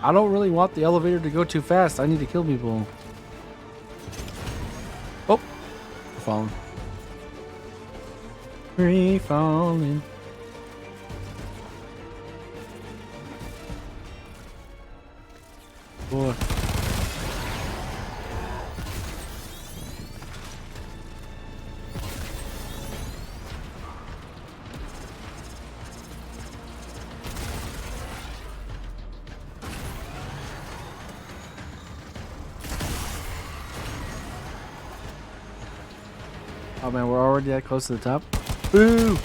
I don't really want the elevator to go too fast. I need to kill people. Oh, we're falling. Free falling. Boy. Oh man, we're already that close to the top. Boo!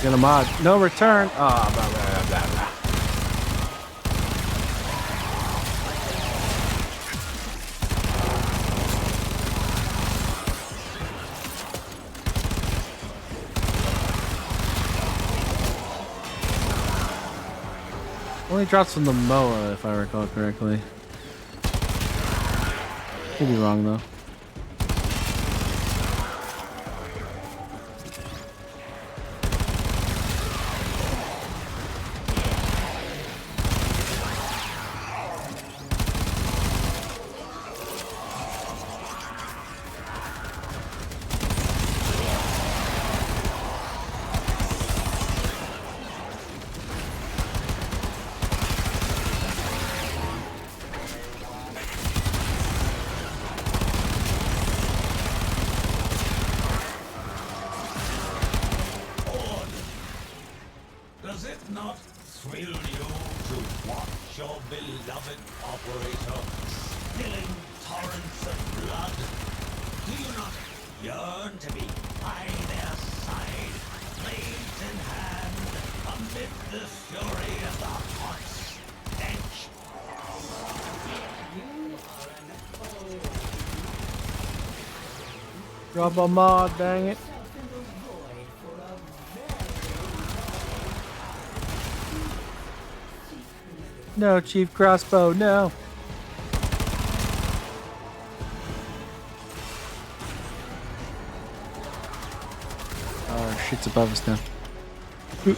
Get a mod. No return. Ah, oh, blah, blah, blah, blah. Only drops from the Moa, if I recall correctly. Could be wrong though. of it, operator. Spilling torrents of blood. Do you not yearn to be by their side, blades in hand, amid the fury of the hot stench? Drop a mod, dang it. No, Chief Crossbow, no. Oh, shit's above us now. Oop.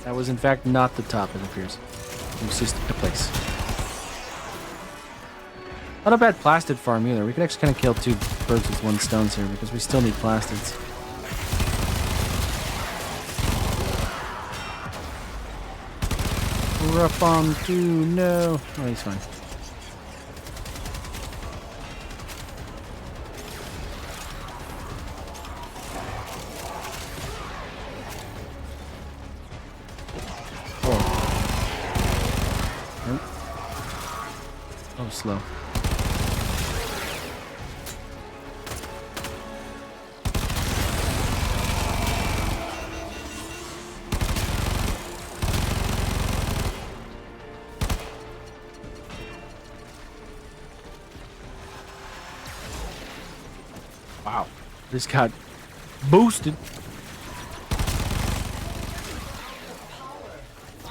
That was in fact not the top, it appears. It was just a place. Not a bad plastid farm either. We could actually kind of kill 2 birds with 1 stone here because we still need plastids. Rough on 2, no. Oh, he's fine. Oh, slow. Wow, this got boosted.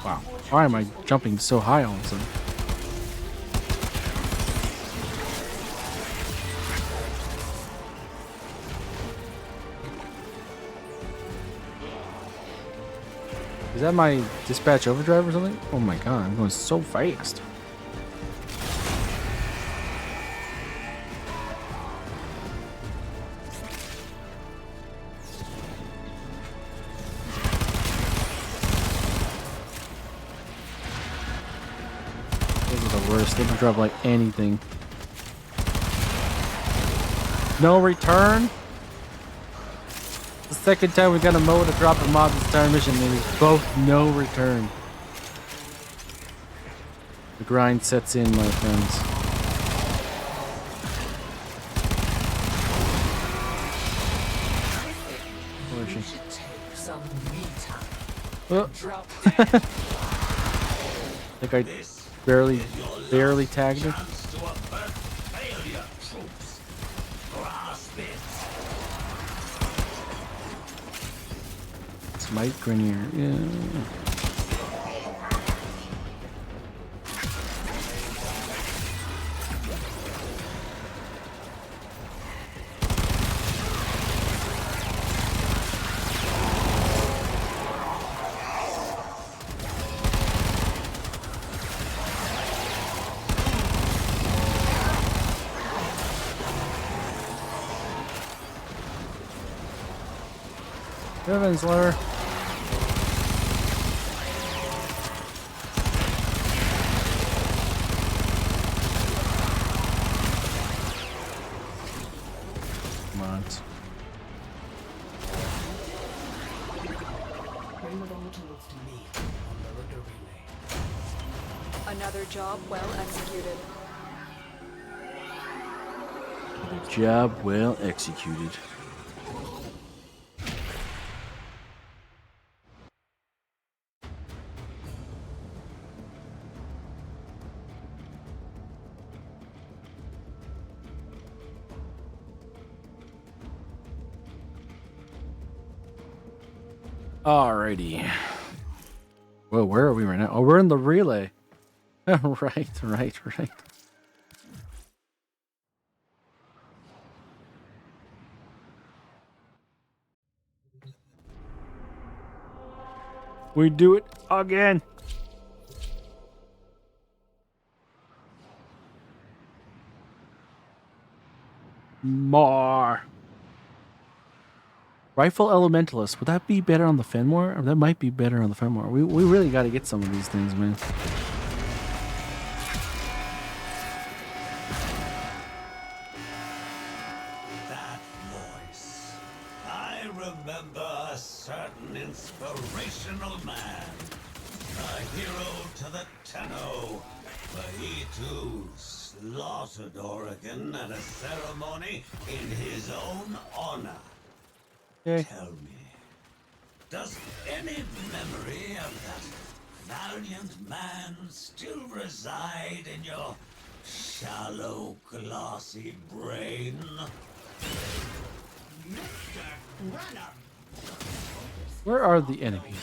Wow, why am I jumping so high all of a sudden? Is that my dispatch overdrive or something? Oh my god, I'm going so fast. Those are the worst. They can drop like anything. No return? The second time we got a mow to drop a mob this entire mission, and it was both no return. The grind sets in, my friends. Where is she? Oh. I think I barely tagged her. Smite Grenier, yeah. Heavens, Lair. Come on. Another job well executed. Job well executed. Alrighty. Well, where are we right now? Oh, we're in the relay. right. We do it again. More. Rifle Elementalist. Would that be better on the Fenmore? Or that might be better on the Fenmore. We really got to get some of these things, man. That voice. I remember a certain inspirational man. A hero to the Tenno. But he too slaughtered Oregon at a ceremony in his own honor. Okay. Tell me, does any memory of that valiant man still reside in your shallow, glassy brain? Where are the enemies?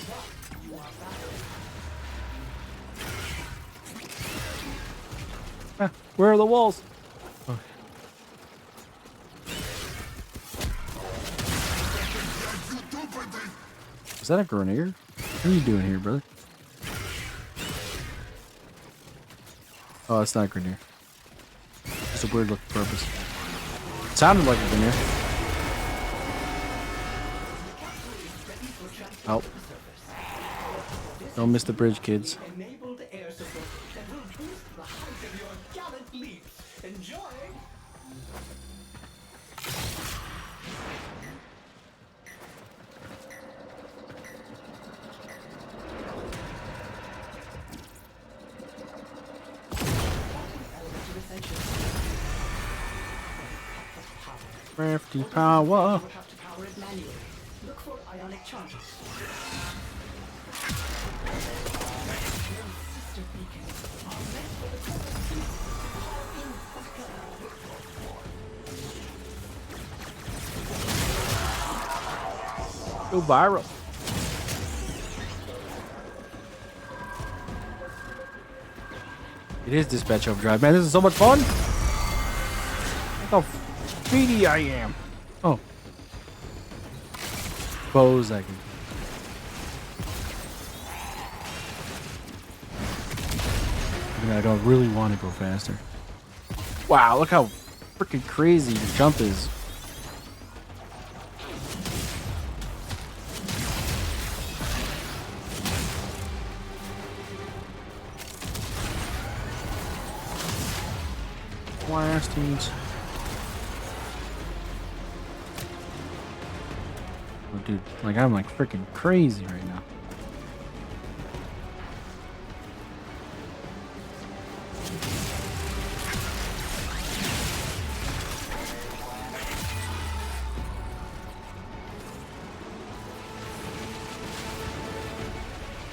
Ah, where are the walls? Okay. Is that a grenadier? What are you doing here, brother? Oh, it's not a grenadier. It's a weird looking purpose. It sounded like a grenadier. Oh. Don't miss the bridge, kids. Enabled air support that will boost the height of your gallant leaps. Enjoy! Crafty power. You'll have to power it manually. Look for ionic charges. Sister beacons are meant for the purpose of Go viral. It is dispatch overdrive. Man, this is so much fun. Look how speedy I am. Oh. Bows I can. I don't really want to go faster. Wow, look how freaking crazy the jump is. Blastings. Oh, dude, like I'm like freaking crazy right now.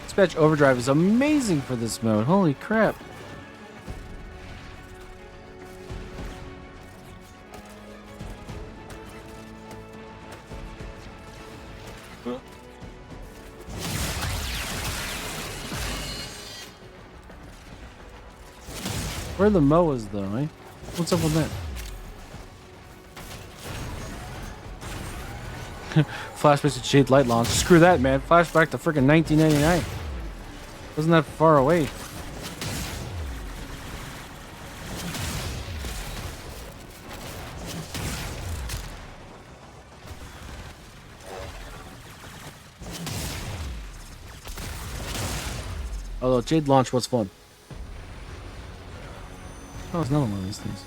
Dispatch overdrive is amazing for this mode. Holy crap. Where are the MOAs though, eh? What's up with that? Flashback to Jade Light Launch. Screw that, man. Flashback to freaking 1999. Wasn't that far away? Although Jade Launch was fun. Oh, it's another one of these things.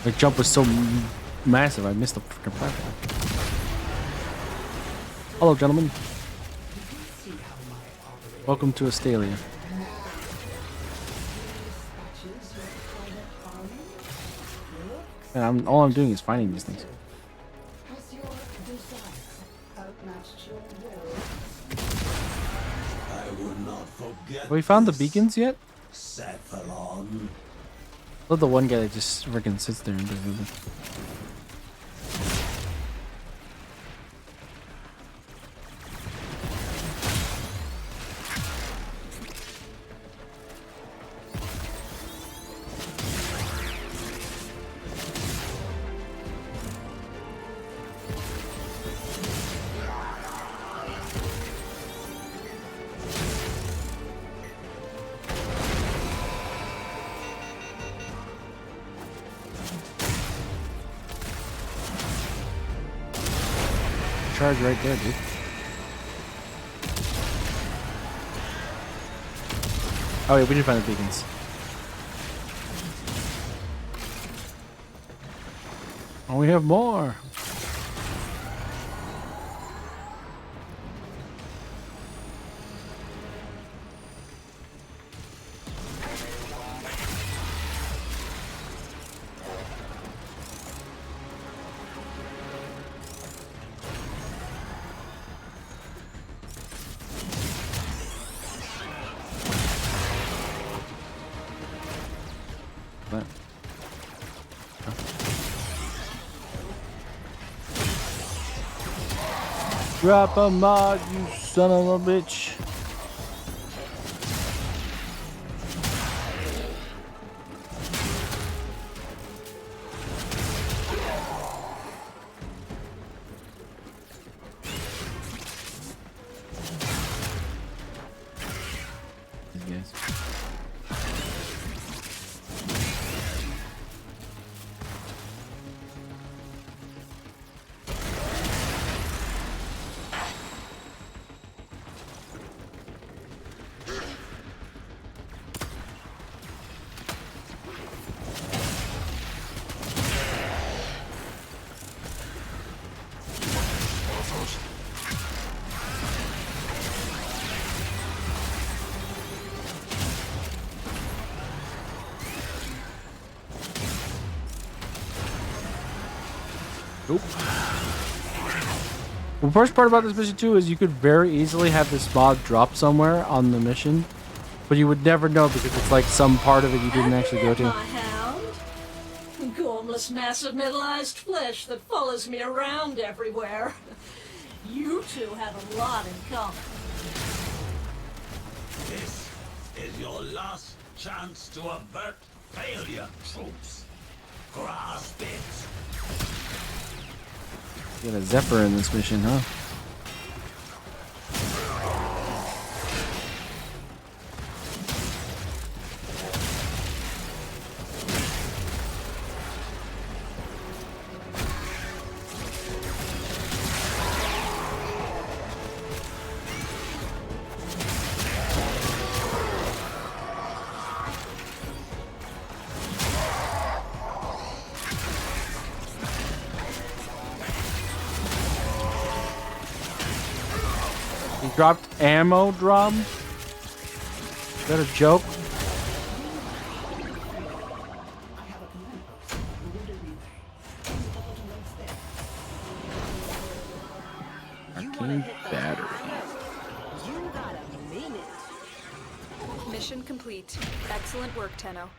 The jump was so massive, I missed the freaking platform. Hello, gentlemen. Welcome to Astalia. And all I'm doing is finding these things. Have we found the beacons yet? Cephalon. Love the one guy that just freaking sits there and does nothing. charge right there, dude. Oh wait, we did find the beacons. Oh, we have more. What? Drop a mod, you son of a bitch. These guys. Nope. The worst part about this mission too is you could very easily have this mod drop somewhere on the mission, but you would never know because it's like some part of it you didn't actually go to. My hound. Gormless mass of metallized flesh that follows me around everywhere. You two have a lot in common. This is your last chance to avert failure, troops. Grasp it. You got a Zephyr in this mission, huh? He dropped ammo drum? Is that a joke? Arcane battery. You gotta mean it. Mission complete. Excellent work, Tenno.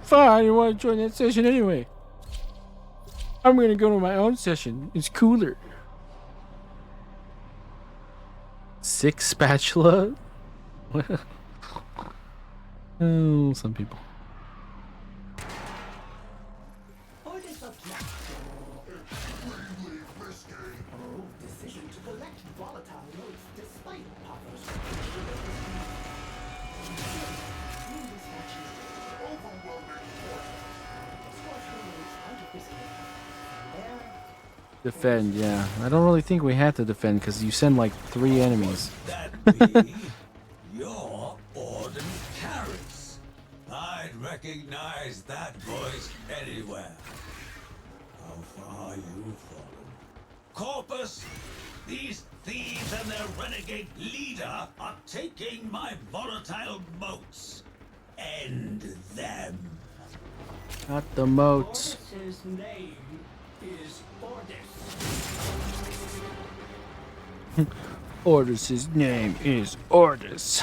Fine, you want to join that session anyway. I'm gonna go to my own session. It's cooler. 6 spatula? Oh, some people. Decision to collect volatile notes despite Papa's Defend, yeah. I don't really think we have to defend because you send like 3 enemies. That be your Orden Carrots. I'd recognize that voice anywhere. How far you've fallen. Corpus, these thieves and their renegade leader are taking my volatile moats. End them. Not the moats. His name is Ordis. Ordis' name is Ordis.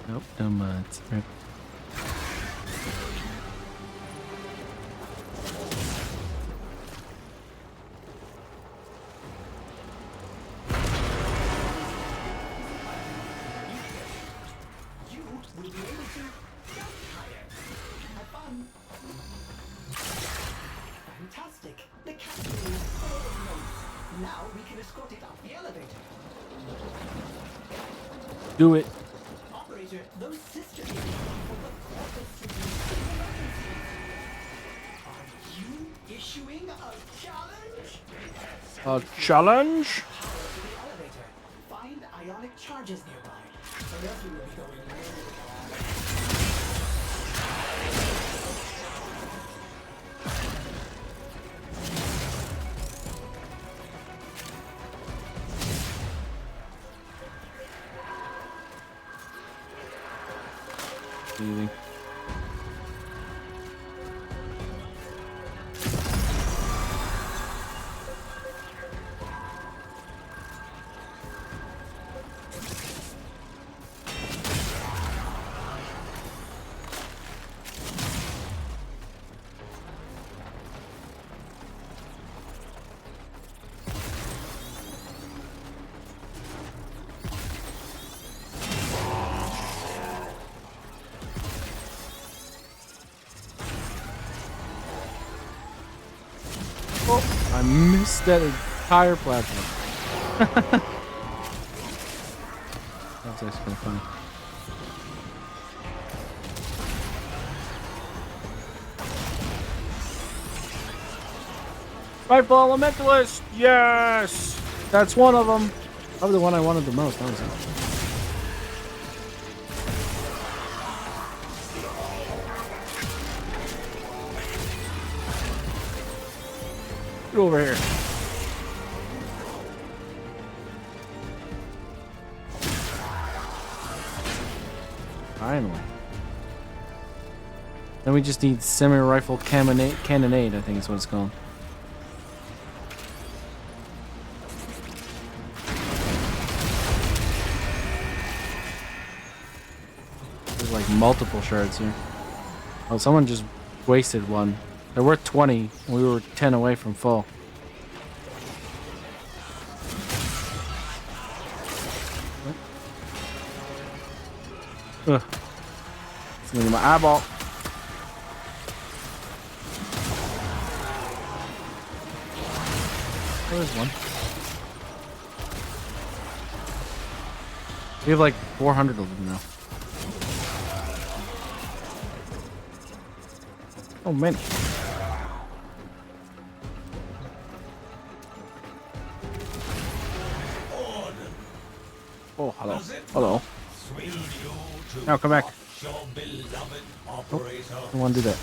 Nope, no mods. Rip. Now we can escort it up the elevator. Do it. Operator, those sister for the corpus to emergency. Are you issuing a challenge? A challenge? Power to the elevator. Find ionic charges nearby, or else we will be going Easy. Oh, I missed that entire platform. That's actually kind of funny. Rifle Elementalist! Yes! That's one of them. Probably the one I wanted the most, honestly. Get over here. Finally. Then we just need semi-rifle cannonade, I think is what it's called. There's like multiple shards here. Oh, someone just wasted one. They're worth 20, and we were 10 away from full. Ugh. It's in my eyeball. There's one. We have like 400 of them now. Oh, many. Oh, hello. Hello. Now come back. Oh, I want to do that.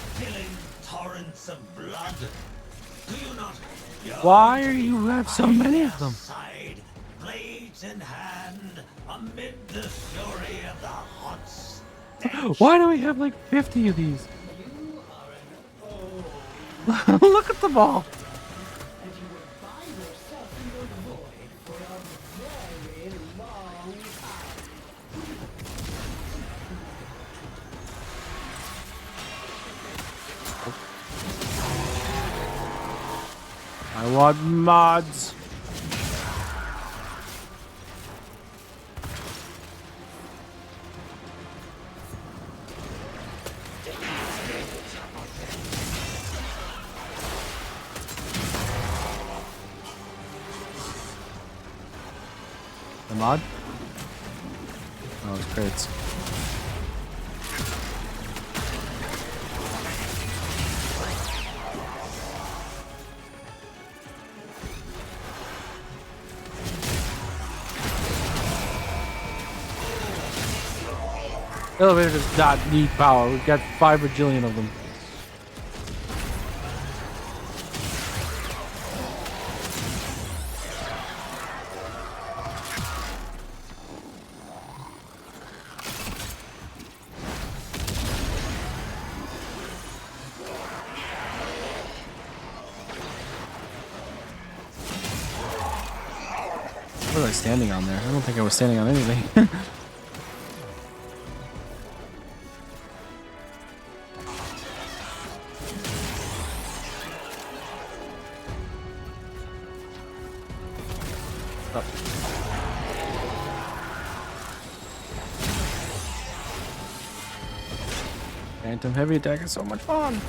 Torrents of blood. Do you not? Why do you have so many of them? Side, blades in hand, amid the fury of the hot stench. Why do we have like 50 of these? Look at them all. I want mods. The mod? Oh, it's crates. Elevator does not need power. We've got 5 bajillion of them. What was I standing on there? I don't think I was standing on anything. Phantom heavy attack is so much fun.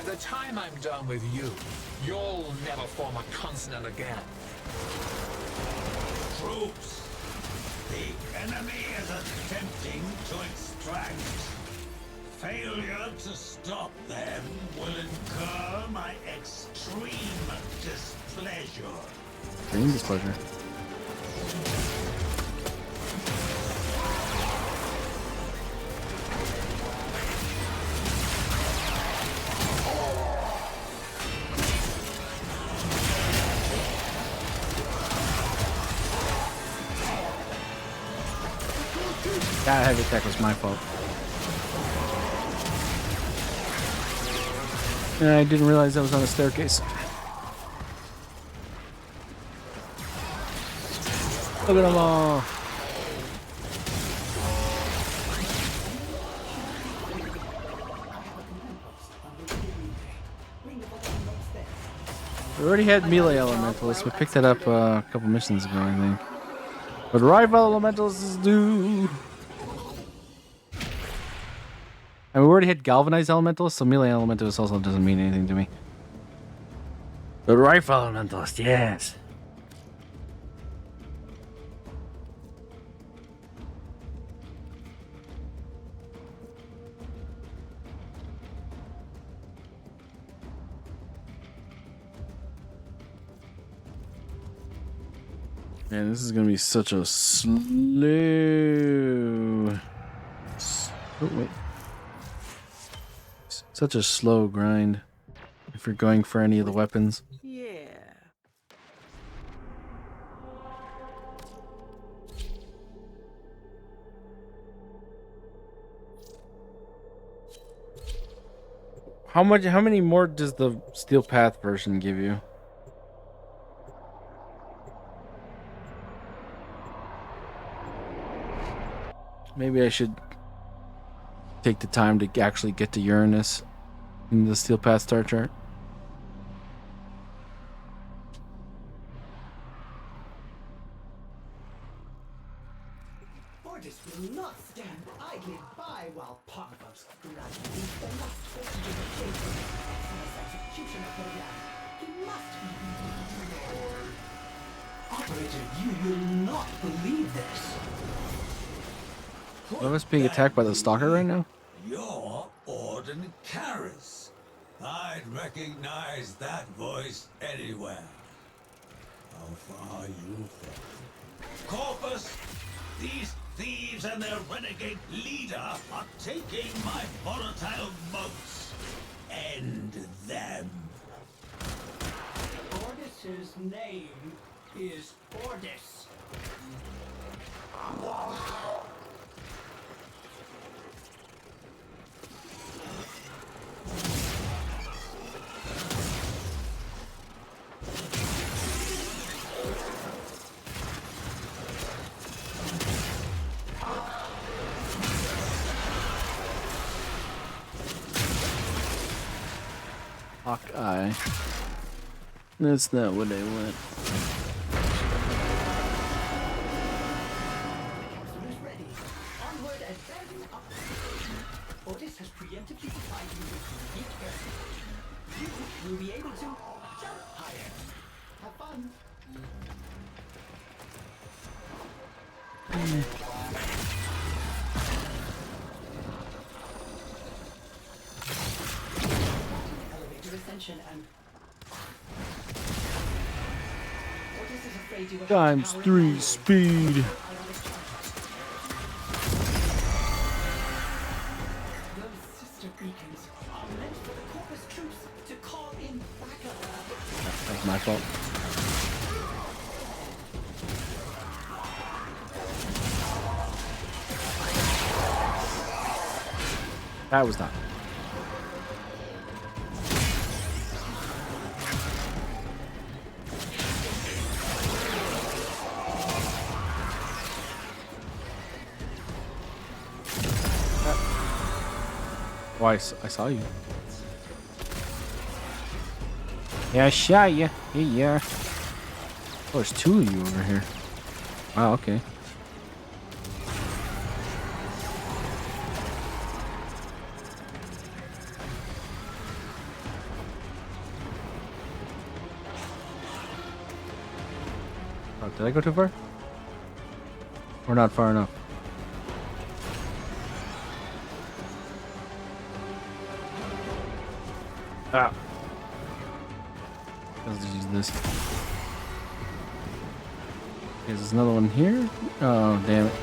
the time I'm done with you, you'll never form a consonant again. Troops, the enemy is attempting to extract. Failure to stop them will incur my extreme displeasure. Extreme displeasure. That heavy attack was my fault. And I didn't realize I was on a staircase. Look at them all. We already had melee elementalists. We picked that up a couple missions ago, I think. But rifle elementals is due. And we already had galvanized elementalists, so melee elementalist also doesn't mean anything to me. But rifle elementalist, yes. Man, this is gonna be such a slow. Oh, wait. Such a slow grind if you're going for any of the weapons. Yeah. How many more does the Steel Path version give you? Maybe I should take the time to actually get to Uranus in the Steel Path star chart. Orders will not stand idly by while Parvos gradually the last vestige of the this execution of the land. He must be. Operator, you will not believe this. Are us being attacked by the Stalker right now? You're Orden Karis. I'd recognize that voice anywhere. How far you from Corpus? These thieves and their renegade leader are taking my volatile moats. End them. Ordis's name is Ordis. Hawkeye. That's not what I want. Capsule is ready. Onward and bearing up. Ordis has preemptively supplied you with unique air. You will be able to jump higher. Have fun. Elevator ascension and Ordis is afraid you will Times 3 speed. Those sister beacons are meant for the Corpus troops to call in backup. That's my fault. That was not. Oh, I saw you. Yeah, I saw you. Hey, yeah. Oh, there's two of you over here. Wow, okay. Oh, did I go too far? Or not far enough? Ah. Let's just use this. Okay, there's another one here. Oh, damn it.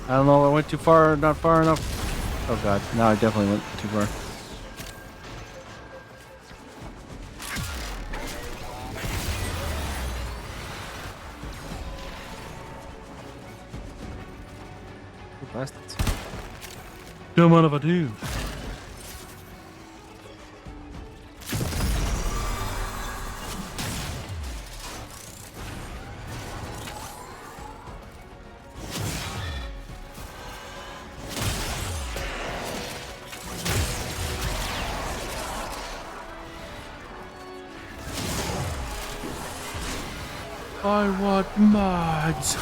I don't know, I went too far, not far enough. Oh god, now I definitely went too far. Bastards. Dumb out of a dude. I want mods.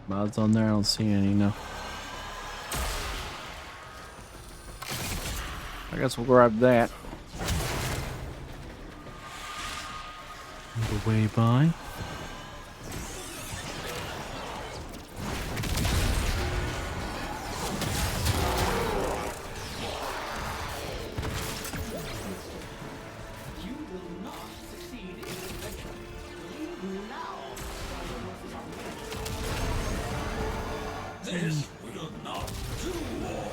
Mods on there, I don't see any, no. I guess we'll grab that. On the way by. This will not do, War.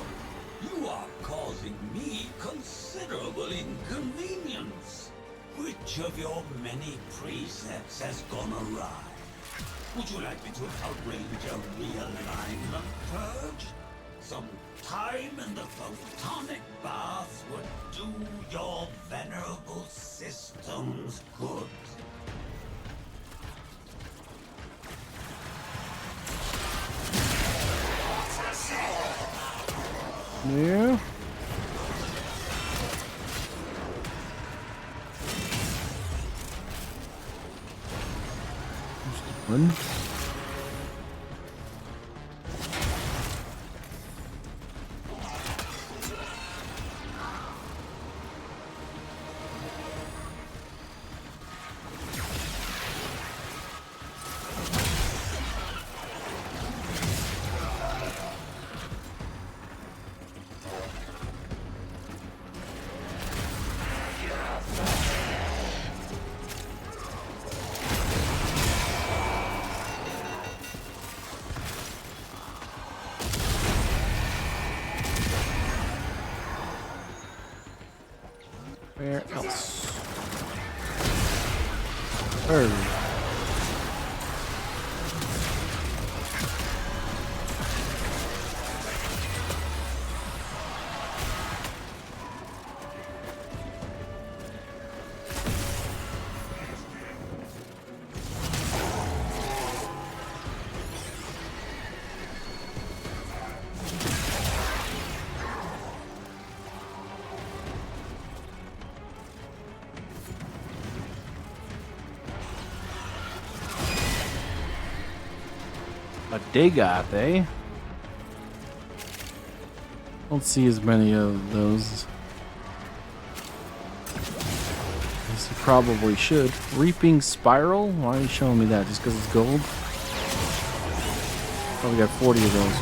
You are causing me considerable inconvenience. Which of your many precepts has gone awry? Would you like me to arrange a realignment purge? Some time in the photonic bath would do your venerable systems good. Yeah. One. Where else? Where? A dig got, eh? Don't see as many of those as you probably should. Reaping Spiral? Why are you showing me that? Just because it's gold? Probably got 40 of those.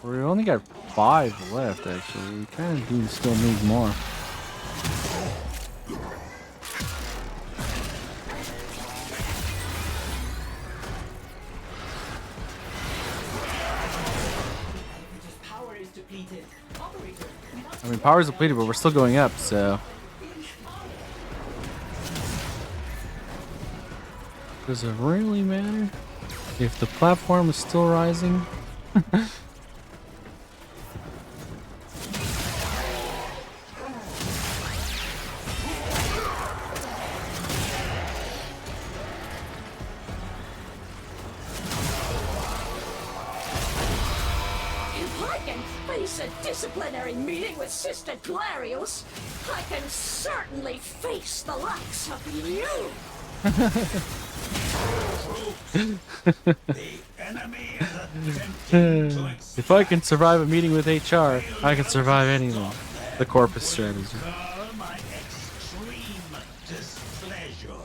We only got 5 left, actually. We kind of do still need more. I mean, power's depleted, but we're still going up, so. Does it really matter if the platform is still rising? If I can face a disciplinary meeting with Sister Glarios, I can certainly face the likes of you. The enemy is attempting to If I can survive a meeting with HR, I can survive anything. The Corpus strategy. incur my extreme displeasure.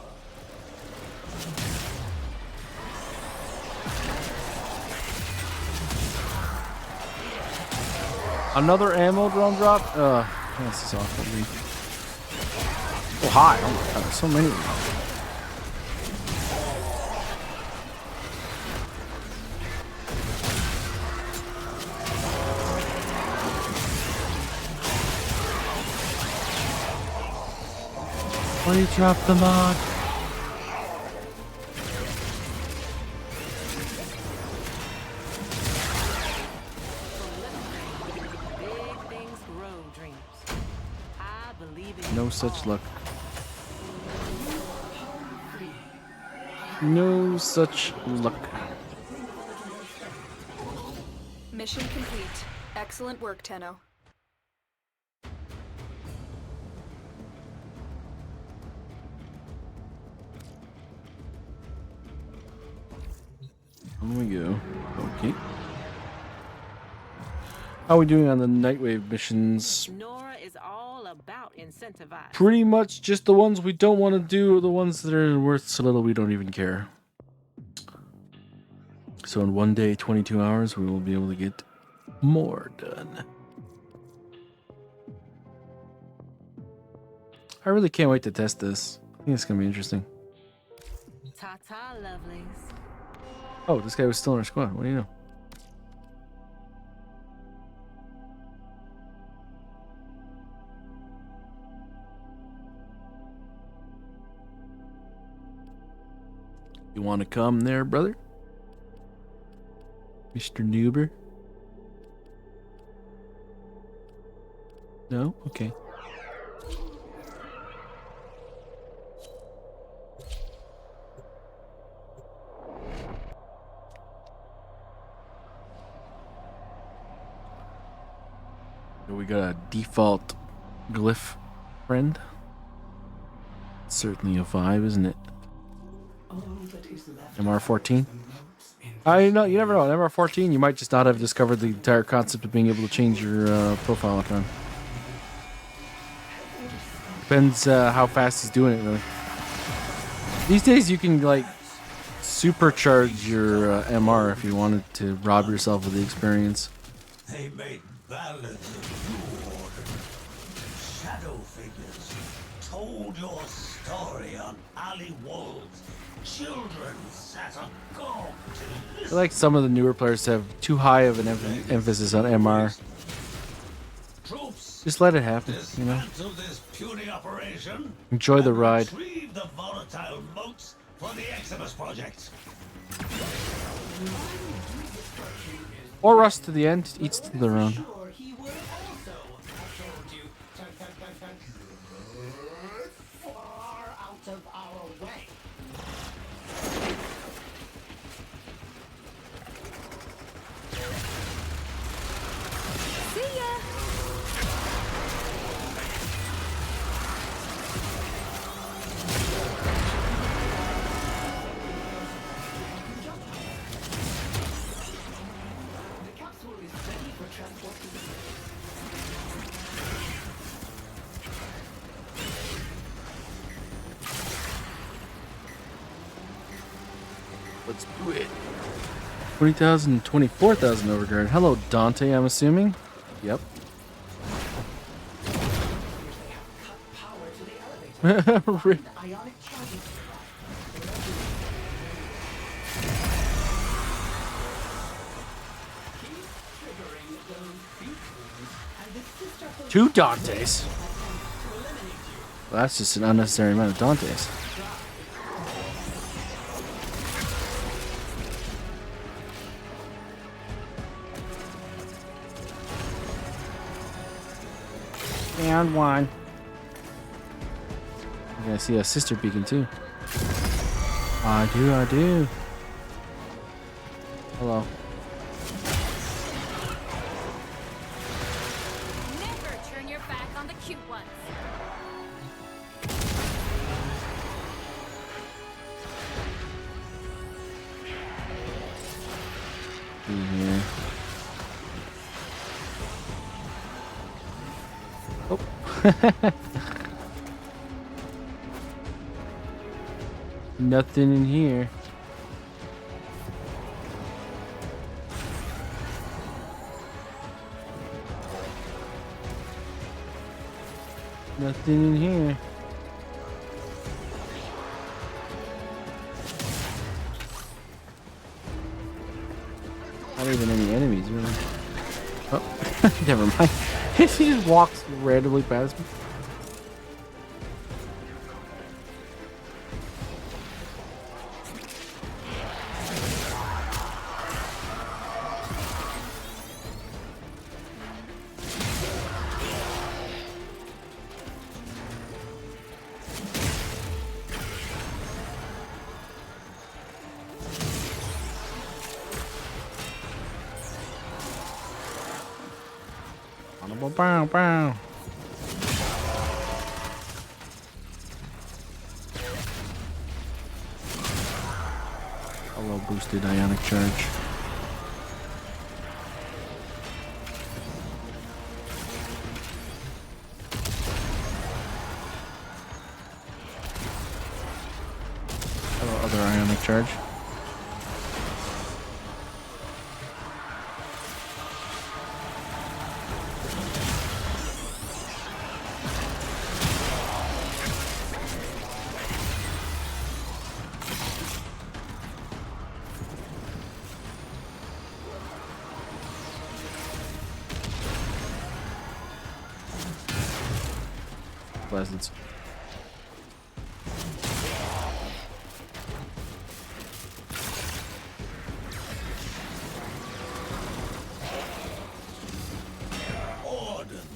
Another ammo drone drop? This is awful. Oh, hi. Oh my god, there's so many of them. Why do you drop the mod? Big things grow, dreams. I believe in No such luck. No such luck. Mission complete. Excellent work, Tenno. On we go. Okay. How are we doing on the Nightwave missions? Nora is all about incentivizing. Pretty much just the ones we don't want to do, the ones that are worth so little we don't even care. So in one day, 22 hours, we will be able to get more done. I really can't wait to test this. I think it's going to be interesting. Ta-ta, lovelies. Oh, this guy was still in our squad. What do you know? You want to come there, brother? Mr. Noober? No? Okay. We got a default glyph friend. Certainly a vibe, isn't it? MR14? I know, you never know. On MR14, you might just not have discovered the entire concept of being able to change your profile icon. Depends how fast he's doing it, really. These days, you can, like, supercharge your MR if you wanted to rob yourself of the experience. They made ballads of you, Order. Shadow figures told your story on alley walls. Children sat agog to I listen. feel like some of the newer players have too high of an emphasis on MR. Troops, Just let it happen, you know? dismantle this puny operation. Enjoy the and ride. Retrieve the volatile motes for the Eximus project. Or rush to the end, each to their own. He would also have told you far out of our way. See ya! Let's do it. 20,000, 24,000 overguard. Hello, Dante, I'm assuming? Yep. Two Dantes. Well, that's just an unnecessary amount of Dantes. Found one. I see a sister beacon too. I do. Hello. Never turn your back on the cute ones. Here. Oh. Nothing in here. Nothing in here. Not even any enemies, really. Oh, never mind. He just walks randomly past me. Bow, bow. Hello, boosted ionic charge. Hello, other ionic charge. Pleasant. Orden,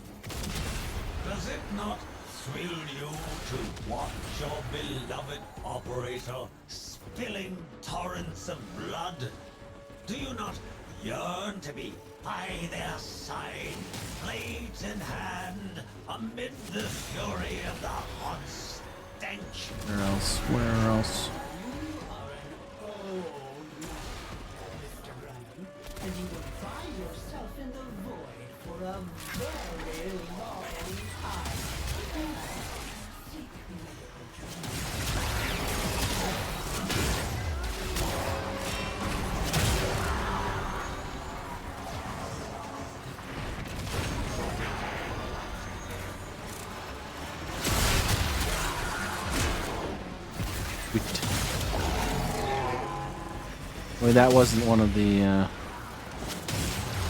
does it not thrill you to watch your beloved operator spilling torrents of blood? Do you not yearn to be by their side, blades in hand, amid the fury of the hot stench? Where else? Where else? You are an old Mr. Ryan, and you will find yourself in the void for a very long time. Seek medical treatment. Well, that wasn't one of the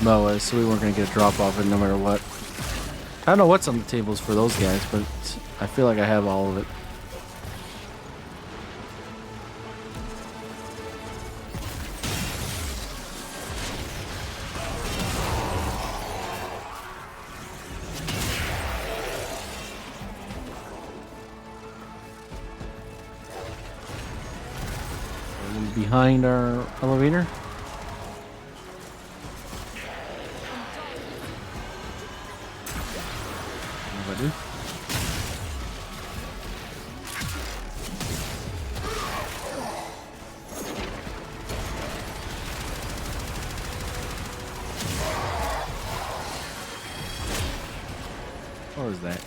MOAs, so we weren't going to get a drop off it no matter what. I don't know what's on the tables for those guys, but I feel like I have all of it. Behind our elevator. What do I do? What was that?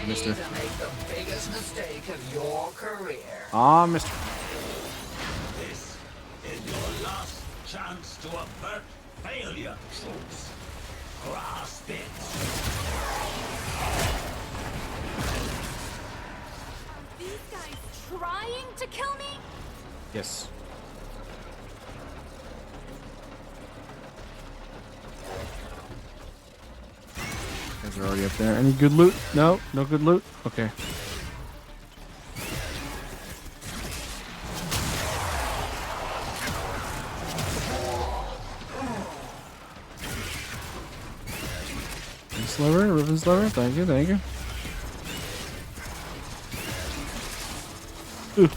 Mister. To make the biggest mistake of your career. Ah, Mister. This is your last chance to avert failure, troops. Grasp it. These guys trying to kill me? Yes. Guys are already up there. Any good loot? No, no good loot. Okay. sliver, ribbon sliver. Thank you, thank you. Ooh.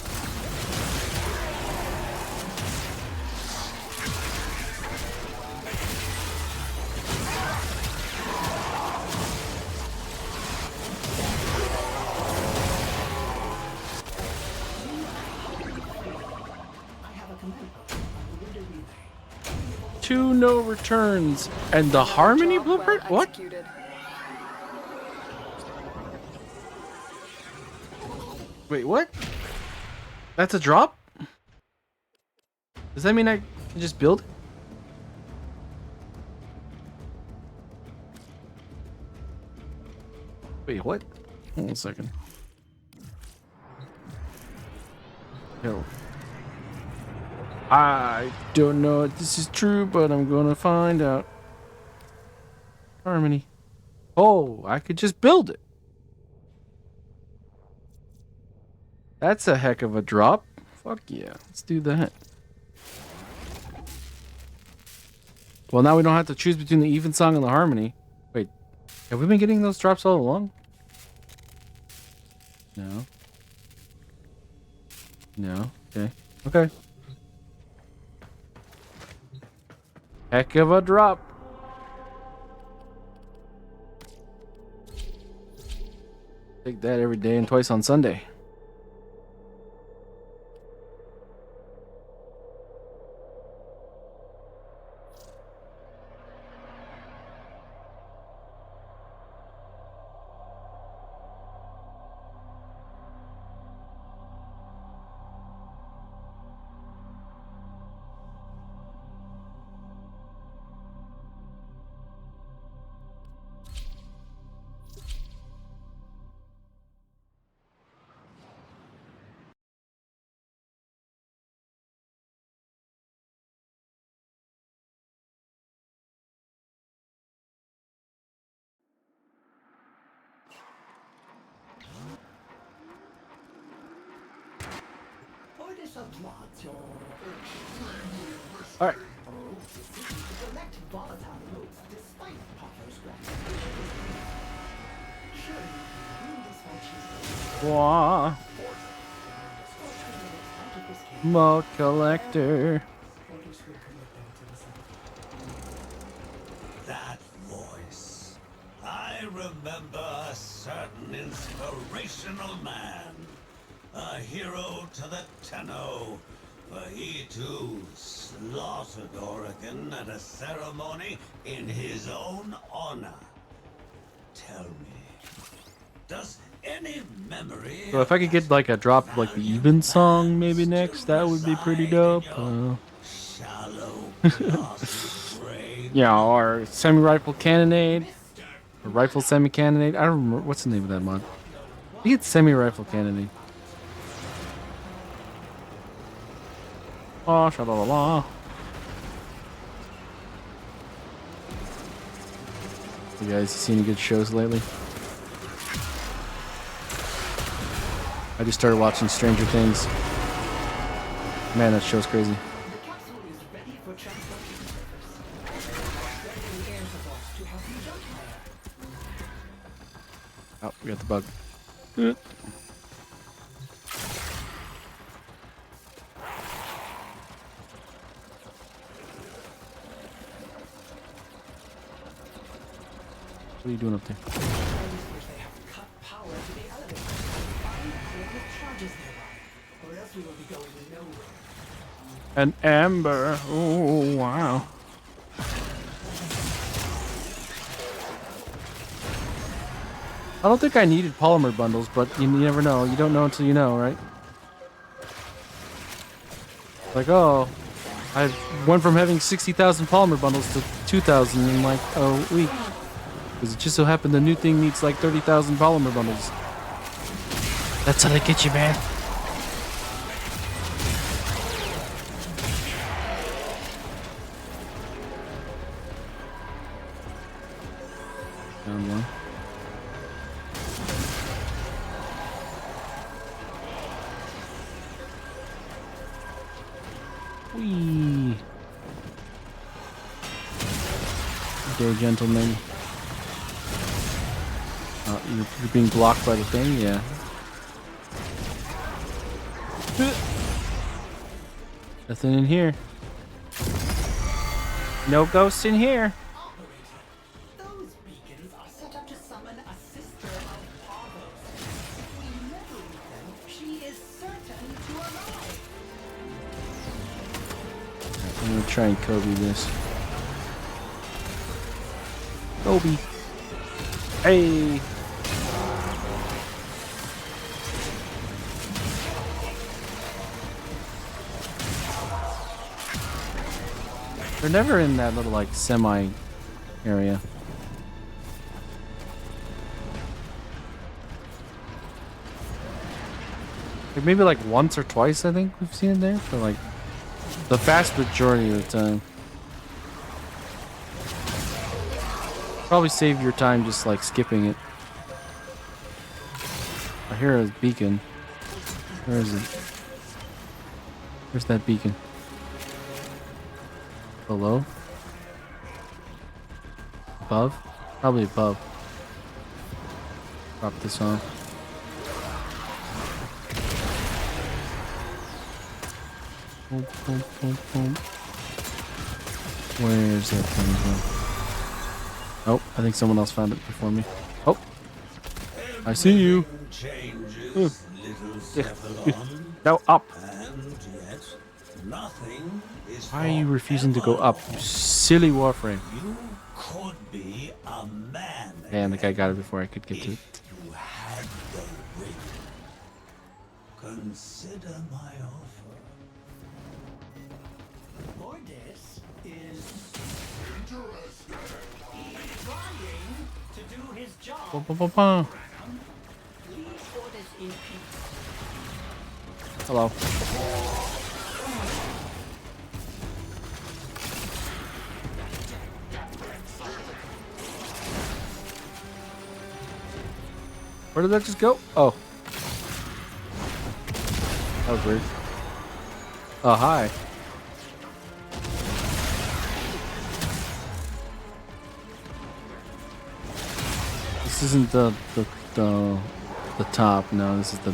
Two no returns and the harmony Job well blueprint. What? executed. Wait, what? That's a drop? Does that mean I can just build it? Wait, what? Hold on a second. No. I don't know if this is true, but I'm gonna find out. Harmony. Oh, I could just build it. That's a heck of a drop. Fuck yeah, let's do that. Well, now we don't have to choose between the even song and the harmony. Wait, have we been getting those drops all along? No. No. Okay. Okay. Heck of a drop. Take that every day and twice on Sunday. All right. Wah. Mode collector. That voice. I remember a certain inspirational man. A hero to the Tenno. For he too slaughtered Oregon at a ceremony in his own honor. Tell me, does any memory... So if I could get like a drop like the even song maybe next, that would be pretty dope. Yeah, or semi-rifle cannonade. Or rifle semi-cannonade. I don't remember. What's the name of that mod? I think it's semi-rifle cannonade. Oh, sha-la-la-la. You guys seen any good shows lately? I just started watching Stranger Things. Man, that show's crazy. Oh, we got the bug. What are you doing up there? An amber. Oh, wow. I don't think I needed polymer bundles, but you never know. You don't know until you know, right? Like, oh, I went from having 60,000 polymer bundles to 2,000 in like a week. Because it just so happened the new thing needs like 30,000 polymer bundles. That's how they get you, man. Found one. Whee! Good day, gentlemen. You're being blocked by the thing, yeah. Nothing in here. No ghosts in here. Those beacons are set up to summon a sister of Pavos. If we meddle with them, she is certain to arrive. I'm gonna try and Kobe this. Kobe. Hey. They're never in that little like semi area. Like maybe like once or twice I think we've seen it there, but like the vast majority of the time. Probably save your time just like skipping it. I hear a beacon. Where is it? Where's that beacon? Below? Above? Probably above. Drop this on. Boom, boom, boom, boom. Where's that coming from? Oh, I think someone else found it before me. Oh! I see you! No, up! Why are you refusing to go up, you silly Warframe? You could be a man. Man, the guy got it before I could get to it. You had the ring. Consider my offer. Mortis is interested. He's trying to do his job. Ba-ba-ba-ba. Leave Mortis in peace. Hello. Where did that just go? Oh. That was weird. Oh, hi. This isn't the top. No, this is the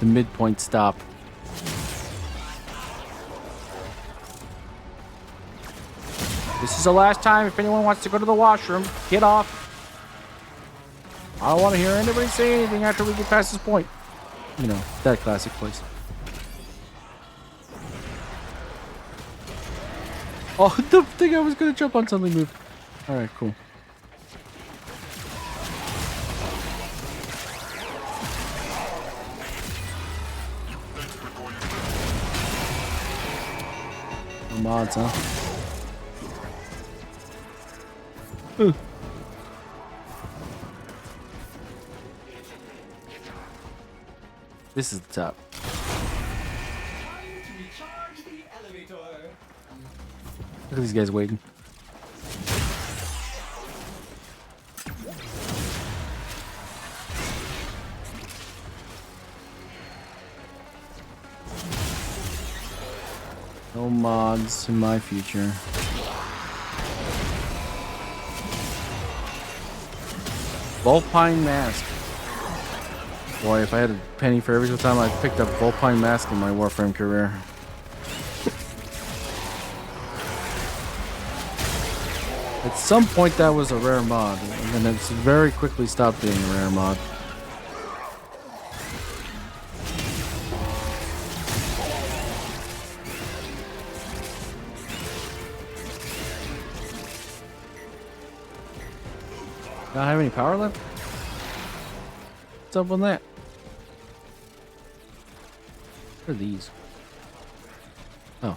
midpoint stop. This is the last time. If anyone wants to go to the washroom, get off. I don't want to hear anybody say anything after we get past this point. You know, that classic place. Oh, the thing I was going to jump on suddenly moved. Alright, cool. No mods, huh? Ooh. This is the top. Look at these guys waiting. No mods in my future. Vulpine mask. Boy, if I had a penny for every single time I picked up Vulpine mask in my Warframe career. At some point that was a rare mod, and then it's very quickly stopped being a rare mod. Not have any power left? What's up on that? What are these? Oh.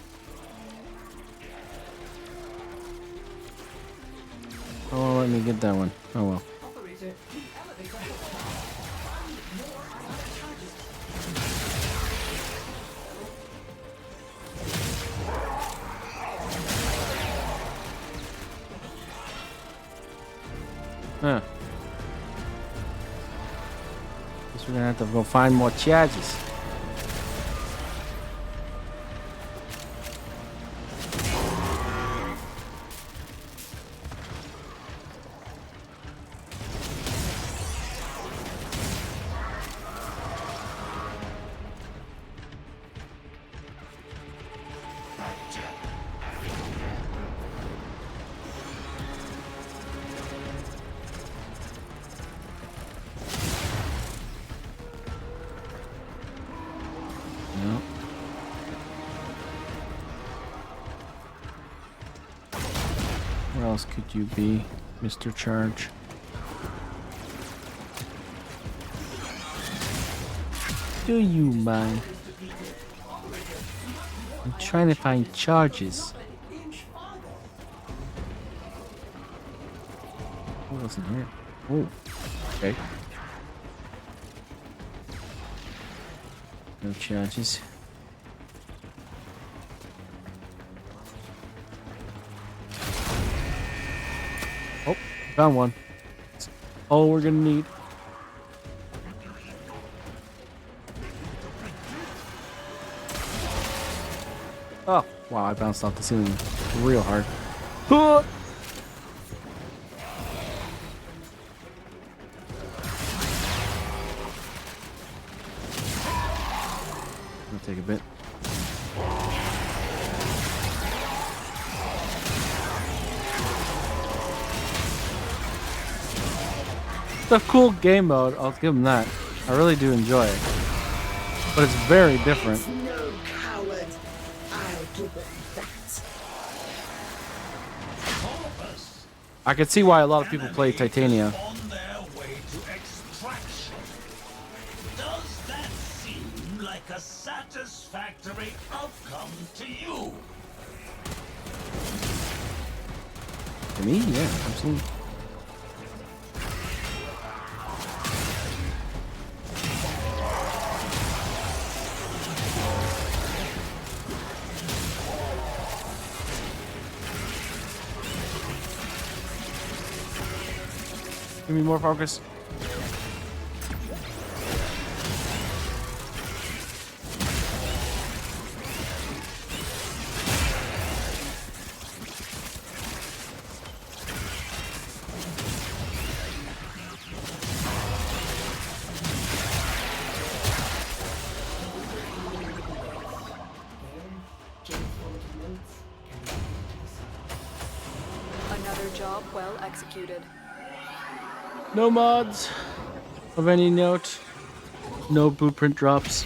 Oh, let me get that one. Oh well. Huh. Guess we're gonna have to go find more charges. Where else could you be, Mr. Charge? Do you mind? I'm trying to find charges. Who wasn't here? Oh, okay. No charges. Oh, found one. That's all we're gonna need. Oh, wow, I bounced off the ceiling real hard. I'll take a bit. It's a cool game mode, I'll give them that. I really do enjoy it. But it's very different. No coward. I'll give him that. I can see why a lot of people play Titania. On their way to extraction. Does that seem like a satisfactory outcome to you? To me, yeah, absolutely. Give me more focus. Another job well executed. No mods of any note. No blueprint drops.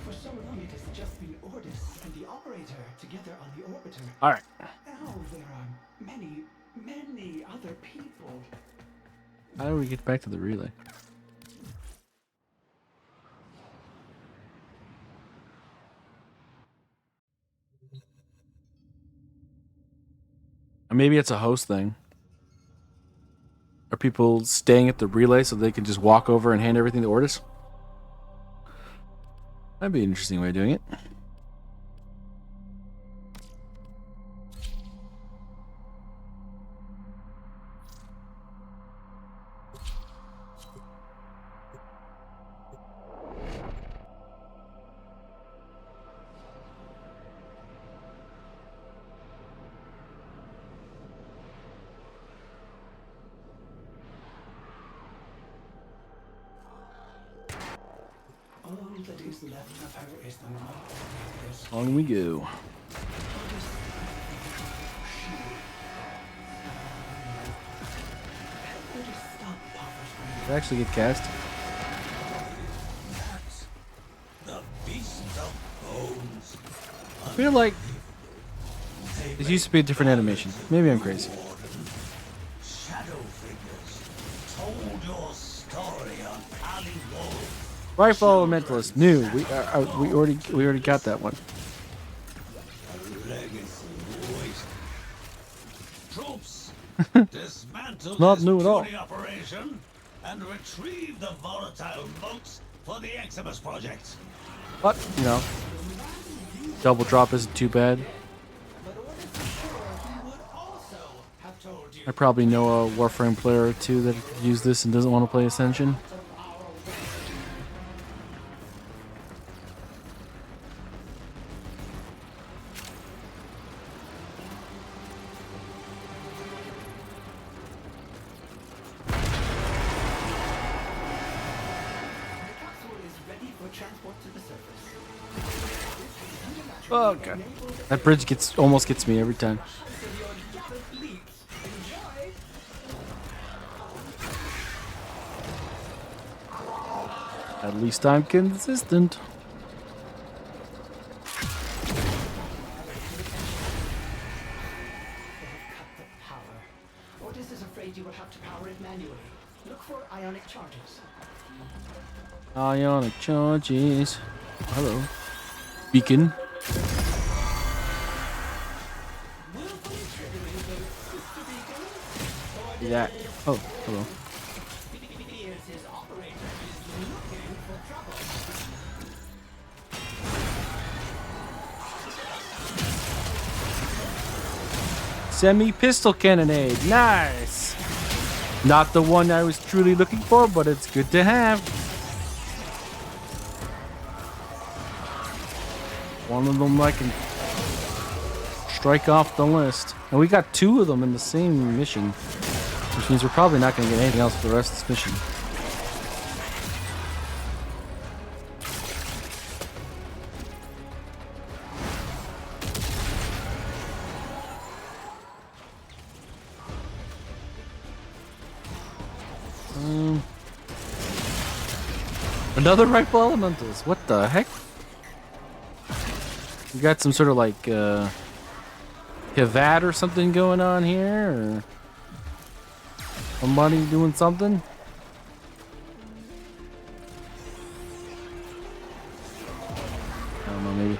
For so long it has just been Ordis and the operator together on the orbiter. Alright. Now there are many, many other people. How do we get back to the relay? Or maybe it's a host thing. Are people staying at the relay so they can just walk over and hand everything to Ordis? That'd be an interesting way of doing it. All that is left of her is the mark. On we go. Did it actually get cast? The beast of bones. I feel like it used to be a different animation. Maybe I'm crazy. Shadow figures told your story on alley walls. Rifle Elementalist, new. We already got that one. Legacy waste. Troops, dismantle Not this new at all. puny operation and retrieve the volatile boats for the Eximus project. But you know, double drop isn't too bad. I probably know a Warframe player or two that use this and doesn't want to play Ascension. transport to the surface. Oh god, that bridge almost gets me every time. At least I'm consistent. Otis is afraid you will have to power it manually. Look for ionic charges. Ionic charges. Hello. Beacon. Yeah. Oh, hello. Semi-pistol cannonade. Nice. Not the one I was truly looking for, but it's good to have. One of them I can strike off the list. And we got 2 of them in the same mission, which means we're probably not going to get anything else for the rest of this mission. Another rifle elementals. What the heck? We got some sort of like Hivat or something going on here, or somebody doing something. I don't know, maybe.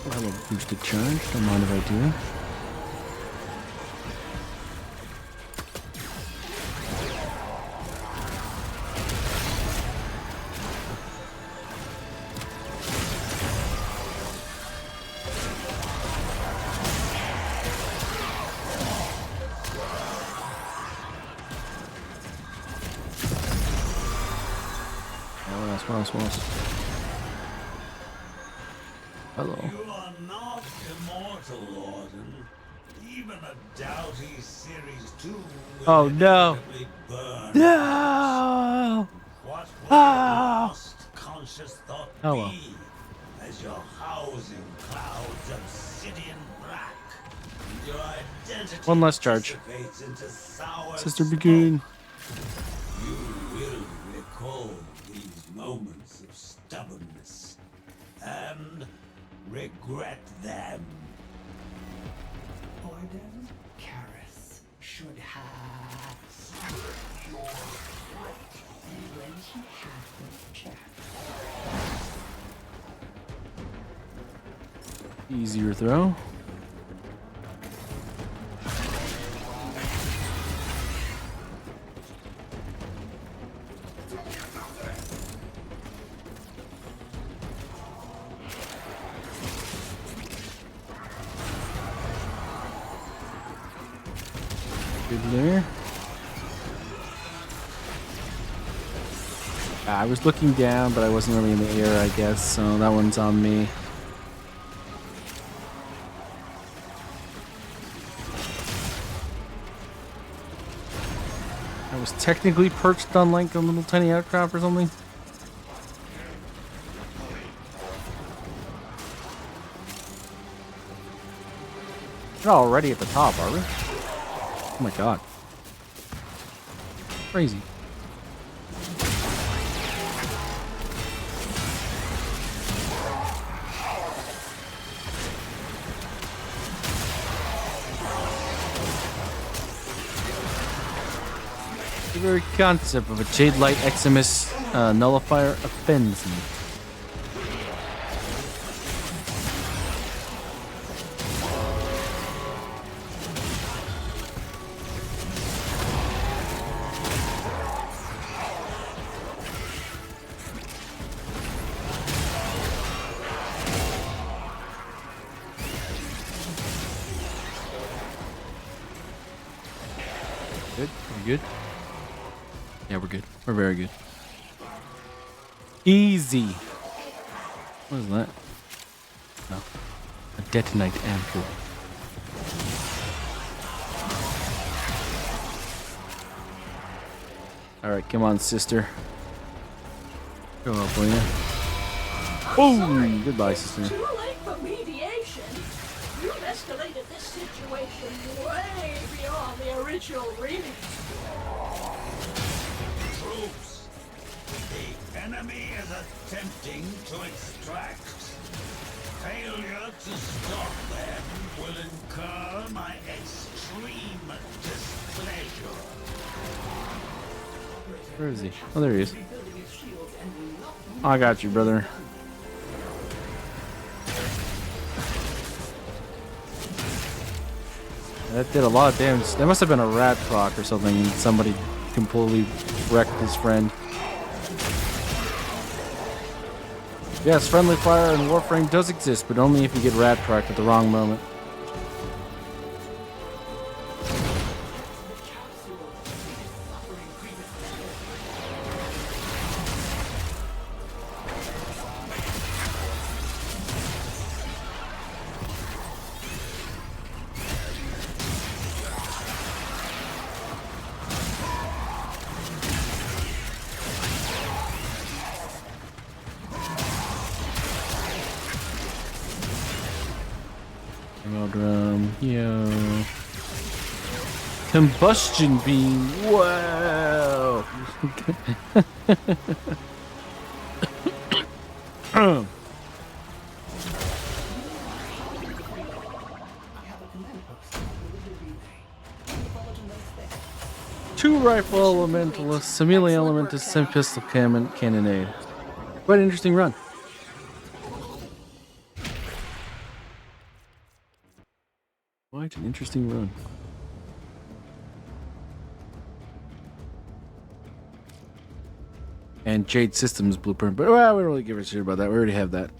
I'll have a boosted charge. Don't mind if I do. What else? Hello. You are not immortal, Lorden. Even a doughty Series 2 will Oh no! burn. No! What will your last conscious thought Oh be well. as your housing clouds obsidian black? And your identity One less charge. dissipates into sour Sister smoke. begin. You will recall these moments of stubbornness and regret them. Orden Karis should have when he had the chance. Easier throw. Good there. I was looking down, but I wasn't really in the air, I guess, so that one's on me. I was technically perched on like a little tiny outcrop or something. We're not already at the top, are we? Oh my god. Crazy. The very concept of a Jade Light Eximus nullifier offends me. Good? Are we good? Yeah, we're good. We're very good. Easy. What is that? No. A detonite ampule. All right, come on, sister. Go up, will you? Boom! Goodbye, sister. Too late for mediation. You've escalated this situation way beyond the original remit. Troops, the enemy is attempting to extract. Failure to stop them will incur my extreme displeasure. Where is he? Oh, there he is. I got you, brother. That did a lot of damage. That must have been a rat proc or something. Somebody completely wrecked his friend. Yes, friendly fire in Warframe does exist, but only if you get rat proc at the wrong moment. Drum, yo. Combustion beam, whoa! Two rifle elementalists, a melee elementist, and pistol cannonade. Quite an interesting run. Quite an interesting run. And Jade Systems blueprint, but well, we don't really give a shit about that. We already have that.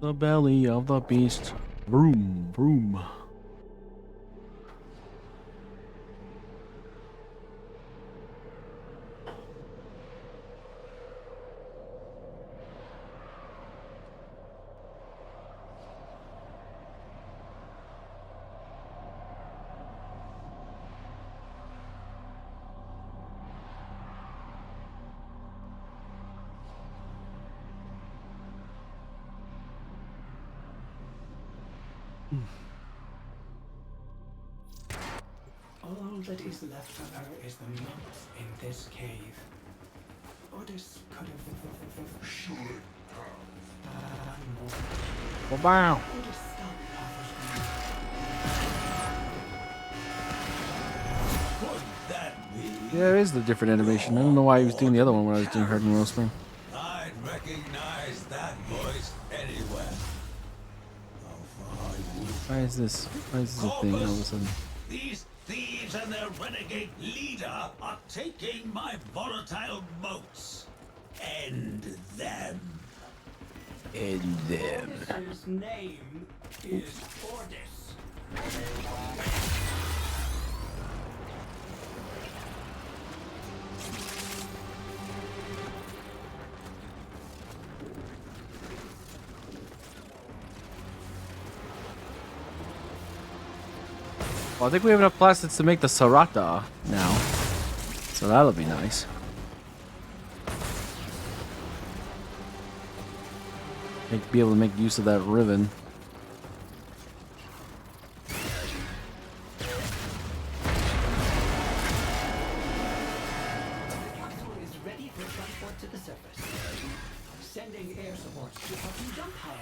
The belly of the beast. Vroom, vroom. All that is left of her is the monks in this cave. Orders could have should Well, wow. Yeah, it is the different animation. I don't know why he was doing the other one when I was doing Herd and Warframe. I'd recognize that voice anywhere. Why is this a thing all of a sudden? These thieves and their renegade leader are taking my volatile moats. End them. End them. His name is Ordis. Well, I think we have enough plastids to make the Sarata now. So that'll be nice. Be able to make use of that ribbon. Is ready for transport to the surface. Sending air support to help you jump higher.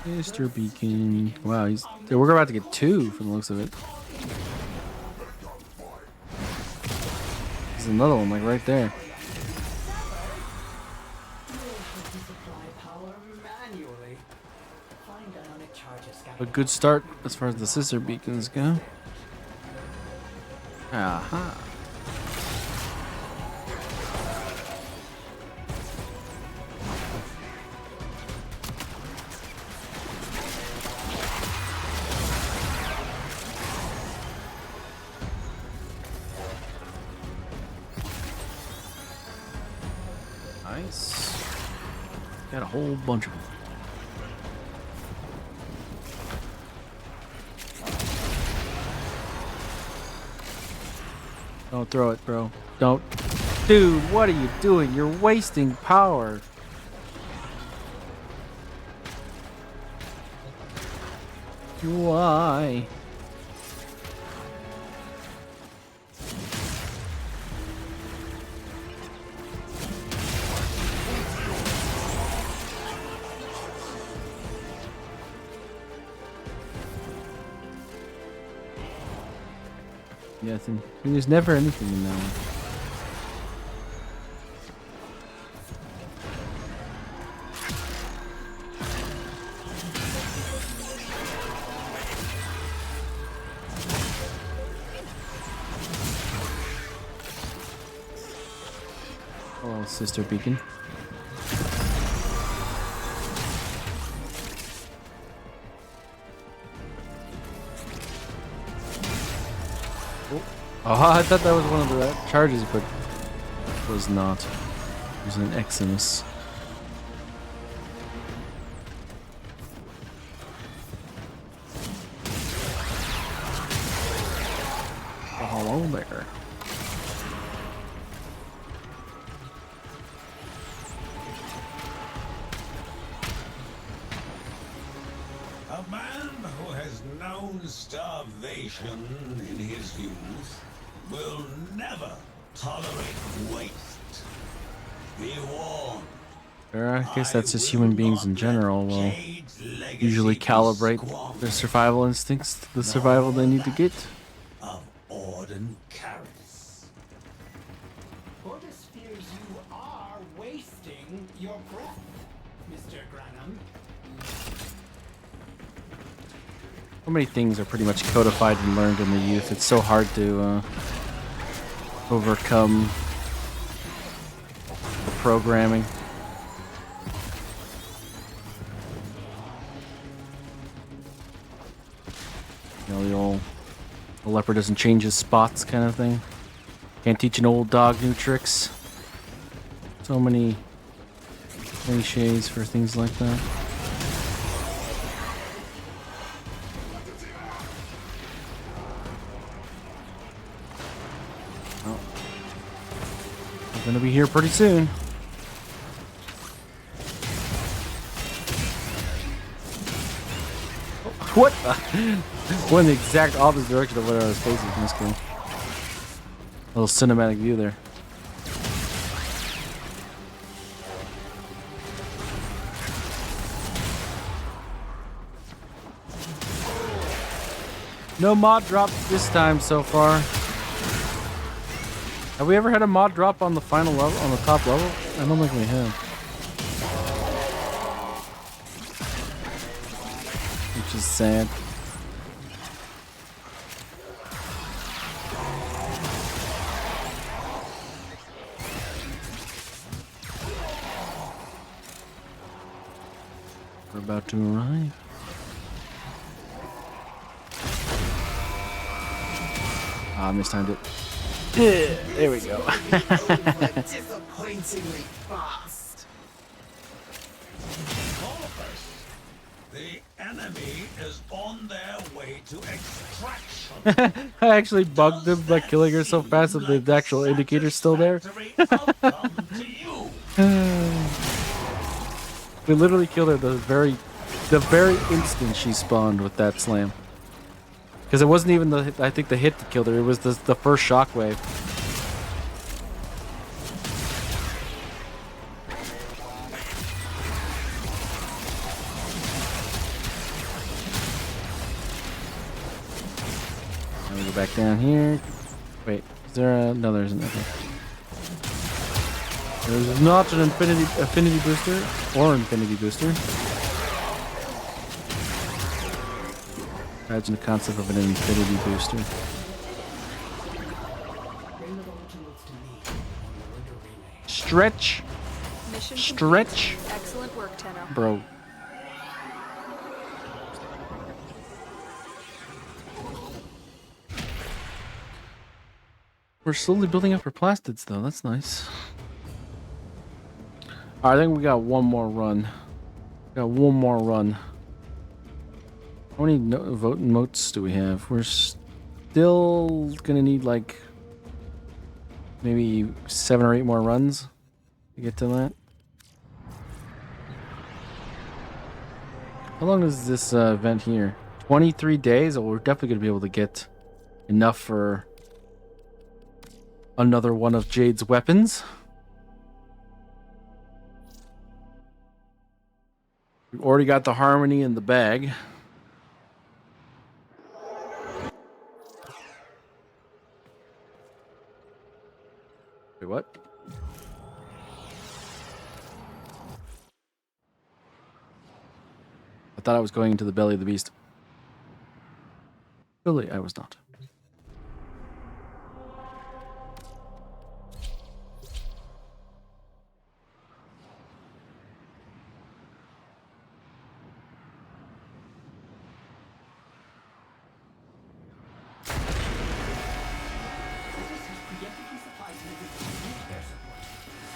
Mr. Beacon. Wow, we're about to get 2 from the looks of it. There's another one like right there. A good start as far as the sister beacons go. Aha. Nice. Got a whole bunch of them. Don't throw it, bro. Don't. Dude, what are you doing? You're wasting power. Why? Yeah, there's never anything in that one. Hello, Sister Beacon. Oh, I thought that was one of the charges, but it was not. It was an Eximus. Oh, hello there. A man who has known starvation in his youth will never tolerate waste. Be warned. Or I guess that's just human beings in general will usually calibrate their survival instincts to the survival they need to get. Of Orden Caris. Ordis fears you are wasting your breath, Mr. Granum. So many things are pretty much codified and learned in the youth. It's so hard to overcome the programming. You know, the leopard doesn't change his spots kind of thing. Can't teach an old dog new tricks. So many cliches for things like that. Oh. We're gonna be here pretty soon. What the? Went in the exact opposite direction of what I was facing. That's cool. A little cinematic view there. No mod drops this time so far. Have we ever had a mod drop on the final level, on the top level? I don't think we have. Which is sad. We're about to arrive. Ah, I mistimed it. Yeah, there we go. Disappointingly fast. Corpus, the enemy is on their way to extraction. I actually bugged them by killing her so fast that the actual indicator's still there. We literally killed her the very instant she spawned with that slam. Because it wasn't even I think the hit that killed her. It was the first shockwave. Now we go back down here. Wait, is there a... No, there isn't. Okay. There's not an affinity booster or infinity booster. Imagine the concept of an infinity booster. Stretch. Mission Stretch. complete. Excellent work, Tenno. Bro. We're slowly building up our plastids though, that's nice. I think we got one more run. Got one more run. How many vote motes do we have? We're still gonna need like maybe 7 or 8 more runs to get to that. How long is this event here? 23 days? Oh, we're definitely gonna be able to get enough for another one of Jade's weapons. We've already got the harmony in the bag. Wait, what? I thought I was going into the belly of the beast. Really, I was not.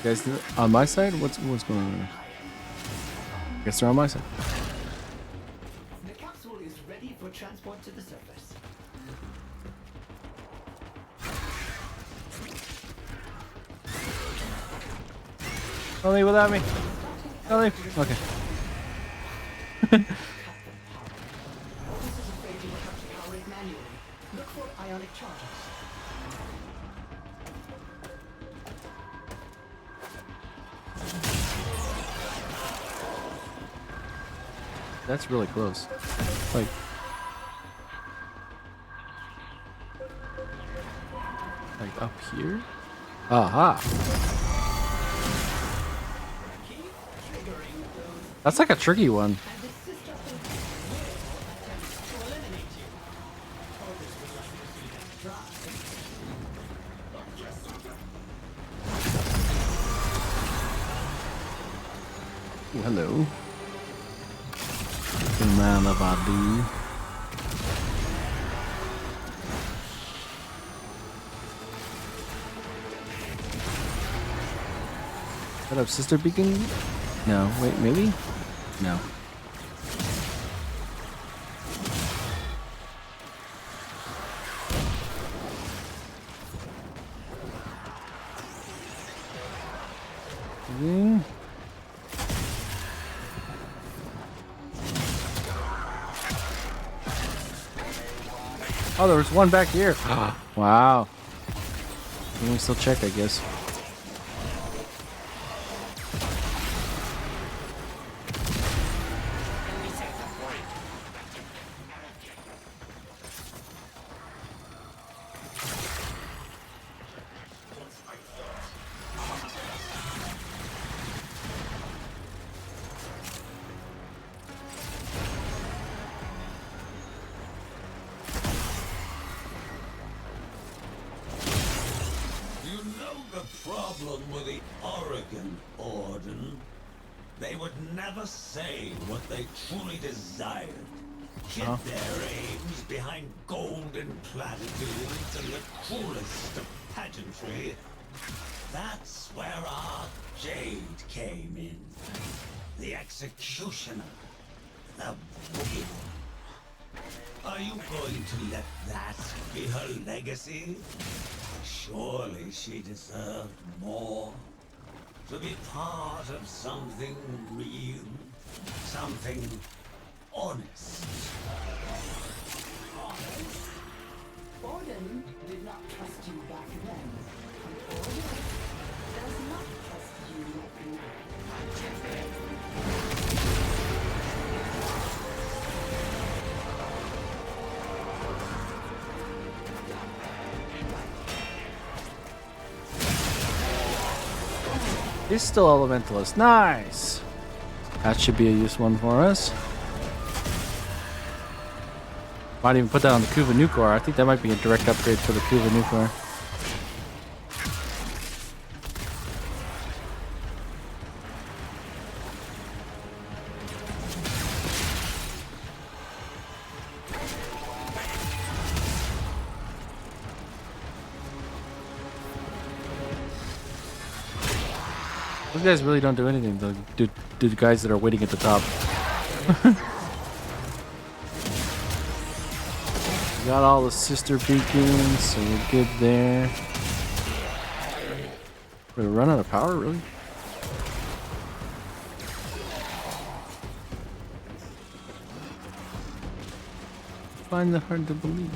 You guys on my side? What's going on? I guess they're on my side. The capsule is ready for transport to the surface. Don't leave without me. Don't leave. Okay. Look for ionic charges. That's really close. Like up here? Aha. That's like a tricky one. Ooh, hello. The man of Adi. Set up sister beacon? No, wait, maybe? No. Oh, there was one back here. Wow. Can we still check, I guess? They would never say what they truly desired. Hid their aims behind golden platitudes and the coolest of pageantry. That's where our Jade came in. The executioner. The boogie one. Are you going to let that be her legacy? Surely she deserved more. To be part of something real, something honest. Honest? Orden did not trust you back then. And Orden does not trust you now. He's still Elementalist. Nice! That should be a useful one for us. Might even put that on the Kuva Nucor. I think that might be a direct upgrade for the Kuva Nucor. Those guys really don't do anything. The guys that are waiting at the top. Got all the sister beacons, so we're good there. We're gonna run out of power, really? Find that hard to believe.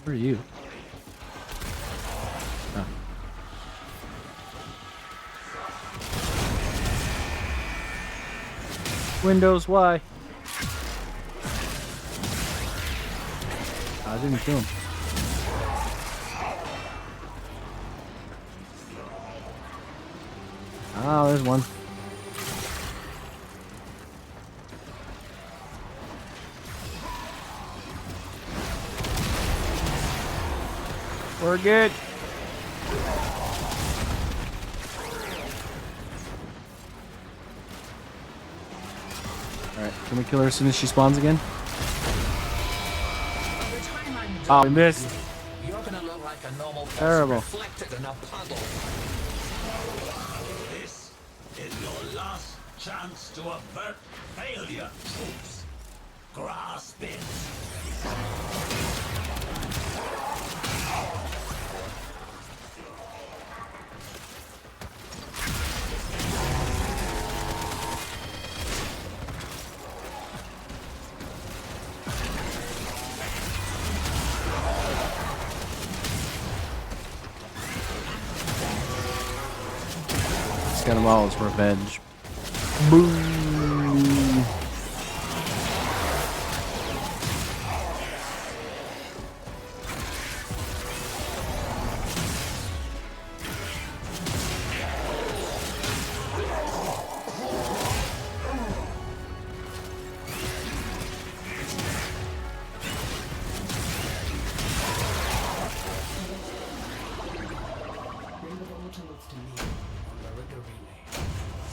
Where are you? Oh. Windows, why? I didn't kill him. Ah, there's one. We're good. Alright, can we kill her as soon as she spawns again? Oh, we missed. You're gonna look like a normal person Terrible. reflected in a puddle. This is your last chance to avert failure, troops. Grasp it. Got him all as revenge. Boom.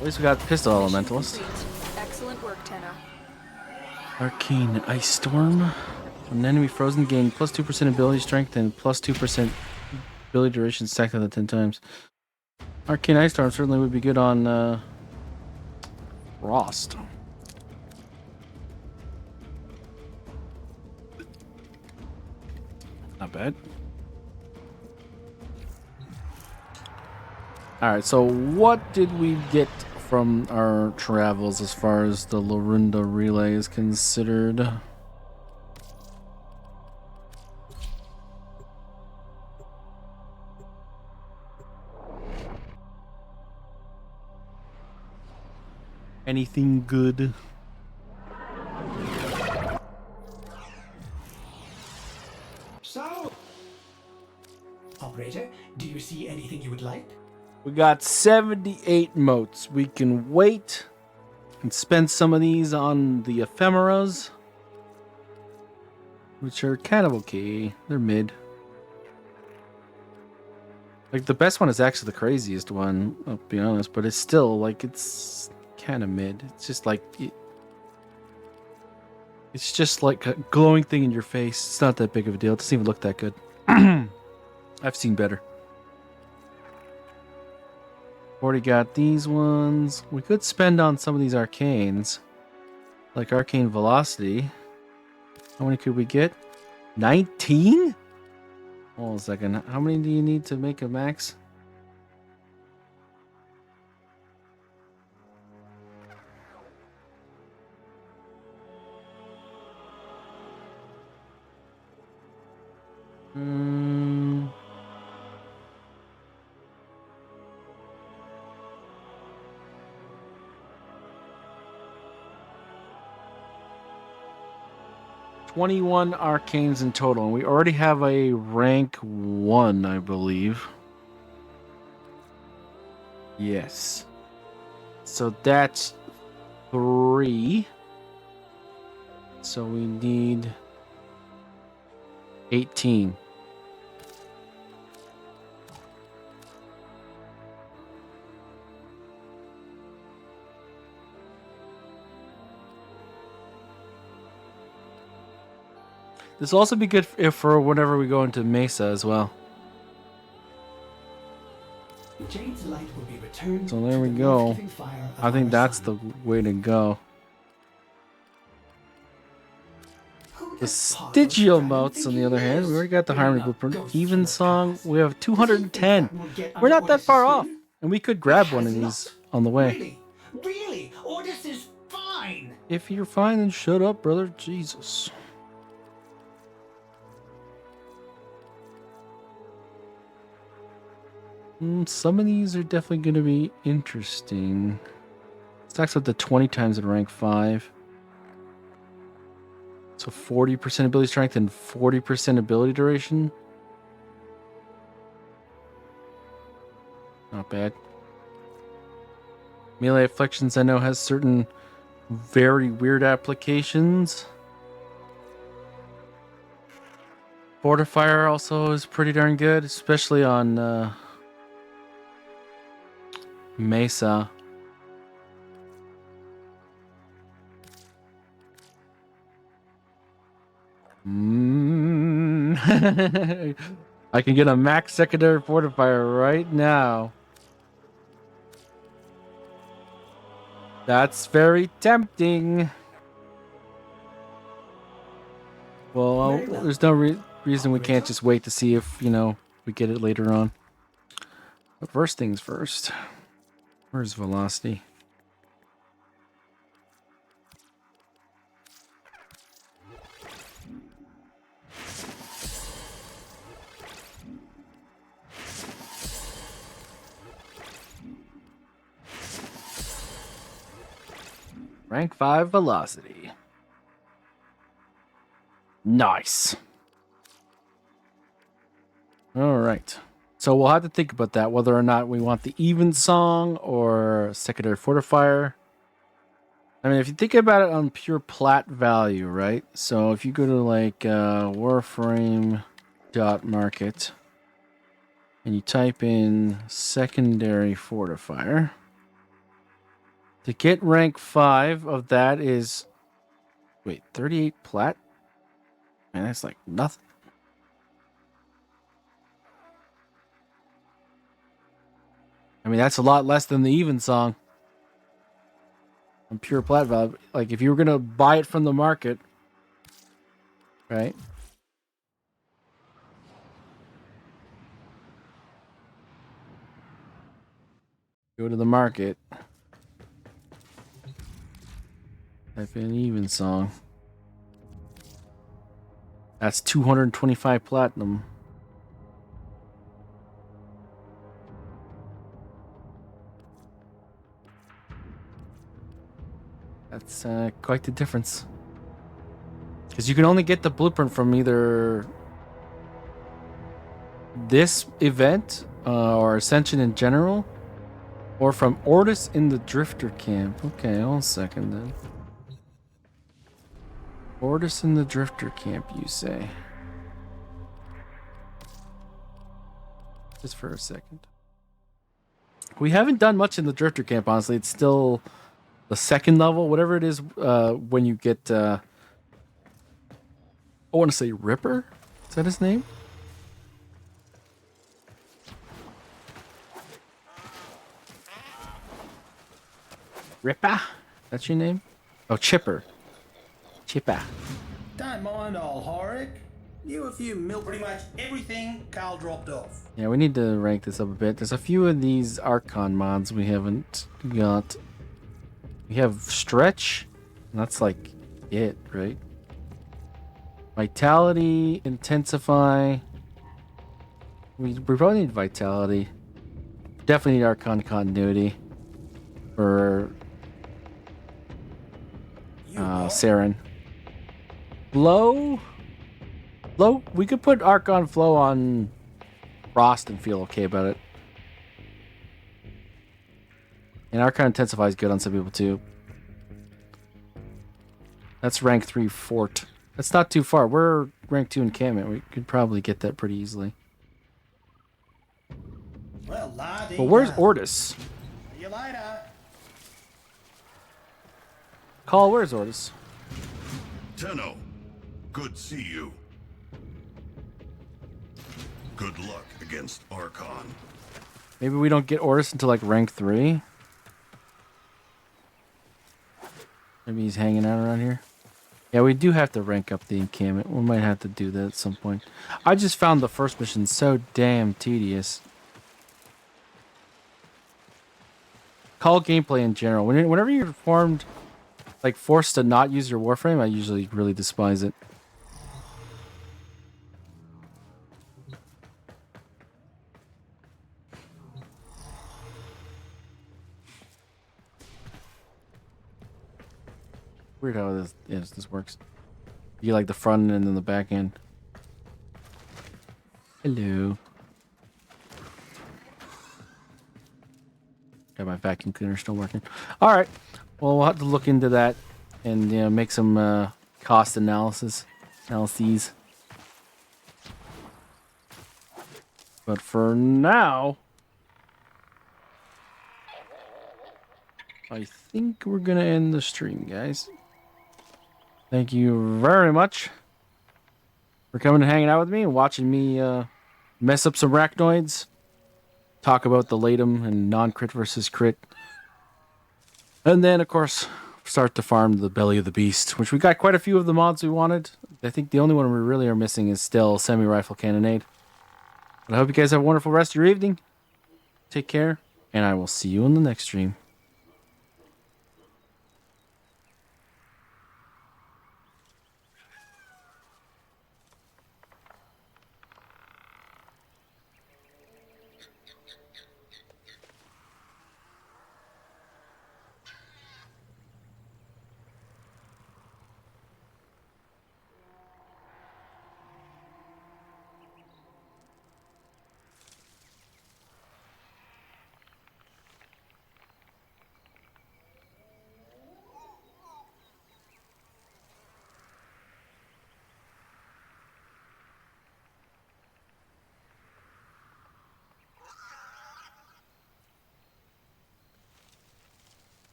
At least we got Pistol Elementalist. Excellent work, Tenno. Arcane Ice Storm. When an enemy frozen, gain plus 2% ability strength and plus 2% ability duration stacked on the 10 times. Arcane Ice Storm certainly would be good on Frost. Not bad. Alright, so what did we get from our travels as far as the Lorunda relay is considered? Anything good? So, operator, do you see anything you would like? We got 78 motes. We can wait and spend some of these on the ephemeras, which are kind of okay. They're mid. Like, the best one is actually the craziest one, I'll be honest, but it's still, like, it's kind of mid. It's just like, it's just like a glowing thing in your face. It's not that big of a deal. It doesn't even look that good. I've seen better. Already got these ones. We could spend on some of these arcanes, like Arcane Velocity. How many could we get? 19? Hold on a second. How many do you need to make a max? Hmm. $21 arcanes in total, and we already have a rank 1, I believe. Yes. So that's 3. So we need 18. This will also be good if for whenever we go into Mesa as well. Jade's light will be returned. So there to we the go. life-giving fire of I think our that's sun. the way to go. The Stygial motes, on the other hand, we already got the Harmony Blueprint. Even Song, we have 210. We're not that far off. And we could grab one of these on the way. Really? Ordis is fine. If you're fine, then shut up, brother. Jesus. Some of these are definitely going to be interesting. Stacks up to 20 times at rank 5. So 40% ability strength and 40% ability duration. Not bad. Melee Afflictions I know has certain very weird applications. Fortifier also is pretty darn good, especially on Mesa. I can get a max secondary fortifier right now. That's very tempting. Well, there's no reason we can't just wait to see if, we get it later on. But first things first. Where's velocity? Rank 5 velocity. Nice. All right. So we'll have to think about that, whether or not we want the even song or secondary fortifier. I mean, if you think about it on pure plat value, right? So if you go to like Warframe .market and you type in secondary fortifier, to get rank 5 of that is, wait, 38 plat? Man, that's like nothing. I mean, that's a lot less than the even song. On pure plat value. Like, if you were going to buy it from the market, right? Go to the market. Type in even song. That's 225 platinum. That's quite the difference. Because you can only get the blueprint from either this event or Ascension in general, or from Ordis in the Drifter camp. Okay, hold a second then. Ordis in the Drifter camp, you say? Just for a second. We haven't done much in the Drifter camp, honestly. It's still the second level, whatever it is, when you get... I want to say Ripper? Is that his name? Ripper? That's your name? Oh, Chipper. Chipper. Don't mind old Horik. You a few milk. Pretty much everything Carl dropped off. Yeah, we need to rank this up a bit. There's a few of these Archon mods we haven't got. We have Stretch. And that's like it, right? Vitality, Intensify. We probably need Vitality. Definitely need Archon Continuity. For Saren. Flow? Flow? We could put Archon Flow on Frost and feel okay about it. And Archon Intensify is good on some people too. That's rank 3 Fort. That's not too far. We're rank 2 encampment. We could probably get that pretty easily. Well, but where's Ordis? See you later. Call, where's Ordis? Tenno, good see you. Good luck against Archon. Maybe we don't get Ordis until like rank 3. Maybe he's hanging out around here. Yeah, we do have to rank up the encampment. We might have to do that at some point. I just found the first mission so damn tedious. Call gameplay in general. Whenever you're formed, like forced to not use your Warframe, I usually really despise it. Weird how this works. You like the front end and then the back end. Hello. Got my vacuum cleaner still working. All right. Well, we'll have to look into that and make some cost analyses. But for now, I think we're gonna end the stream, guys. Thank you very much for coming and hanging out with me and watching me mess up some Raknoids. Talk about the Laetum and non-crit versus crit. And then, of course, start to farm the Belly of the Beast, which we got quite a few of the mods we wanted. I think the only one we really are missing is still Semi-Rifle Cannonade. But I hope you guys have a wonderful rest of your evening. Take care, and I will see you in the next stream.